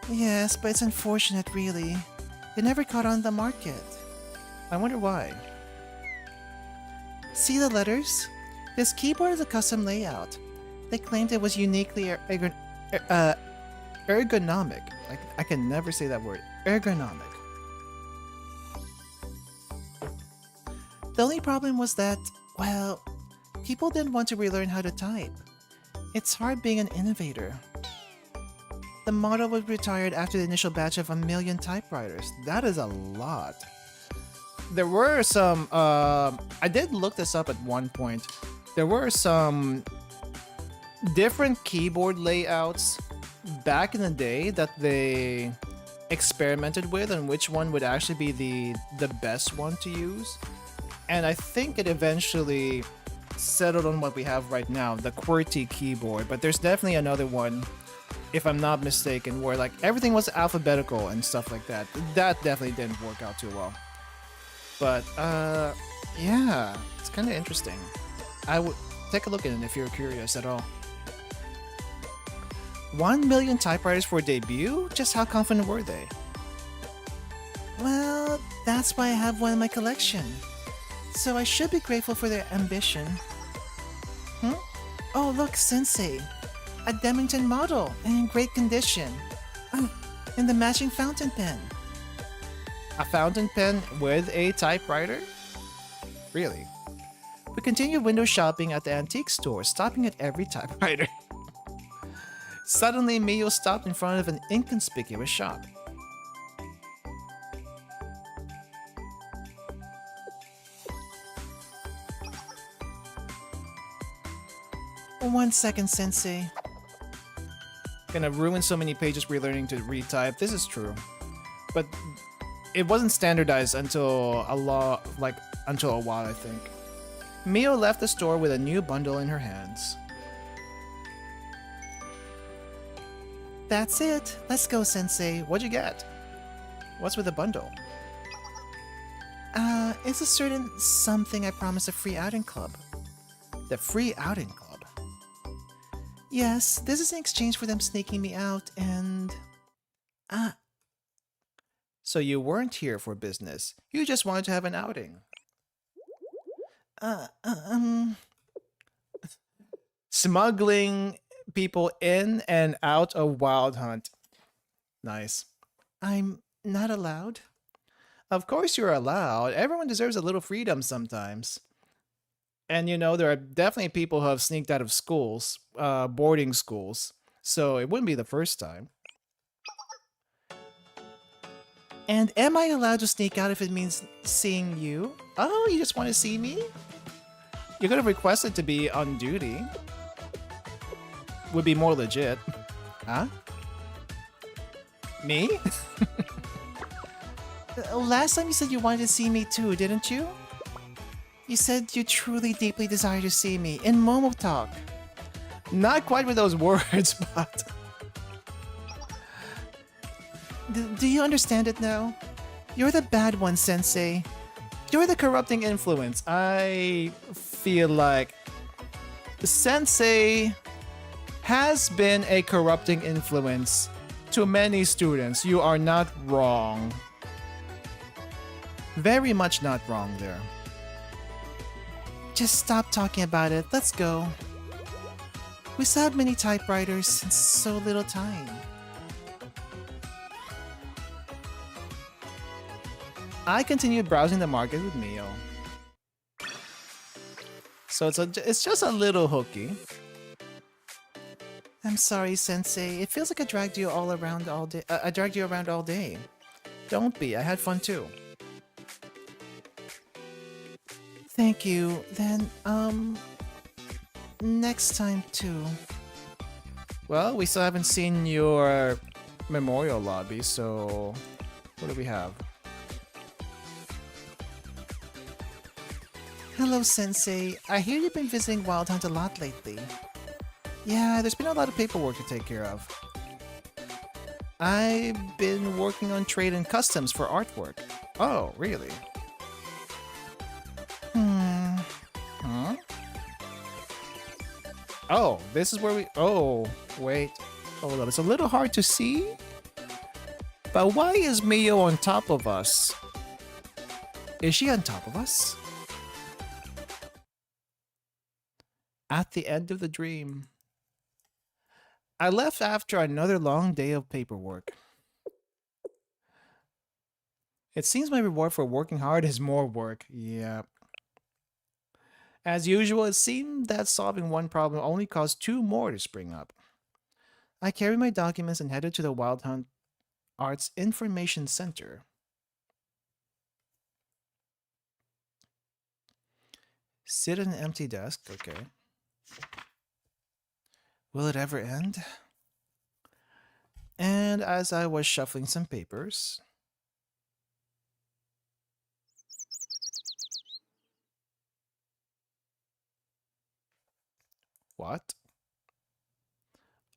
Yes, but it's unfortunate, really. They never caught on the market. I wonder why. See the letters? This keyboard is a custom layout. They claimed it was uniquely ergonomic. I can never say that word. Ergonomic. The only problem was that, well, people didn't want to relearn how to type. It's hard being an innovator. The model was retired after the initial batch of 1 million typewriters. That is a lot. There were some, I did look this up at one point. There were some different keyboard layouts back in the day that they experimented with and which one would actually be the best one to use. And I think it eventually settled on what we have right now, the QWERTY keyboard. But there's definitely another one, if I'm not mistaken, where like everything was alphabetical and stuff like that. That definitely didn't work out too well. But yeah, it's kind of interesting. I would take a look at it if you're curious at all. 1 million typewriters for a debut? Just how confident were they? Well, that's why I have one in my collection. So I should be grateful for their ambition. Oh, look, Sensei. A Demington model and in great condition. And the matching fountain pen. A fountain pen with a typewriter? Really? We continued window shopping at the antique store, stopping at every typewriter. Suddenly, Miyo stopped in front of an inconspicuous shop. One second, Sensei. Gonna ruin so many pages relearning to retype. This is true. But it wasn't standardized until a while, I think. Miyo left the store with a new bundle in her hands. That's it. Let's go, Sensei. What'd you get? What's with the bundle? It's a certain something I promised a free outing club. The free outing club? Yes, this is in exchange for them sneaking me out and... Ah. So you weren't here for business. You just wanted to have an outing. Smuggling people in and out of Wild Hunt. Nice. I'm not allowed? Of course you're allowed. Everyone deserves a little freedom sometimes. And you know, there are definitely people who have sneaked out of schools, boarding schools. So it wouldn't be the first time. And am I allowed to sneak out if it means seeing you? Oh, you just want to see me? You could have requested to be on duty. Would be more legit. Huh? Me? Last time you said you wanted to see me too, didn't you? You said you truly deeply desire to see me in Momotalk. Not quite with those words, but... Do you understand it now? You're the bad one, Sensei. You're the corrupting influence. I feel like the Sensei has been a corrupting influence to many students. You are not wrong. Very much not wrong there. Just stop talking about it. Let's go. We still have many typewriters and so little time. I continued browsing the market with Miyo. So it's just a little hooky. I'm sorry, Sensei. It feels like I dragged you around all day. Don't be. I had fun too. Thank you. Then, next time too. Well, we still haven't seen your memorial lobby, so what do we have? Hello, Sensei. I hear you've been visiting Wild Hunt a lot lately. Yeah, there's been a lot of paperwork to take care of. I've been working on trade and customs for artwork. Oh, really? Huh? Oh, this is where we... Oh, wait. Hold up. It's a little hard to see. But why is Miyo on top of us? Is she on top of us? At the end of the dream. I left after another long day of paperwork. It seems my reward for working hard is more work. Yeah. As usual, it seemed that solving one problem only caused two more to spring up. I carried my documents and headed to the Wild Hunt Arts Information Center. Sit at an empty desk. Okay. Will it ever end? And as I was shuffling some papers... What?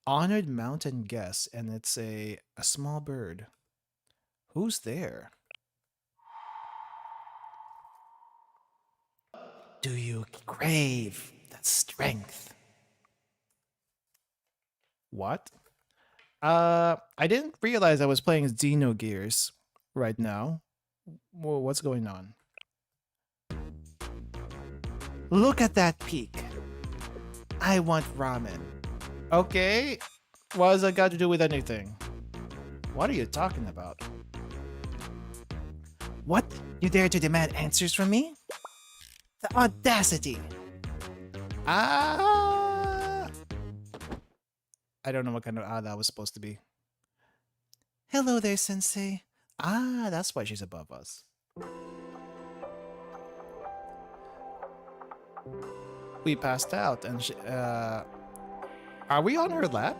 Honored mountain guest, and it's a small bird. Who's there? Do you crave that strength? What? I didn't realize I was playing Xenogears right now. Whoa, what's going on? Look at that peak. I want ramen. Okay. What has that got to do with anything? What are you talking about? What? You dare to demand answers from me? The audacity! Ah! I don't know what kind of that was supposed to be. Hello there, Sensei. Ah, that's why she's above us. We passed out and are we on her lap?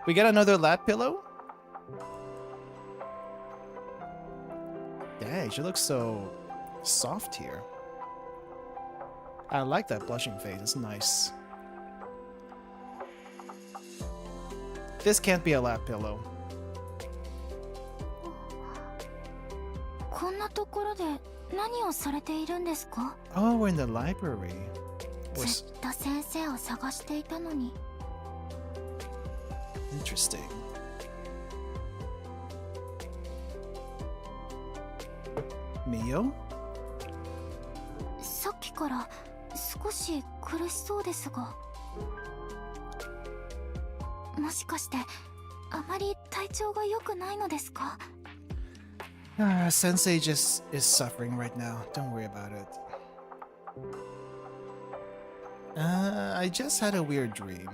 We get another lap pillow? Dang, she looks so soft here. I like that blushing face, it's nice. This can't be a lap pillow. こんなところで何をされているんですか？ Oh, we're in the library. ずっと先生を探していたのに。 Interesting. Miyo? さっきから少し苦しそうですが。もしかしてあまり体調が良くないのですか？ Sensei just is suffering right now. Don't worry about it. I just had a weird dream.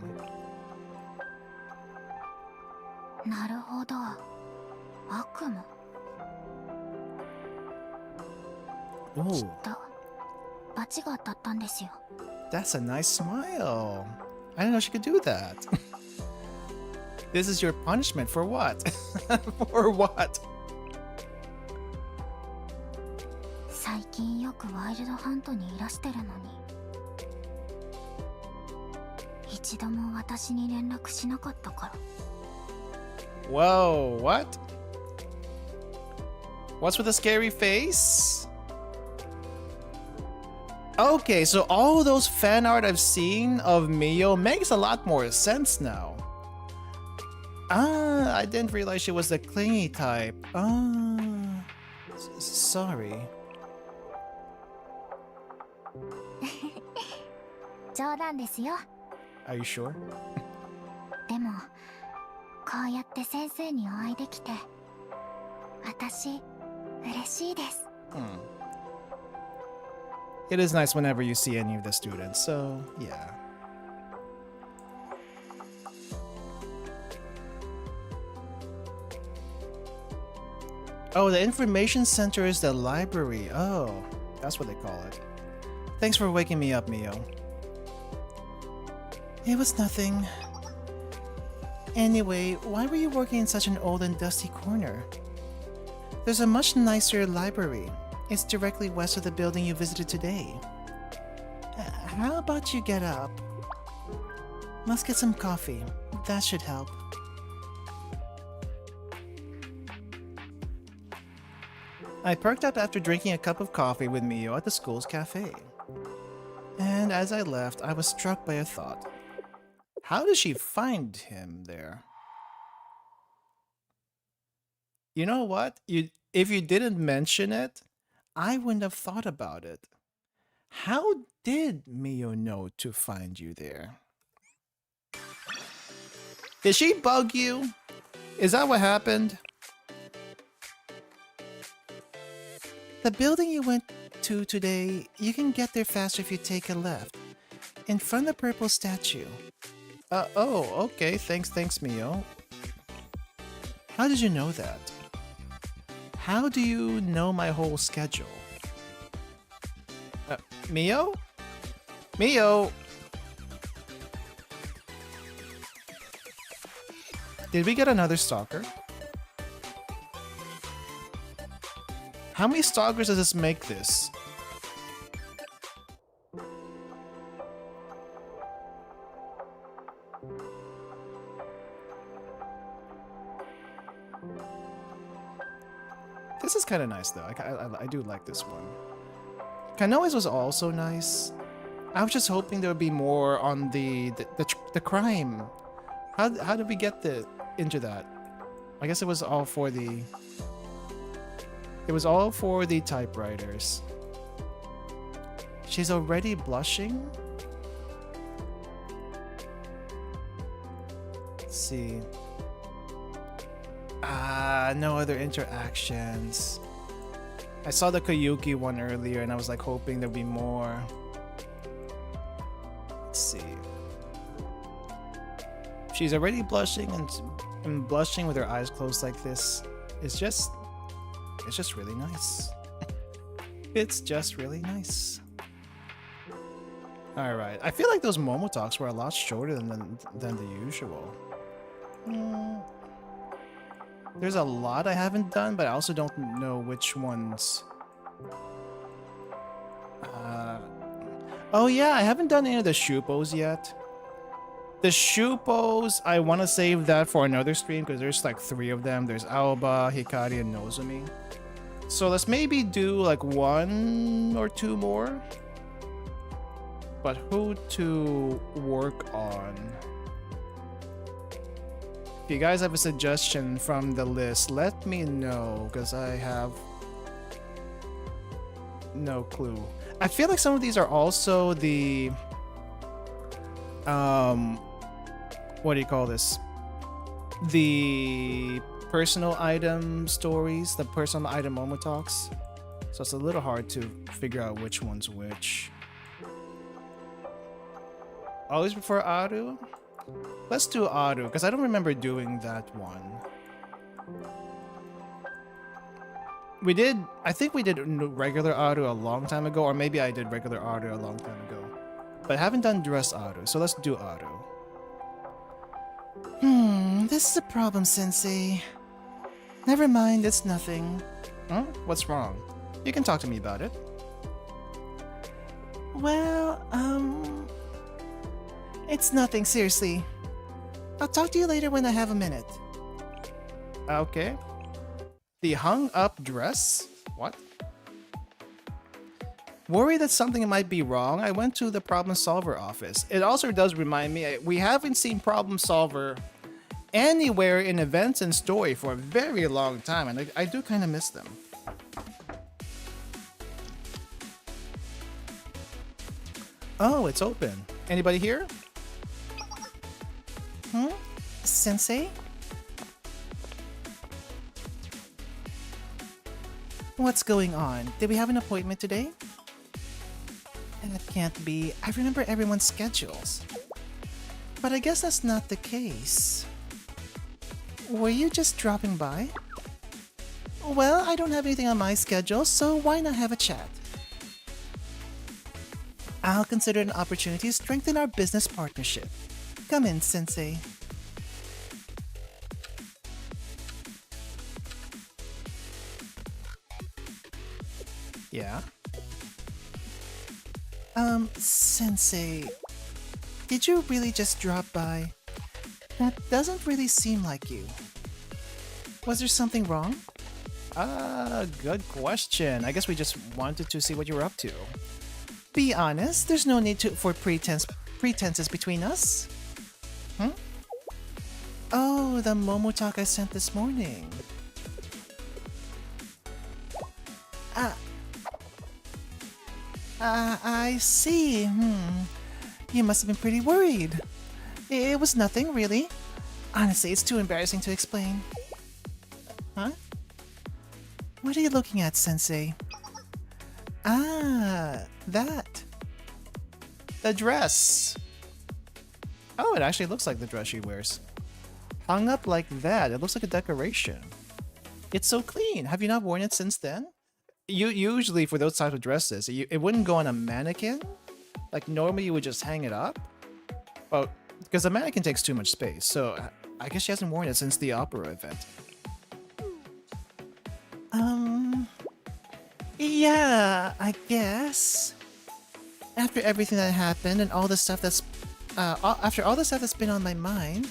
なるほど。悪夢。 Ooh, と罰が当たったんですよ。 that's a nice smile. I didn't know she could do that. This is your punishment for what? For what? 最近よくワイルドハントにいらしてるのに、一度も私に連絡しなかったから。 Whoa, what? What's with the scary face? Okay, so all those fan art I've seen of Miyo makes a lot more sense now. Ah, I didn't realize she was the clingy type. Sorry. 冗談ですよ。 Are you sure? でもこうやって先生にお会いできて私嬉しいです。 It is nice whenever you see any of the students, so yeah. Oh, the information center is the library. Oh, that's what they call it. Thanks for waking me up, Miyo. It was nothing. Anyway, why were you working in such an old and dusty corner? There's a much nicer library. It's directly west of the building you visited today. How about you get up? Let's get some coffee. That should help. I perked up after drinking a cup of coffee with Miyo at the school's cafe. And as I left, I was struck by a thought. How did she find him there? You know what? If you didn't mention it, I wouldn't have thought about it. How did Miyo know to find you there? Did she bug you? Is that what happened? The building you went to today, you can get there faster if you take a left. In front of the purple statue. Oh, okay. Thanks, Miyo. How did you know that? How do you know my whole schedule? Miyo? Miyo! Did we get another stalker? How many stalkers does this make this? This is kind of nice though. I do like this one. Kanoe's was also nice. I was just hoping there would be more on the crime. How did we get into that? I guess it was all for the. It was all for the typewriters. She's already blushing? Let's see. No other interactions. I saw the Koyuki one earlier and I was like hoping there'd be more. Let's see. She's already blushing and blushing with her eyes closed like this. It's just really nice. It's just really nice. Alright, I feel like those Momotalks were a lot shorter than the usual. There's a lot I haven't done, but I also don't know which ones. Oh yeah, I haven't done any of the Shupos yet. The shoe pose, I want to save that for another stream because there's like 3 of them. There's Aoba, Hikari, and Nozomi. So let's maybe do like 1 or 2 more. But who to work on? If you guys have a suggestion from the list, let me know because I have no clue. I feel like some of these are also the what do you call this? The personal item stories, the personal item Momotalks. So it's a little hard to figure out which one's which. Always prefer Aru? Let's do Aru, because I don't remember doing that one. We did, I think we did regular Aru a long time ago, or maybe I did regular Aru a long time ago. But I haven't done dress Aru, so let's do Aru. This is a problem, Sensei. Never mind, it's nothing. Huh? What's wrong? You can talk to me about it. Well, it's nothing, seriously. I'll talk to you later when I have a minute. Okay. The hung up dress? What? Worried that something might be wrong, I went to the problem solver office. It also does remind me, we haven't seen problem solver anywhere in events and story for a very long time, and I do kind of miss them. Oh, it's open. Anybody here? Sensei? What's going on? Did we have an appointment today? That can't be. I remember everyone's schedules. But I guess that's not the case. Were you just dropping by? Well, I don't have anything on my schedule, so why not have a chat? I'll consider it an opportunity to strengthen our business partnership. Come in, Sensei. Yeah? Sensei, did you really just drop by? That doesn't really seem like you. Was there something wrong? Good question. I guess we just wanted to see what you were up to. Be honest, there's no need for pretenses between us. Oh, the Momotalk I sent this morning. I see. You must have been pretty worried. It was nothing, really. Honestly, it's too embarrassing to explain. Huh? What are you looking at, Sensei? Ah, that. The dress. Oh, it actually looks like the dress she wears. Hung up like that, it looks like a decoration. It's so clean. Have you not worn it since then? Usually for those types of dresses, it wouldn't go on a mannequin. Like normally you would just hang it up. Well, because a mannequin takes too much space, so I guess she hasn't worn it since the opera event. Yeah, I guess. After everything that happened and all the stuff that's after all the stuff that's been on my mind.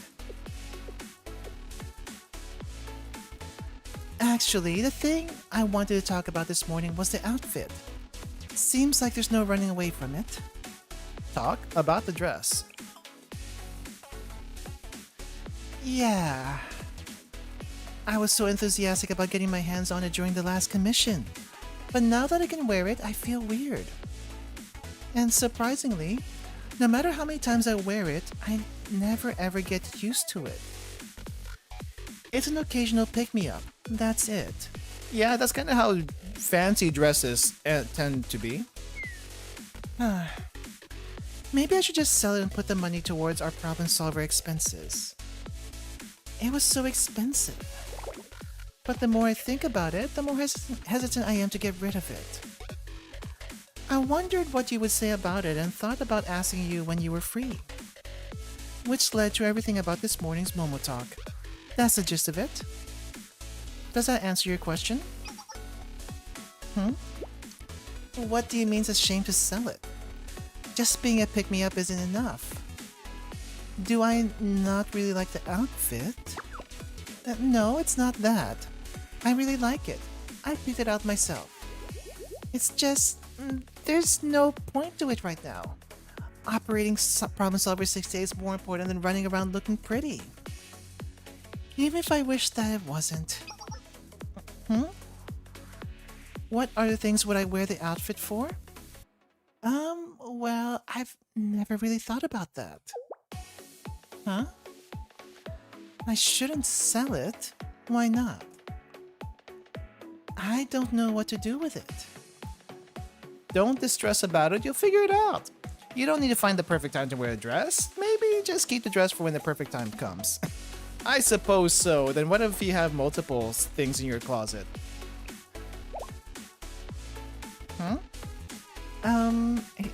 Actually, the thing I wanted to talk about this morning was the outfit. Seems like there's no running away from it. Talk about the dress. Yeah. I was so enthusiastic about getting my hands on it during the last commission. But now that I can wear it, I feel weird. And surprisingly, no matter how many times I wear it, I never ever get used to it. It's an occasional pick-me-up. That's it. Yeah, that's kind of how fancy dresses tend to be. Maybe I should just sell it and put the money towards our problem solver expenses. It was so expensive. But the more I think about it, the more hesitant I am to get rid of it. I wondered what you would say about it and thought about asking you when you were free. Which led to everything about this morning's Momotalk. That's the gist of it. Does that answer your question? What do you mean it's a shame to sell it? Just being a pick-me-up isn't enough. Do I not really like the outfit? No, it's not that. I really like it. I picked it out myself. It's just, there's no point to it right now. Operating Problem Solver 6 days is more important than running around looking pretty. Even if I wish that it wasn't. What other things would I wear the outfit for? Well, I've never really thought about that. Huh? I shouldn't sell it. Why not? I don't know what to do with it. Don't distress about it, you'll figure it out. You don't need to find the perfect time to wear a dress. Maybe just keep the dress for when the perfect time comes. I suppose so. Then what if you have multiple things in your closet?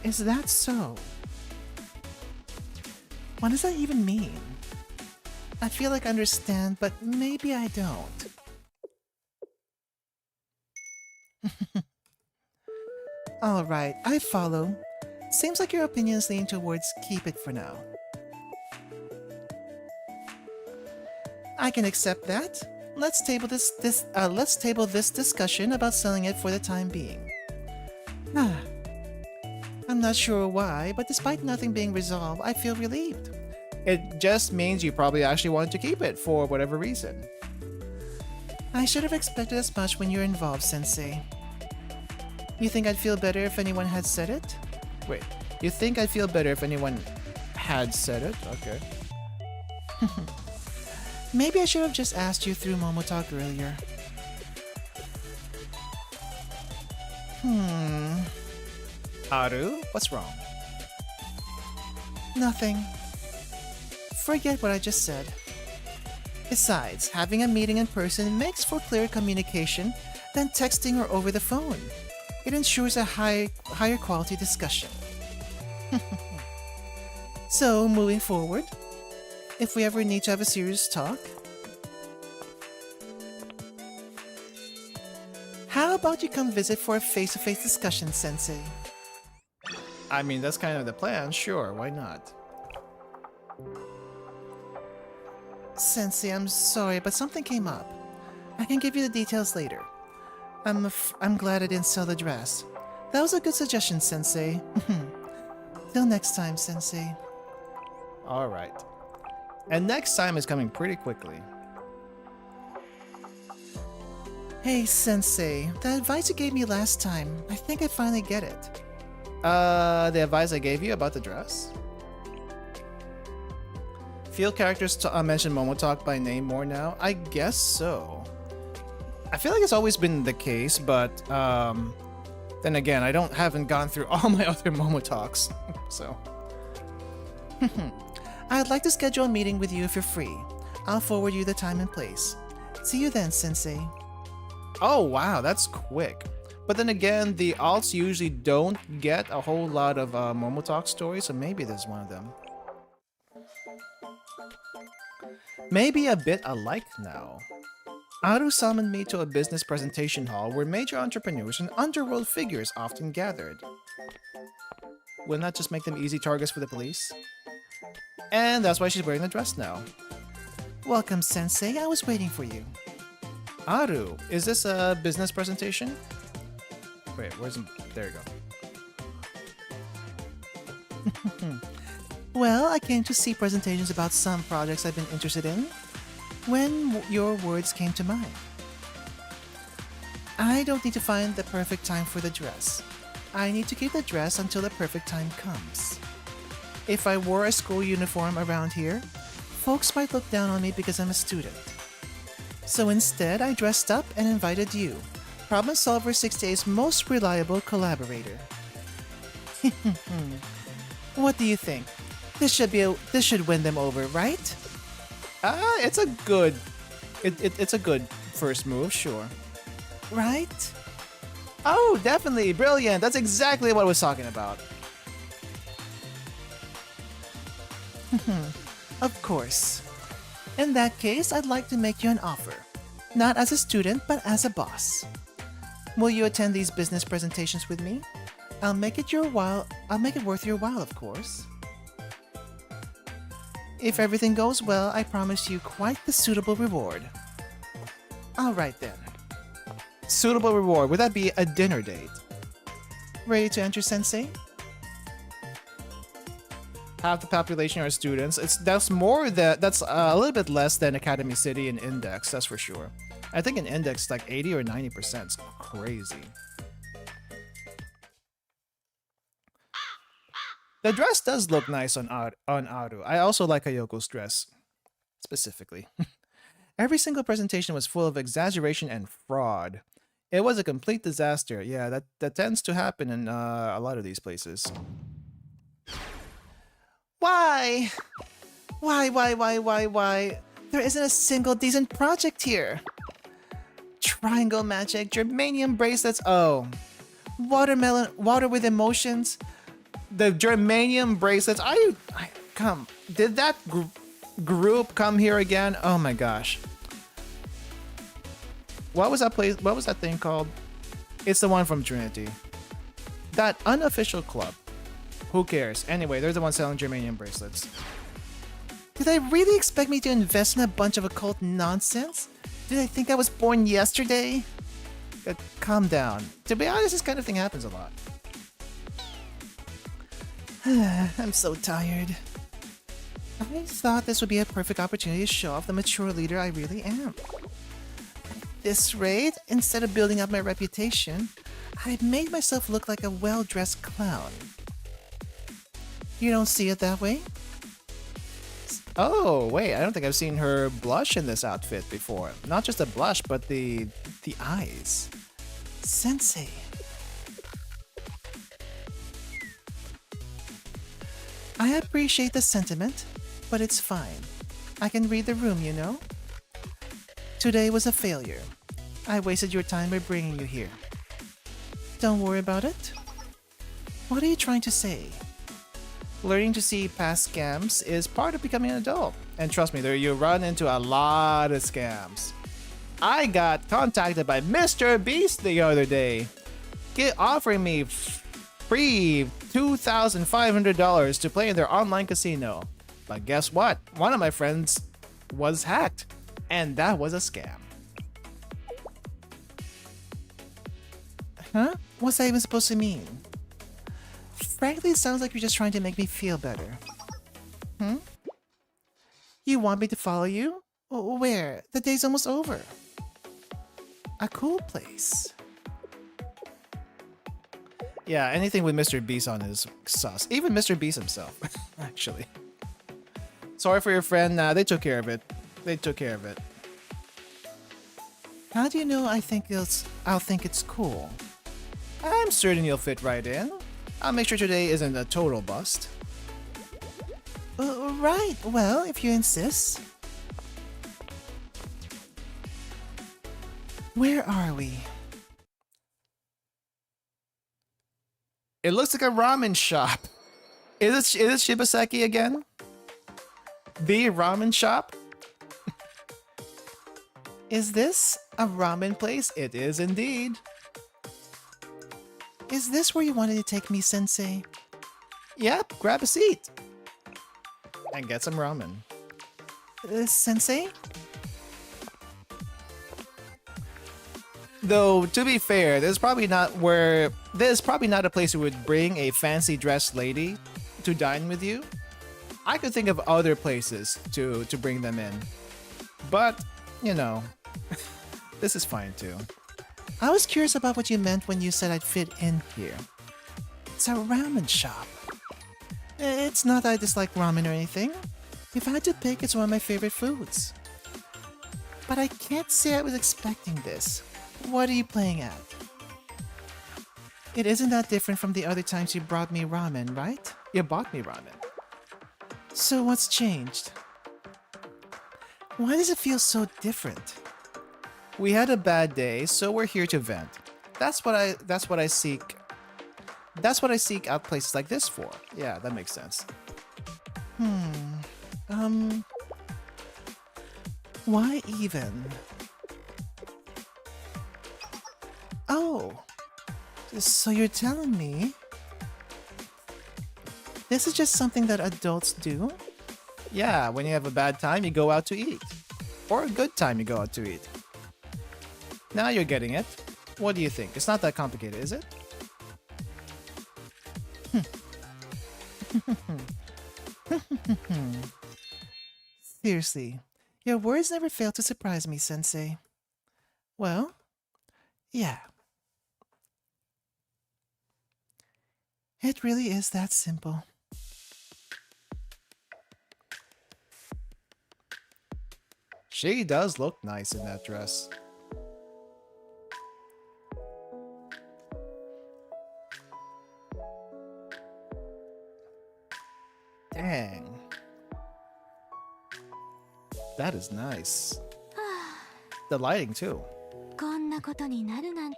Is that so? What does that even mean? I feel like I understand, but maybe I don't. Alright, I follow. Seems like your opinions lean towards keep it for now. I can accept that. Let's table this discussion about selling it for the time being. I'm not sure why, but despite nothing being resolved, I feel relieved. It just means you probably actually wanted to keep it for whatever reason. I should have expected as much when you're involved, Sensei. You think I'd feel better if anyone had said it? Wait, you think I'd feel better if anyone had said it? Okay. Maybe I should have just asked you through Momotalk earlier. Aru, what's wrong? Nothing. Forget what I just said. Besides, having a meeting in person makes for clearer communication than texting or over the phone. It ensures a higher quality discussion. So, moving forward, if we ever need to have a serious talk, how about you come visit for a face-to-face discussion, Sensei? I mean, that's kind of the plan, sure, why not? Sensei, I'm sorry, but something came up. I can give you the details later. I'm glad I didn't sell the dress. That was a good suggestion, Sensei. Till next time, Sensei. Alright. And next time is coming pretty quickly. Hey, Sensei. The advice you gave me last time, I think I finally get it. The advice I gave you about the dress? Field characters mention Momotalk by name more now? I guess so. I feel like it's always been the case, but then again, I haven't gone through all my other Momotalks, so. I'd like to schedule a meeting with you if you're free. I'll forward you the time and place. See you then, Sensei. Oh wow, that's quick. But then again, the alts usually don't get a whole lot of Momotalk stories, so maybe there's one of them. Maybe a bit alike now. Aru summoned me to a business presentation hall where major entrepreneurs and underworld figures often gathered. Wouldn't that just make them easy targets for the police? And that's why she's wearing the dress now. Welcome, Sensei. I was waiting for you. Aru, is this a business presentation? Wait, where's... There you go. Well, I came to see presentations about some projects I've been interested in when your words came to mind. I don't need to find the perfect time for the dress. I need to keep the dress until the perfect time comes. If I wore a school uniform around here, folks might look down on me because I'm a student. So instead, I dressed up and invited you, Problem Solver 6D's most reliable collaborator. What do you think? This should win them over, right? It's a good first move, sure. Right? Oh, definitely, brilliant. That's exactly what I was talking about. Of course. In that case, I'd like to make you an offer. Not as a student, but as a boss. Will you attend these business presentations with me? I'll make it worth your while, of course. If everything goes well, I promise you quite the suitable reward. Alright then. Suitable reward, would that be a dinner date? Ready to enter, Sensei? Half the population are students. That's a little bit less than Academy City and Index, that's for sure. I think in Index like 80 or 90%. It's crazy. The dress does look nice on Aru. I also like Ayoko's dress, specifically. Every single presentation was full of exaggeration and fraud. It was a complete disaster. Yeah, that tends to happen in a lot of these places. Why? Why? There isn't a single decent project here. Triangle magic, germanium bracelets. Oh, water with emotions. The germanium bracelets. Come. Did that group come here again? Oh my gosh. What was that place? What was that thing called? It's the one from Trinity. That unofficial club. Who cares? Anyway, they're the ones selling germanium bracelets. Did they really expect me to invest in a bunch of occult nonsense? Did they think I was born yesterday? Calm down. To be honest, this kind of thing happens a lot. I'm so tired. I thought this would be a perfect opportunity to show off the mature leader I really am. At this rate, instead of building up my reputation, I made myself look like a well-dressed clown. You don't see it that way? Oh, wait, I don't think I've seen her blush in this outfit before. Not just the blush, but the eyes. Sensei. I appreciate the sentiment, but it's fine. I can read the room, you know? Today was a failure. I wasted your time by bringing you here. Don't worry about it. What are you trying to say? Learning to see past scams is part of becoming an adult. And trust me, you run into a lot of scams. I got contacted by Mr. Beast the other day, offering me free $2,500 to play in their online casino. But guess what? One of my friends was hacked, and that was a scam. Huh? What's that even supposed to mean? Frankly, it sounds like you're just trying to make me feel better. You want me to follow you? Where? The day's almost over. A cool place. Yeah, anything with Mr. Beast on is sus. Even Mr. Beast himself, actually. Sorry for your friend. They took care of it. How do you know I'll think it's cool? I'm certain you'll fit right in. I'll make sure today isn't a total bust. Right, well, if you insist. Where are we? It looks like a ramen shop. Is it Shibaseki again? The ramen shop? Is this a ramen place? It is indeed. Is this where you wanted to take me, Sensei? Yep, grab a seat. And get some ramen. Sensei? Though, to be fair, this is probably not a place you would bring a fancy dressed lady to dine with you. I could think of other places to bring them in. But, you know, this is fine too. I was curious about what you meant when you said I'd fit in here. It's a ramen shop. It's not that I dislike ramen or anything. If I had to pick, it's one of my favorite foods. But I can't say I was expecting this. What are you playing at? It isn't that different from the other times you brought me ramen, right? You bought me ramen. So what's changed? Why does it feel so different? We had a bad day, so we're here to vent. That's what I seek out places like this for. Yeah, that makes sense. Why even? Oh, so you're telling me this is just something that adults do? Yeah, when you have a bad time, you go out to eat. Or a good time, you go out to eat. Now you're getting it. What do you think? It's not that complicated, is it? Seriously, your words never fail to surprise me, Sensei. Well, yeah. It really is that simple. She does look nice in that dress. Dang. That is nice. The lighting too. こんなことになるなんて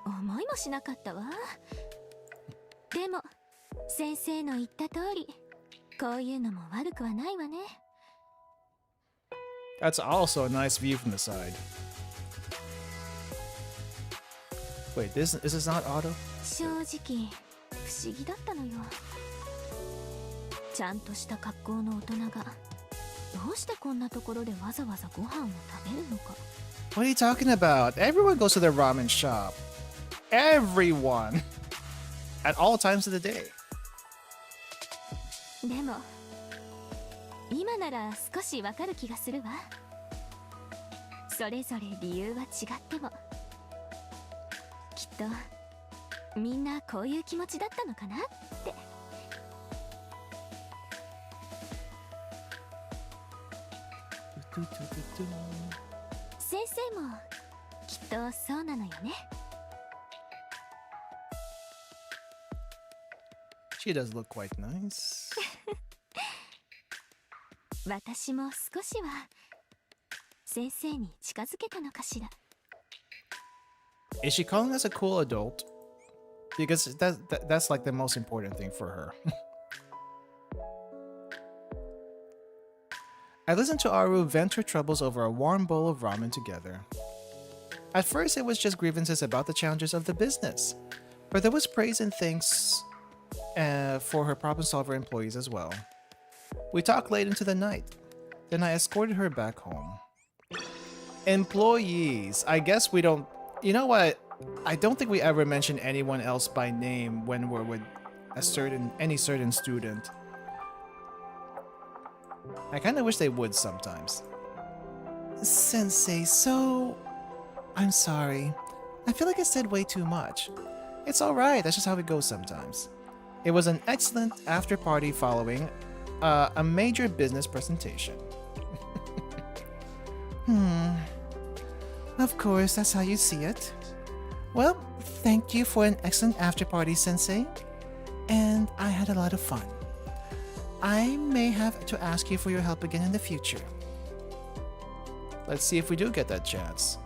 思いもしなかったわ。でも先生の言った通り、こういうのも悪くはないわね。That's also a nice view from the side. Wait, is this not auto? 正直不思議だったのよ。ちゃんとした格好の大人がどうしてこんなところでわざわざご飯を食べるのか。What are you talking about? Everyone goes to the ramen shop. Everyone. At all times of the day. でも今なら少しわかる気がするわ。それぞれ理由は違ってもきっとみんなこういう気持ちだったのかなって。先生もきっとそうなのよね。She does look quite nice. 私も少しは先生に近づけたのかしら。Is she calling us a cool adult? Because that's like the most important thing for her. I listened to Aru vent her troubles over a warm bowl of ramen together. At first, it was just grievances about the challenges of the business, but there was praise and thanks for her problem-solver employees as well. We talked late into the night. Then I escorted her back home. Employees. I guess we don't... You know what? I don't think we ever mention anyone else by name when we're with any certain student. I kind of wish they would sometimes. Sensei, so... I'm sorry. I feel like I said way too much. It's alright, that's just how it goes sometimes. It was an excellent after-party following a major business presentation. Of course, that's how you see it. Well, thank you for an excellent after-party, Sensei. And I had a lot of fun. I may have to ask you for your help again in the future. Let's see if we do get that chance.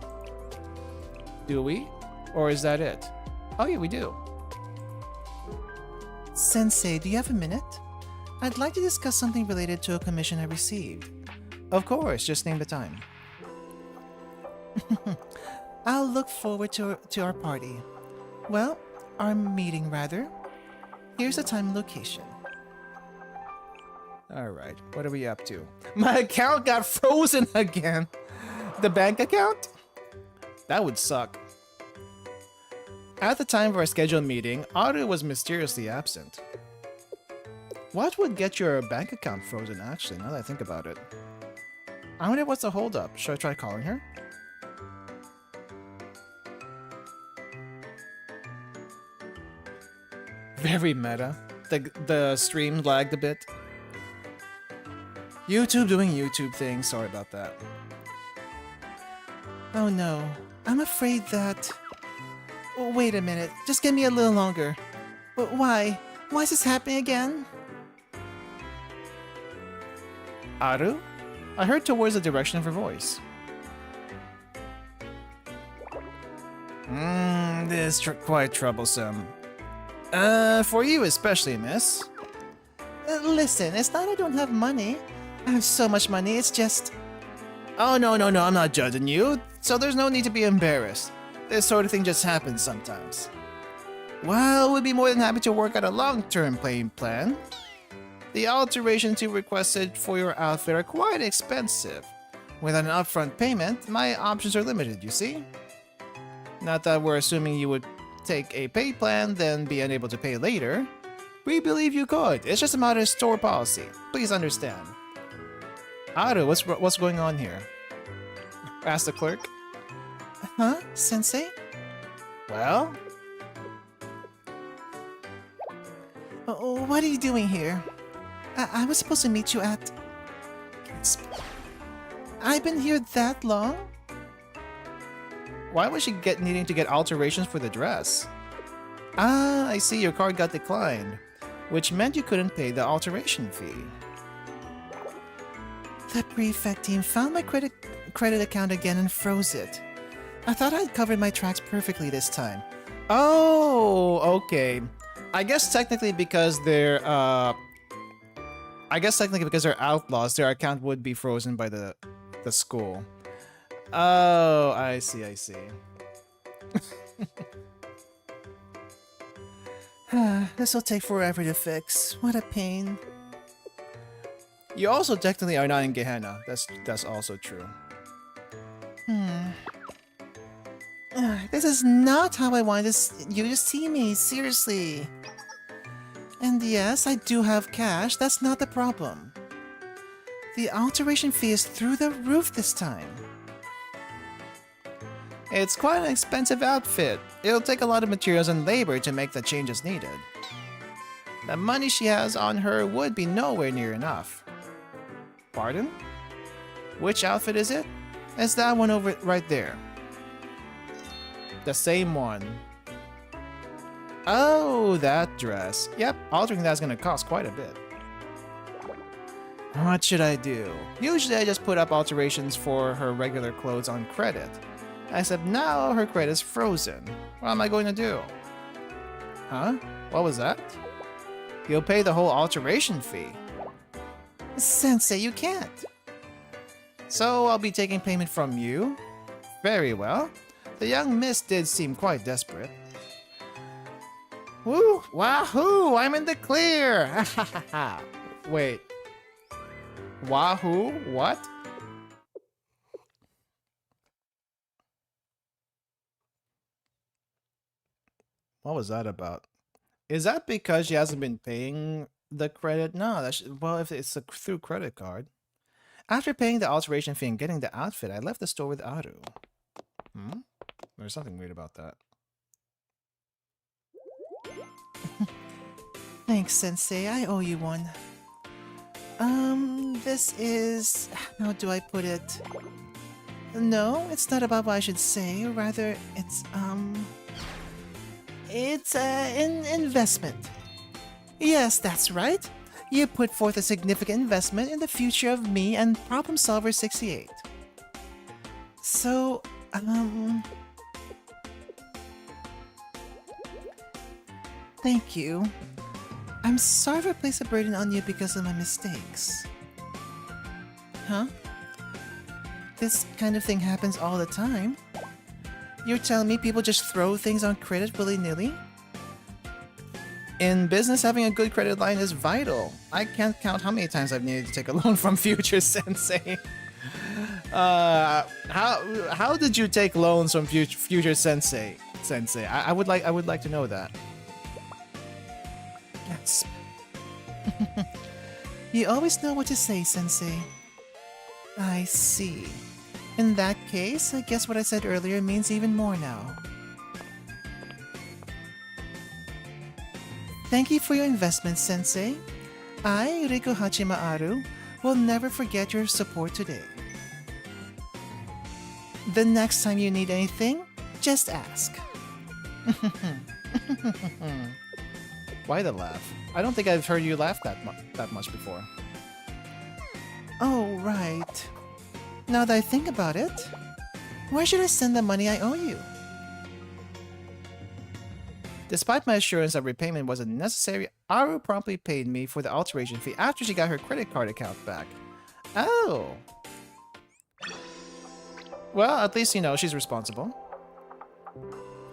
Do we? Or is that it? Oh yeah, we do. Sensei, do you have a minute? I'd like to discuss something related to a commission I received. Of course, just name the time. I'll look forward to our party. Well, our meeting rather. Here's the time and location. Alright, what are we up to? My account got frozen again! The bank account? That would suck. At the time of our scheduled meeting, Aru was mysteriously absent. What would get your bank account frozen actually, now that I think about it? I wonder what's the holdup. Should I try calling her? Very meta. The stream lagged a bit. YouTube doing YouTube things, sorry about that. Oh no, I'm afraid that... Oh, wait a minute, just give me a little longer. Why? Why is this happening again? Aru? I heard towards the direction of her voice. This is quite troublesome. For you especially, miss. Listen, it's not I don't have money. I have so much money, it's just... Oh, no, I'm not judging you, so there's no need to be embarrassed. This sort of thing just happens sometimes. Well, we'd be more than happy to work out a long-term playing plan. The alterations you requested for your outfit are quite expensive. Without an upfront payment, my options are limited, you see? Not that we're assuming you would take a pay plan, then be unable to pay later. We believe you could. It's just a matter of store policy. Please understand. Aru, what's going on here? Asked the clerk. Huh, Sensei? Well? Oh, what are you doing here? I was supposed to meet you at... I've been here that long? Why was she needing to get alterations for the dress? Ah, I see your card got declined, which meant you couldn't pay the alteration fee. The prefect team found my credit account again and froze it. I thought I'd covered my tracks perfectly this time. Oh, okay. I guess technically because they're outlaws, their account would be frozen by the school. Oh, I see. This'll take forever to fix. What a pain. You also technically are not in Gehenna. That's also true. This is not how I wanted you to see me, seriously. And yes, I do have cash. That's not the problem. The alteration fee is through the roof this time. It's quite an expensive outfit. It'll take a lot of materials and labor to make the changes needed. The money she has on her would be nowhere near enough. Pardon? Which outfit is it? It's that one over right there. The same one. Oh, that dress. Yep, altering that's gonna cost quite a bit. What should I do? Usually I just put up alterations for her regular clothes on credit. Except now her credit's frozen. What am I going to do? Huh? What was that? You'll pay the whole alteration fee. Sensei, you can't. So I'll be taking payment from you? Very well. The young miss did seem quite desperate. Woo! Wahoo! I'm in the clear! Wait. Wahoo? What? What was that about? Is that because she hasn't been paying the credit? No, well, if it's through credit card. After paying the alteration fee and getting the outfit, I left the store with Aru. There's something weird about that. Thanks, Sensei. I owe you one. This is... How do I put it? No, it's not about what I should say. Rather, it's an investment. Yes, that's right. You put forth a significant investment in the future of me and Problem Solver 68. So, thank you. I'm sorry for placing a burden on you because of my mistakes. Huh? This kind of thing happens all the time. You're telling me people just throw things on credit willy-nilly? In business, having a good credit line is vital. I can't count how many times I've needed to take a loan from Future Sensei. How did you take loans from Future Sensei? I would like to know that. Yes. You always know what to say, Sensei. I see. In that case, I guess what I said earlier means even more now. Thank you for your investment, Sensei. I, Riko Hachima Aru, will never forget your support today. The next time you need anything, just ask. Why the laugh? I don't think I've heard you laugh that much before. Oh, right. Now that I think about it, where should I send the money I owe you? Despite my assurance that repayment wasn't necessary, Aru promptly paid me for the alteration fee after she got her credit card account back. Oh. Well, at least you know she's responsible.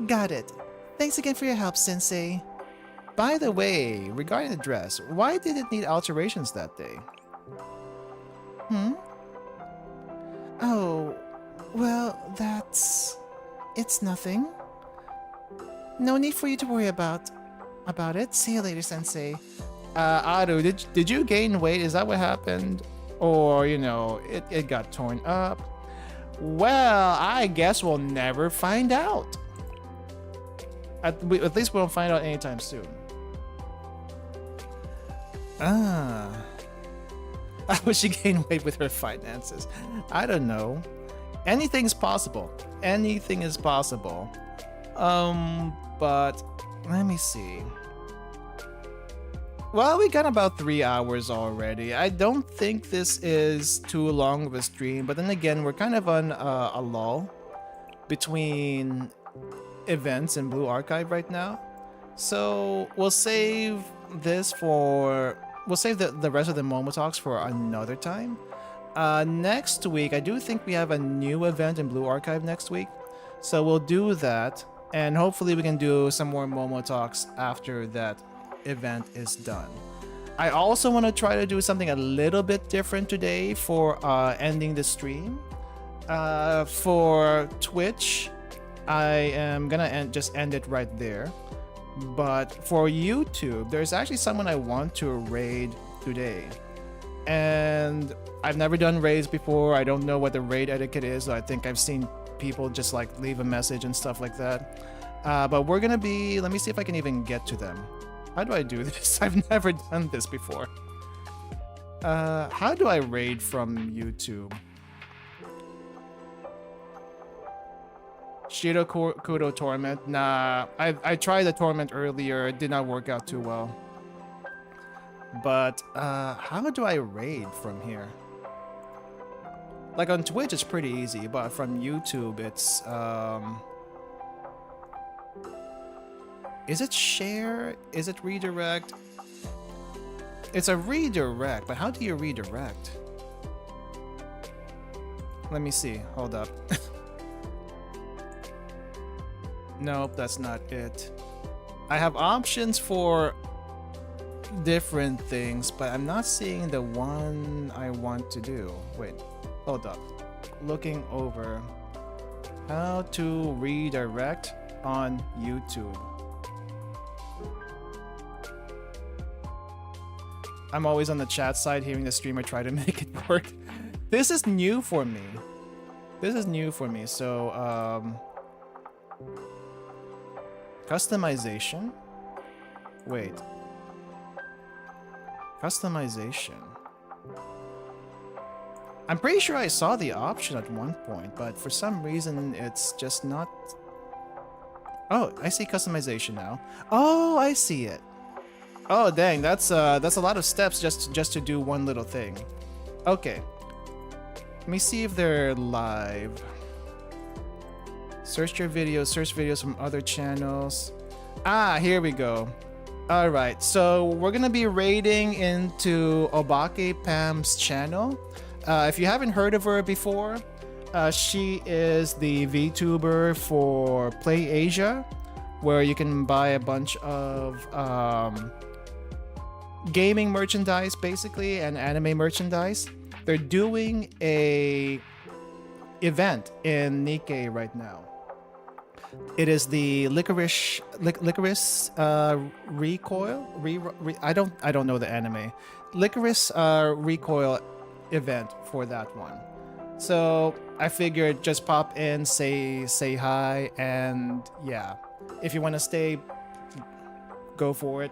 Got it. Thanks again for your help, Sensei. By the way, regarding the dress, why did it need alterations that day? Oh, well, it's nothing. No need for you to worry about it. See you later, Sensei. Aru, did you gain weight? Is that what happened? Or, it got torn up? Well, I guess we'll never find out. At least we won't find out anytime soon. How would she gain weight with her finances? I don't know. Anything's possible. Anything is possible. But let me see. Well, we got about 3 hours already. I don't think this is too long of a stream, but then again, we're kind of on a lull between events in Blue Archive right now. So we'll save this for... We'll save the rest of the Momotalks for another time. Next week, I do think we have a new event in Blue Archive next week. So we'll do that, and hopefully we can do some more Momotalks after that event is done. I also want to try to do something a little bit different today for ending the stream. For Twitch, I am gonna just end it right there. But for YouTube, there's actually someone I want to raid today. And I've never done raids before. I don't know what the raid etiquette is. I think I've seen people just like leave a message and stuff like that. But we're gonna be... Let me see if I can even get to them. How do I do this? I've never done this before. How do I raid from YouTube? Shiro Kudo Torment? Nah, I tried the Torment earlier. It did not work out too well. But, how do I raid from here? Like on Twitch, it's pretty easy, but from YouTube, it's, is it share? Is it redirect? It's a redirect, but how do you redirect? Let me see. Hold up. Nope, that's not it. I have options for different things, but I'm not seeing the one I want to do. Wait, hold up. Looking over how to redirect on YouTube. I'm always on the chat side hearing the streamer try to make it work. This is new for me. So, customization? Wait. Customization. I'm pretty sure I saw the option at one point, but for some reason it's just not... Oh, I see customization now. Oh, I see it. Oh, dang, that's a lot of steps just to do one little thing. Okay. Let me see if they're live. Search your videos, search videos from other channels. Ah, here we go. All right, so we're gonna be raiding into Obake Pam's channel. If you haven't heard of her before, she is the VTuber for Play Asia, where you can buy a bunch of gaming merchandise, basically, and anime merchandise. They're doing a event in Nikkei right now. It is the licorice recoil. I don't know the anime. Licorice recoil event for that one. So I figured just pop in, say hi, and yeah, if you want to stay, go for it.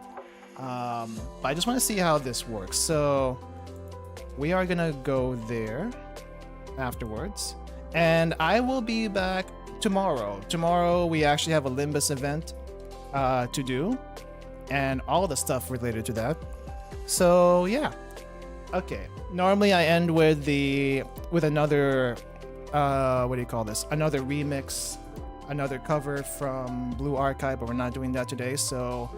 But I just want to see how this works. So we are gonna go there afterwards, and I will be back tomorrow. Tomorrow we actually have a Limbus event to do, and all the stuff related to that. So yeah, okay. Normally I end with another what do you call this? Another remix, another cover from Blue Archive, but we're not doing that today. So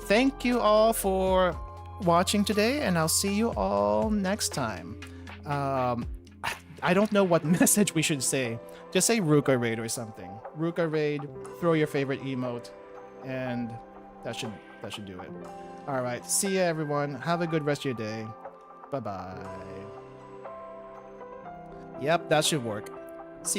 thank you all for watching today, and I'll see you all next time. I don't know what message we should say. Just say Ruka raid or something. Ruka raid, throw your favorite emote, and that should That should do it. All right. See ya, everyone. Have a good rest of your day. Bye bye. Yep, that should work. See ya.